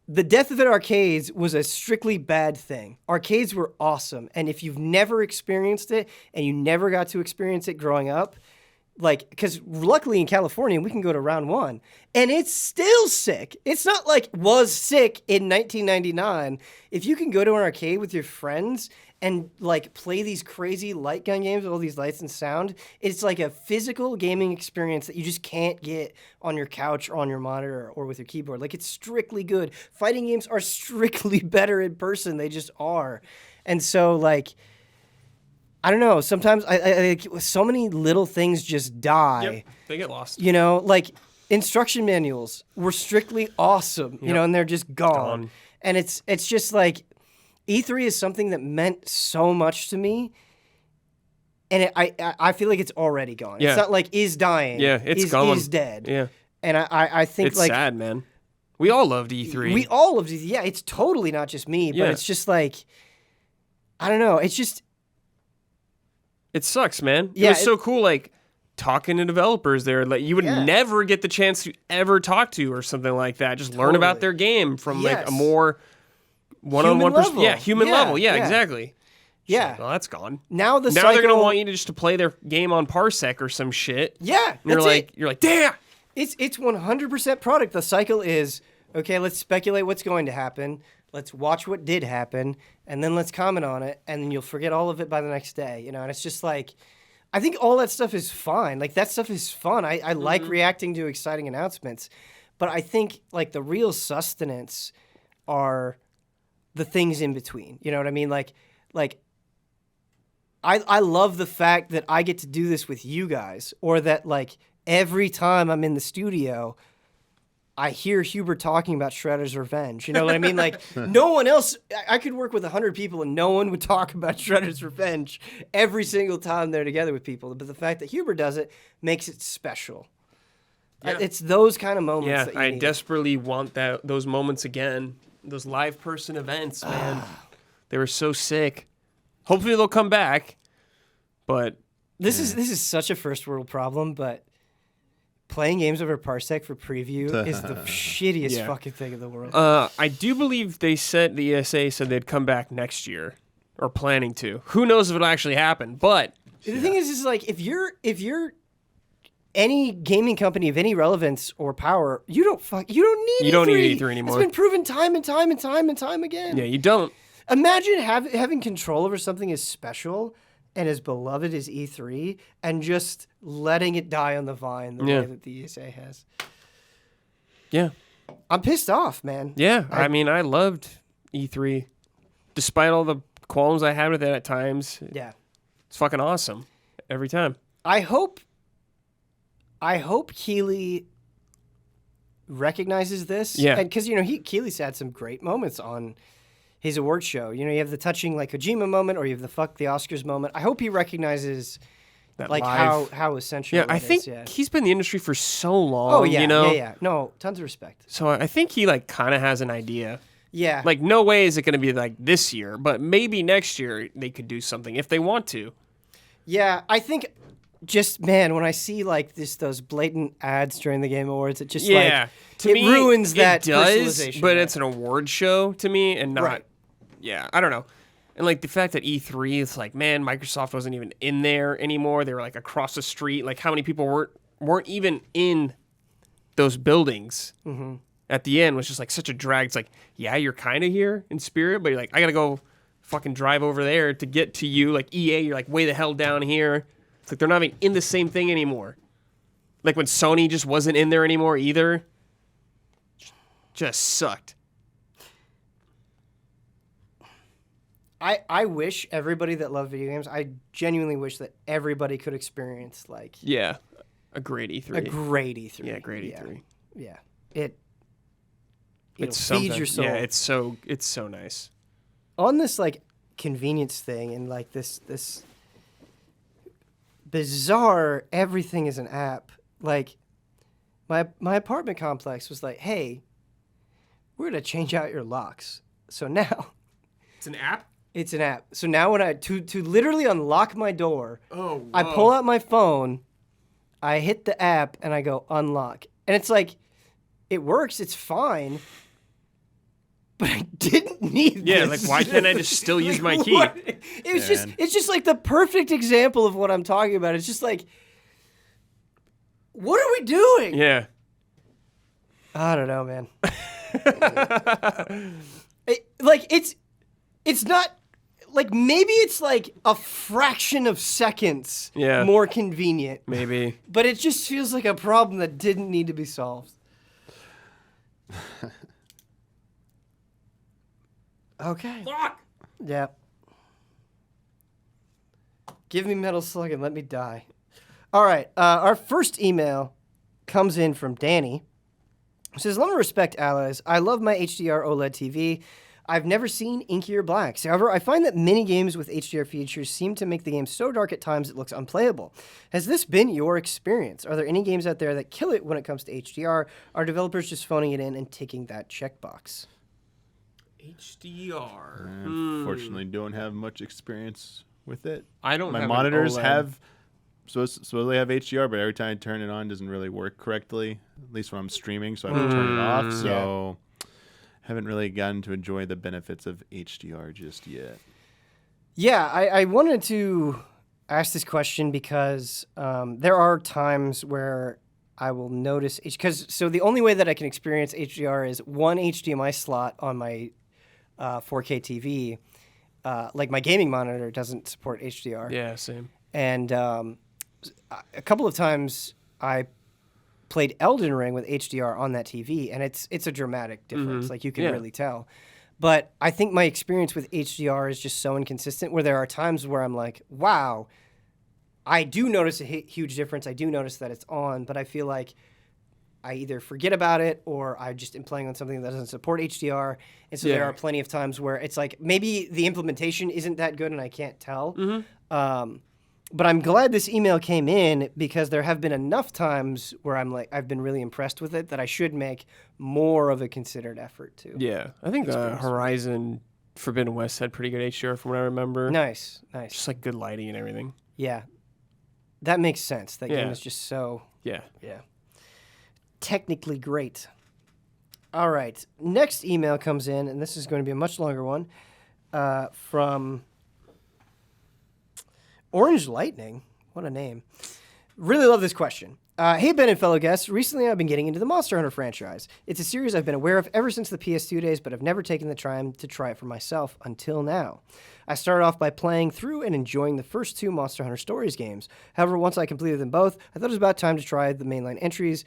The death of arcades was a strictly bad thing. Arcades were awesome, and if you've never experienced it and you never got to experience it growing up, because luckily in California, we can go to round one, and it's still sick. It's not was sick in 1999. If you can go to an arcade with your friends and like play these crazy light gun games with all these lights and sound. It's like a physical gaming experience that you just can't get on your couch or on your monitor or with your keyboard. Like it's strictly good. Fighting games are strictly better in person. They just are. And so like, I don't know. Sometimes I so many little things just die. Yep, they get lost. You know, like instruction manuals were strictly awesome, you know, and they're just gone. And it's just like E3 is something that meant so much to me, and I feel like it's already gone. Yeah. It's not like is dying. Yeah, it's gone. Is dead. Yeah. And I think It's like sad, man. We all loved E3. we all of these. Yeah, it's totally not just me, but Yeah. it's just like I don't know. It's just It sucks, man. Yeah, It was so cool, like talking to developers there. Like you would Yeah. never get the chance to ever talk to or something like that. Just learn about Totally. their game from like Yes. a more one-on-one Human level. Yeah, human Yeah, level. Yeah, yeah. exactly. Yeah. Shit, well, that's gone. now the Now cycle, they're gonna want you to just to play their game on Parsec or some shit. Yeah, And you're that's like, it. damn. It's 100% product. The cycle is, okay, let's speculate what's going to happen. Let's watch what did happen, and then let's comment on it, and then you'll forget all of it by the next day, you know? And it's just like, I think all that stuff is fine. Like, that stuff is fun. I like reacting to exciting announcements. But I think, like, the real sustenance are the things in between. You know what I mean? Like I love the fact that I get to do this with you guys, or that, like, every time I'm in the studio, I hear Hubert talking about Shredder's Revenge. You know what I mean? Like, no one else, I could work with 100 people and no one would talk about Shredder's Revenge every single time they're together with people. But the fact that Hubert does it makes it special. Yeah. It's those kind of moments Yeah, that you I need. desperately want those moments again. Those live person events, man. They were so sick. Hopefully they'll come back. But This is such a first world problem, but playing games over Parsec for preview is the shittiest Yeah. fucking thing in the world. I do believe the ESA said they'd come back next year, or planning to. Who knows if it'll actually happen? But The thing is like if you're any gaming company of any relevance or power, you don't need You don't E3. need E3 anymore. It's been proven time and time and time and time again. yeah, you don't. Imagine having control over something as special and as beloved as E3 and just letting it die on the vine the Yeah. way that the ESA has. Yeah, I'm pissed off, man. yeah. I mean, I loved E3, despite all the qualms I had with it at times. Yeah. It's fucking awesome every time. I hope Keeley recognizes this. Yeah. And because, you know, Keeley's had some great moments on his award show. You know, you have the touching like Kojima moment, or you have the fuck the Oscars moment. I hope he recognizes That like live. how essential Yeah, that I is, think yeah. he's been in the industry for so long. Oh, yeah, you know? yeah. No, tons of respect. So I think he like kind of has an idea. Yeah. Like, no way is it going to be like this year, but maybe next year they could do something if they want to. Yeah, I think just, man, when I see like those blatant ads during the Game Awards, it just Yeah, like, to it me, ruins that it does, personalization. but yeah. it's an award show to me, and not. Right. Yeah, I don't know. And like the fact that E3, it's like, man, Microsoft wasn't even in there anymore. They were like across the street. Like, how many people weren't even in those buildings? Mm-hmm. At the end was just like such a drag. It's like, yeah, you're kind of here in spirit, but you're like, I gotta go fucking drive over there to get to you. Like EA, you're like way the hell down here. It's like they're not even in the same thing anymore. Like when Sony just wasn't in there anymore either. Just sucked. I wish everybody that loved video games, I genuinely wish that everybody could experience like Yeah, a great E3. a great E3. Yeah, great E3. Yeah. It It's feeds something. your soul. Yeah, it's so nice. On this like convenience thing and like this bizarre everything is an app. Like my apartment complex was like, "Hey, we're going to change out your locks." So now It's an app? it's an app. So now when I to literally unlock my door, Oh, I pull out my phone, I hit the app, and I go unlock. And it's like, it works, it's fine, but I didn't need Yeah, this. like, why can't I just still use my key? what? It was it's just like the perfect example of what I'm talking about. It's just like, what are we doing? Yeah. I don't know, man. It's not like maybe it's like a fraction of seconds more convenient. Maybe. But it just feels like a problem that didn't need to be solved. Okay. Fuck! Yeah. Give me Metal Slug and let me die. All right. Our first email comes in from Danny. It says, love and respect, allies. I love my HDR OLED TV. I've never seen inkier blacks. However, I find that many games with HDR features seem to make the game so dark at times it looks unplayable. Has this been your experience? Are there any games out there that kill it when it comes to HDR? Are developers just phoning it in and ticking that checkbox? HDR. I unfortunately don't have much experience with it. I don't My have monitors an OLED. have supposedly have HDR, but every time I turn it on, it doesn't really work correctly, at least when I'm streaming, so I have to turn it off. So haven't really gotten to enjoy the benefits of HDR just yet. Yeah, I wanted to ask this question because there are times where I will notice, so the only way that I can experience HDR is one HDMI slot on my 4K TV. Like my gaming monitor doesn't support HDR. Yeah, same. And a couple of times I played Elden Ring with HDR on that TV, and it's a dramatic difference. Like you can really tell. But I think my experience with HDR is just so inconsistent where there are times where I'm like, wow, I do notice a huge difference. I do notice that it's on, but I feel like I either forget about it or I just am playing on something that doesn't support HDR. And so there are plenty of times where it's like maybe the implementation isn't that good and I can't tell. But I'm glad this email came in because there have been enough times where I'm like, I've been really impressed with it that I should make more of a considered effort to. Yeah, I think Horizon Forbidden West had pretty good HDR from what I remember. Nice. Just like good lighting and everything. Yeah. That makes sense. That game is just so... Yeah. Technically great. All right. Next email comes in, and this is going to be a much longer one, from Orange Lightning. What a name. Really love this question. Hey, Ben and fellow guests. Recently, I've been getting into the Monster Hunter franchise. It's a series I've been aware of ever since the PS2 days, but I've never taken the time to try it for myself until now. I started off by playing through and enjoying the first two Monster Hunter Stories games. However, once I completed them both, I thought it was about time to try the mainline entries,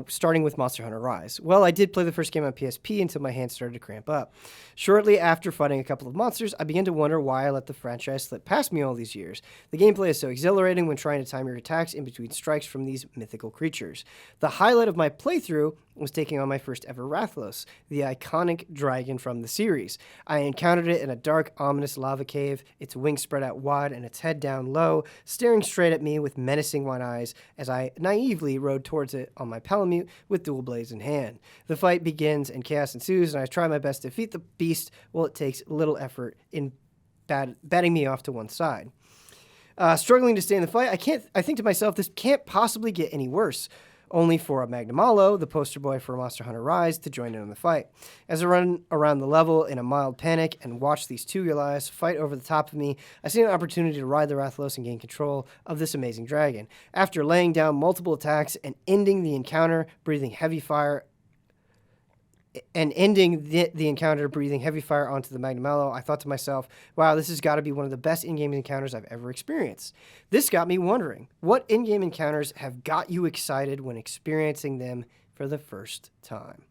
starting with Monster Hunter Rise. Well, I did play the first game on PSP until my hands started to cramp up. Shortly after fighting a couple of monsters, I began to wonder why I let the franchise slip past me all these years. The gameplay is so exhilarating when trying to time your attacks in between strikes from these mythical creatures. The highlight of my playthrough was taking on my first ever Rathalos, the iconic dragon from the series. I encountered it in a dark, ominous lava cave, its wings spread out wide and its head down low, staring straight at me with menacing white eyes as I naively rode towards it on my Palamute with dual blades in hand. The fight begins and chaos ensues, and I try my best to defeat the beast while it takes little effort in batting me off to one side. Struggling to stay in the fight, I think to myself, this can't possibly get any worse. Only for a Magnamalo, the poster boy for Monster Hunter Rise, to join in on the fight. As I run around the level in a mild panic and watch these two Goliaths fight over the top of me, I see an opportunity to ride the Rathalos and gain control of this amazing dragon. After laying down multiple attacks and ending the encounter, breathing heavy fire onto the Magnamalo, I thought to myself, wow, this has got to be one of the best in-game encounters I've ever experienced. This got me wondering, what in-game encounters have got you excited when experiencing them for the first time?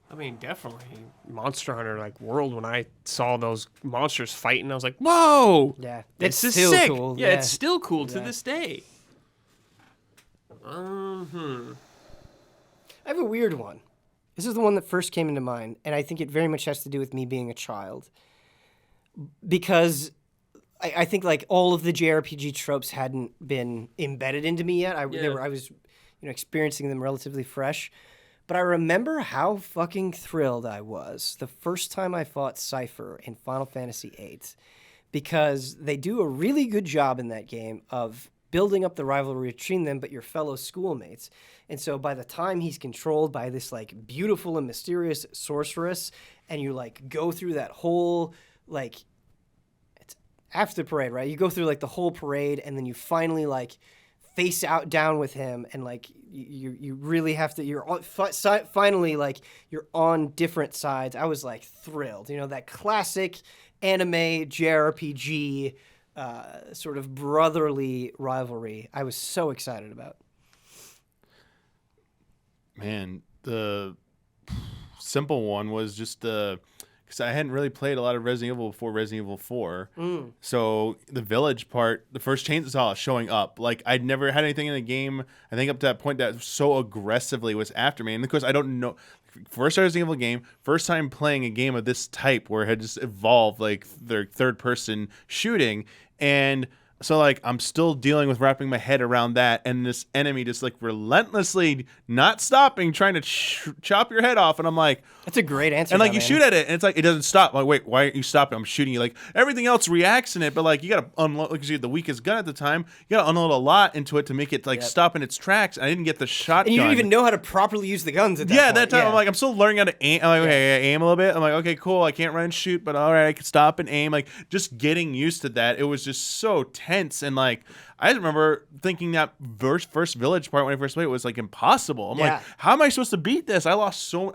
I mean, definitely Monster Hunter like World. When I saw those monsters fighting, I was like, "Whoa! Yeah, this is still sick." cool. Yeah, it's still cool to this day. I have a weird one. This is the one that first came into mind, and I think it very much has to do with me being a child. Because I think like all of the JRPG tropes hadn't been embedded into me yet. I was experiencing them relatively fresh. But I remember how fucking thrilled I was the first time I fought Cypher in Final Fantasy VIII. Because they do a really good job in that game of building up the rivalry between them, but your fellow schoolmates. And so by the time he's controlled by this like beautiful and mysterious sorceress, and you like go through that whole like, it's after the parade, right? You go through like the whole parade, and then you finally like face out down with him, and like you really have to. Finally like you're on different sides. I was like thrilled. You know, that classic anime JRPG sort of brotherly rivalry I was so excited about. Man, the simple one was just because I hadn't really played a lot of Resident Evil before Resident Evil 4. So the village part, the first chainsaw showing up, like I'd never had anything in the game, I think up to that point that so aggressively was after me. And of course, I don't know. First Resident Evil game, first time playing a game of this type where it had just evolved like their third person shooting. And so, like, I'm still dealing with wrapping my head around that, and this enemy just, like, relentlessly not stopping, trying to chop your head off, and I'm like... That's a great answer. And, like, you shoot at it, and it's like, it doesn't stop. I'm like, wait, why aren't you stopping? I'm shooting you. Like, everything else reacts in it, but, like, you gotta unload, because you had the weakest gun at the time, you gotta unload a lot into it to make it, like, stop in its tracks. I didn't get the shotgun. And you didn't even know how to properly use the guns at that point. That time, I'm like, I'm still learning how to aim. I'm like, okay, I aim a little bit. I'm like, okay, cool. I can't run and shoot, but all right, I can stop and aim. Like, just getting used to that. It was just so tense, and, like, I remember thinking that first village part when I first played it was like impossible. I'm like, how am I supposed to beat this? I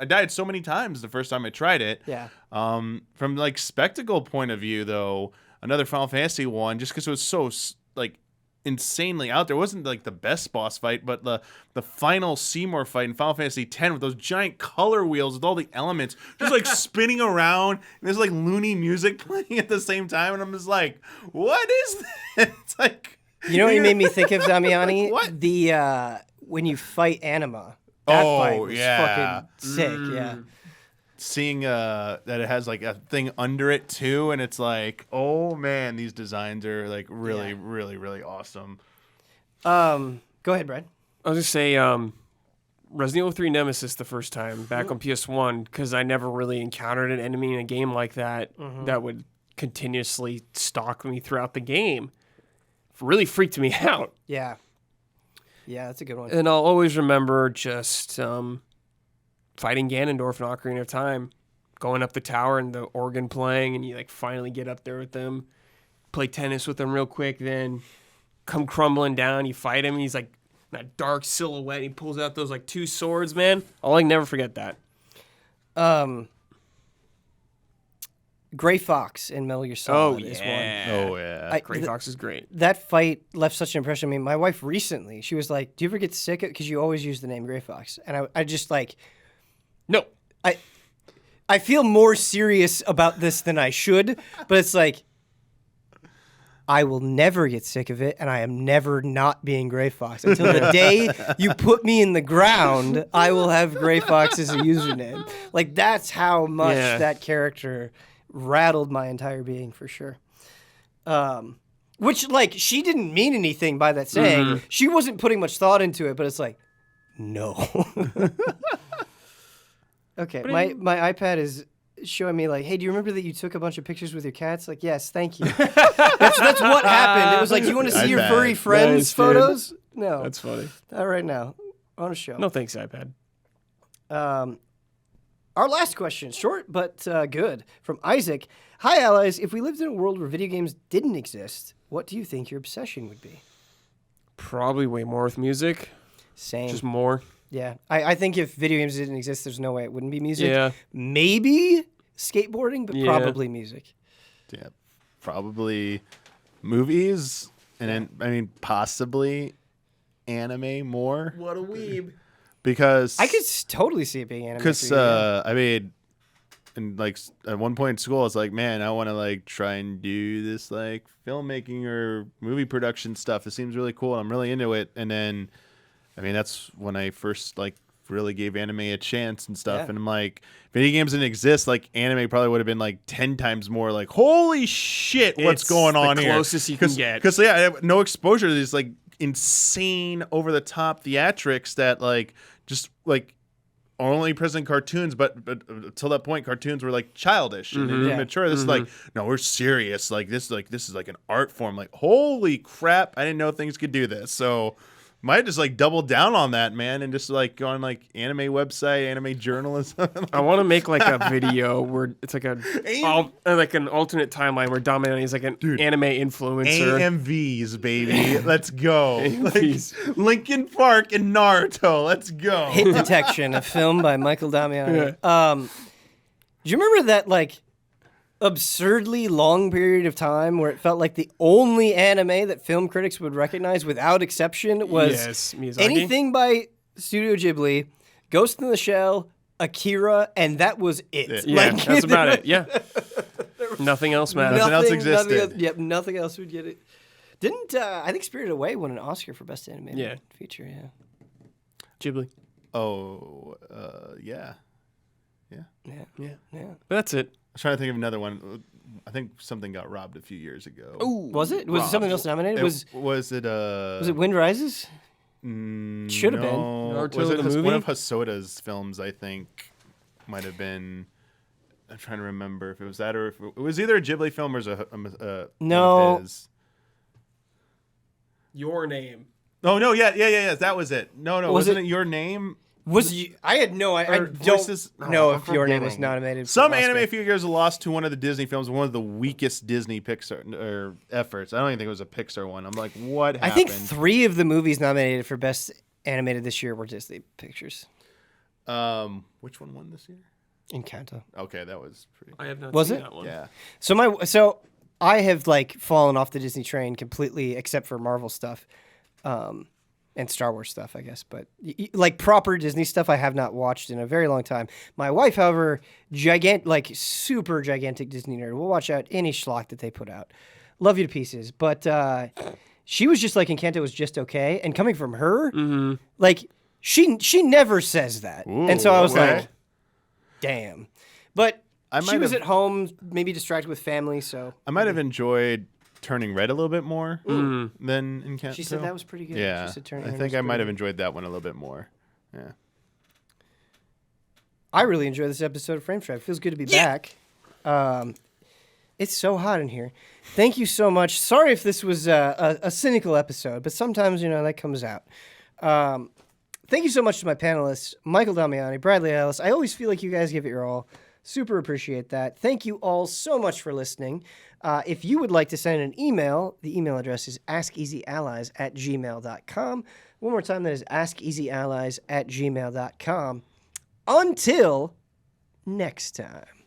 died so many times the first time I tried it. Yeah. From like spectacle point of view, though, another Final Fantasy one, just because it was so like insanely out there. It wasn't like the best boss fight, but the final Seymour fight in Final Fantasy X with those giant color wheels with all the elements just like spinning around, and there's like loony music playing at the same time, and I'm just like, what is this? It's like. You know what you made me think of, Damiani? What? The when you fight Anima. That fight was fucking sick, yeah. Seeing that it has like a thing under it too, and it's like, oh man, these designs are like really, really, really awesome. Go ahead, Brad. I was just say Resident Evil 3 Nemesis the first time back on PS1, because I never really encountered an enemy in a game like that that would continuously stalk me throughout the game. Really freaked me out. Yeah. Yeah, that's a good one. And I'll always remember just fighting Ganondorf in Ocarina of Time, going up the tower and the organ playing, and you like finally get up there with them, play tennis with them real quick, then come crumbling down, you fight him, and he's like that dark silhouette, he pulls out those like two swords, man. I'll like never forget that. Gray Fox in Metal Gear Solid is one. Oh, yeah. Gray Fox is great. That fight left such an impression on me. My wife recently, she was like, do you ever get sick of it? Because you always use the name Gray Fox. And I just like... No. I feel more serious about this than I should, but it's like, I will never get sick of it, and I am never not being Gray Fox. Until the day you put me in the ground, I will have Gray Fox as a username. Like, that's how much that character... rattled my entire being for sure. Which, like, she didn't mean anything by that saying. She wasn't putting much thought into it, but it's like, no. Okay, my iPad is showing me like, hey, do you remember that you took a bunch of pictures with your cats? Like, yes, thank you. that's what happened. It was like, do you want to see your furry friends' photos? No. That's funny. Not right now. On a show. No thanks, iPad. Our last question, short but good, from Isaac. Hi, allies. If we lived in a world where video games didn't exist, what do you think your obsession would be? Probably way more with music. Same. Just more. Yeah. I think if video games didn't exist, there's no way it wouldn't be music. Yeah. Maybe skateboarding, but probably music. Yeah. Probably movies, and then, I mean, possibly anime more. What a weeb. Because I could totally see it being anime. Because I mean, and like at one point in school, I was like, man, I want to like try and do this like filmmaking or movie production stuff. It seems really cool. I'm really into it. And then, I mean, that's when I first like really gave anime a chance and stuff. Yeah. And I'm like, video games didn't exist. Like anime probably would have been like 10 times more. Like, holy shit, what's going on here? Closest you can get. Because I have no exposure to these like insane over the top theatrics that like just like are only present in cartoons, but until that point, cartoons were like childish and immature. This is like, no, we're serious. Like this is like an art form. Like, holy crap, I didn't know things could do this. So might just like double down on that, man, and just like go on like anime website, anime journalism. I want to make like a video where it's like like an alternate timeline where Damiani is like an anime influencer. AMVs, baby, let's go. Like, Linkin Park and Naruto, let's go. Hit Detection, a film by Michael Damiani. Do you remember that like absurdly long period of time where it felt like the only anime that film critics would recognize without exception was Miyazaki. anything by Studio Ghibli, Ghost in the Shell, Akira, and that was it. Yeah, that's about it. Yeah. Nothing else matters. Nothing else existed. Nothing else would get it. Didn't I think Spirited Away won an Oscar for Best Animated Feature? Yeah. Ghibli. Oh, yeah. But that's it. I was trying to think of another one. I think something got robbed a few years ago. Ooh, Was it? Was something else nominated? Was it Wind Rises? Should have been. Naruto Was it the movie? one of Hosoda's films? I think might have been. I'm trying to remember if it was that or if it was either a Ghibli film or one of his. Your Name. Oh no! Yeah. That was it. No. Wasn't it Your Name? I had no. I don't know if Your Name was nominated. Some anime figures lost to one of the Disney films, one of the weakest Disney Pixar efforts. I don't even think it was a Pixar one. I'm like, what happened? I think 3 of the movies nominated for Best Animated this year were Disney Pictures. Which one won this year? Encanto. Okay, that was pretty. I have not Was seen it? that one. Yeah. So I have fallen off the Disney train completely, except for Marvel stuff. And Star Wars stuff, I guess. But proper Disney stuff I have not watched in a very long time. My wife, however, super gigantic Disney nerd, will watch out any schlock that they put out. Love you to pieces. But she was just like, Encanto was just okay. And coming from her, she never says that. Ooh, and so I was okay. like, damn. But she was at home, maybe distracted with family, so. I might have enjoyed Turning Red a little bit more than Encanto. She said that was pretty good. Yeah, She said Turning I Red think was I might pretty have good. enjoyed that one a little bit more. Yeah. I really enjoyed this episode of Frame Trap. Feels good to be back. It's so hot in here. Thank you so much. Sorry if this was a cynical episode, but sometimes, that comes out. Thank you so much to my panelists, Michael Damiani, Bradley Ellis. I always feel like you guys give it your all. Super appreciate that. Thank you all so much for listening. If you would like to send an email, the email address is askeasyallies@gmail.com. One more time, that is askeasyallies@gmail.com. Until next time.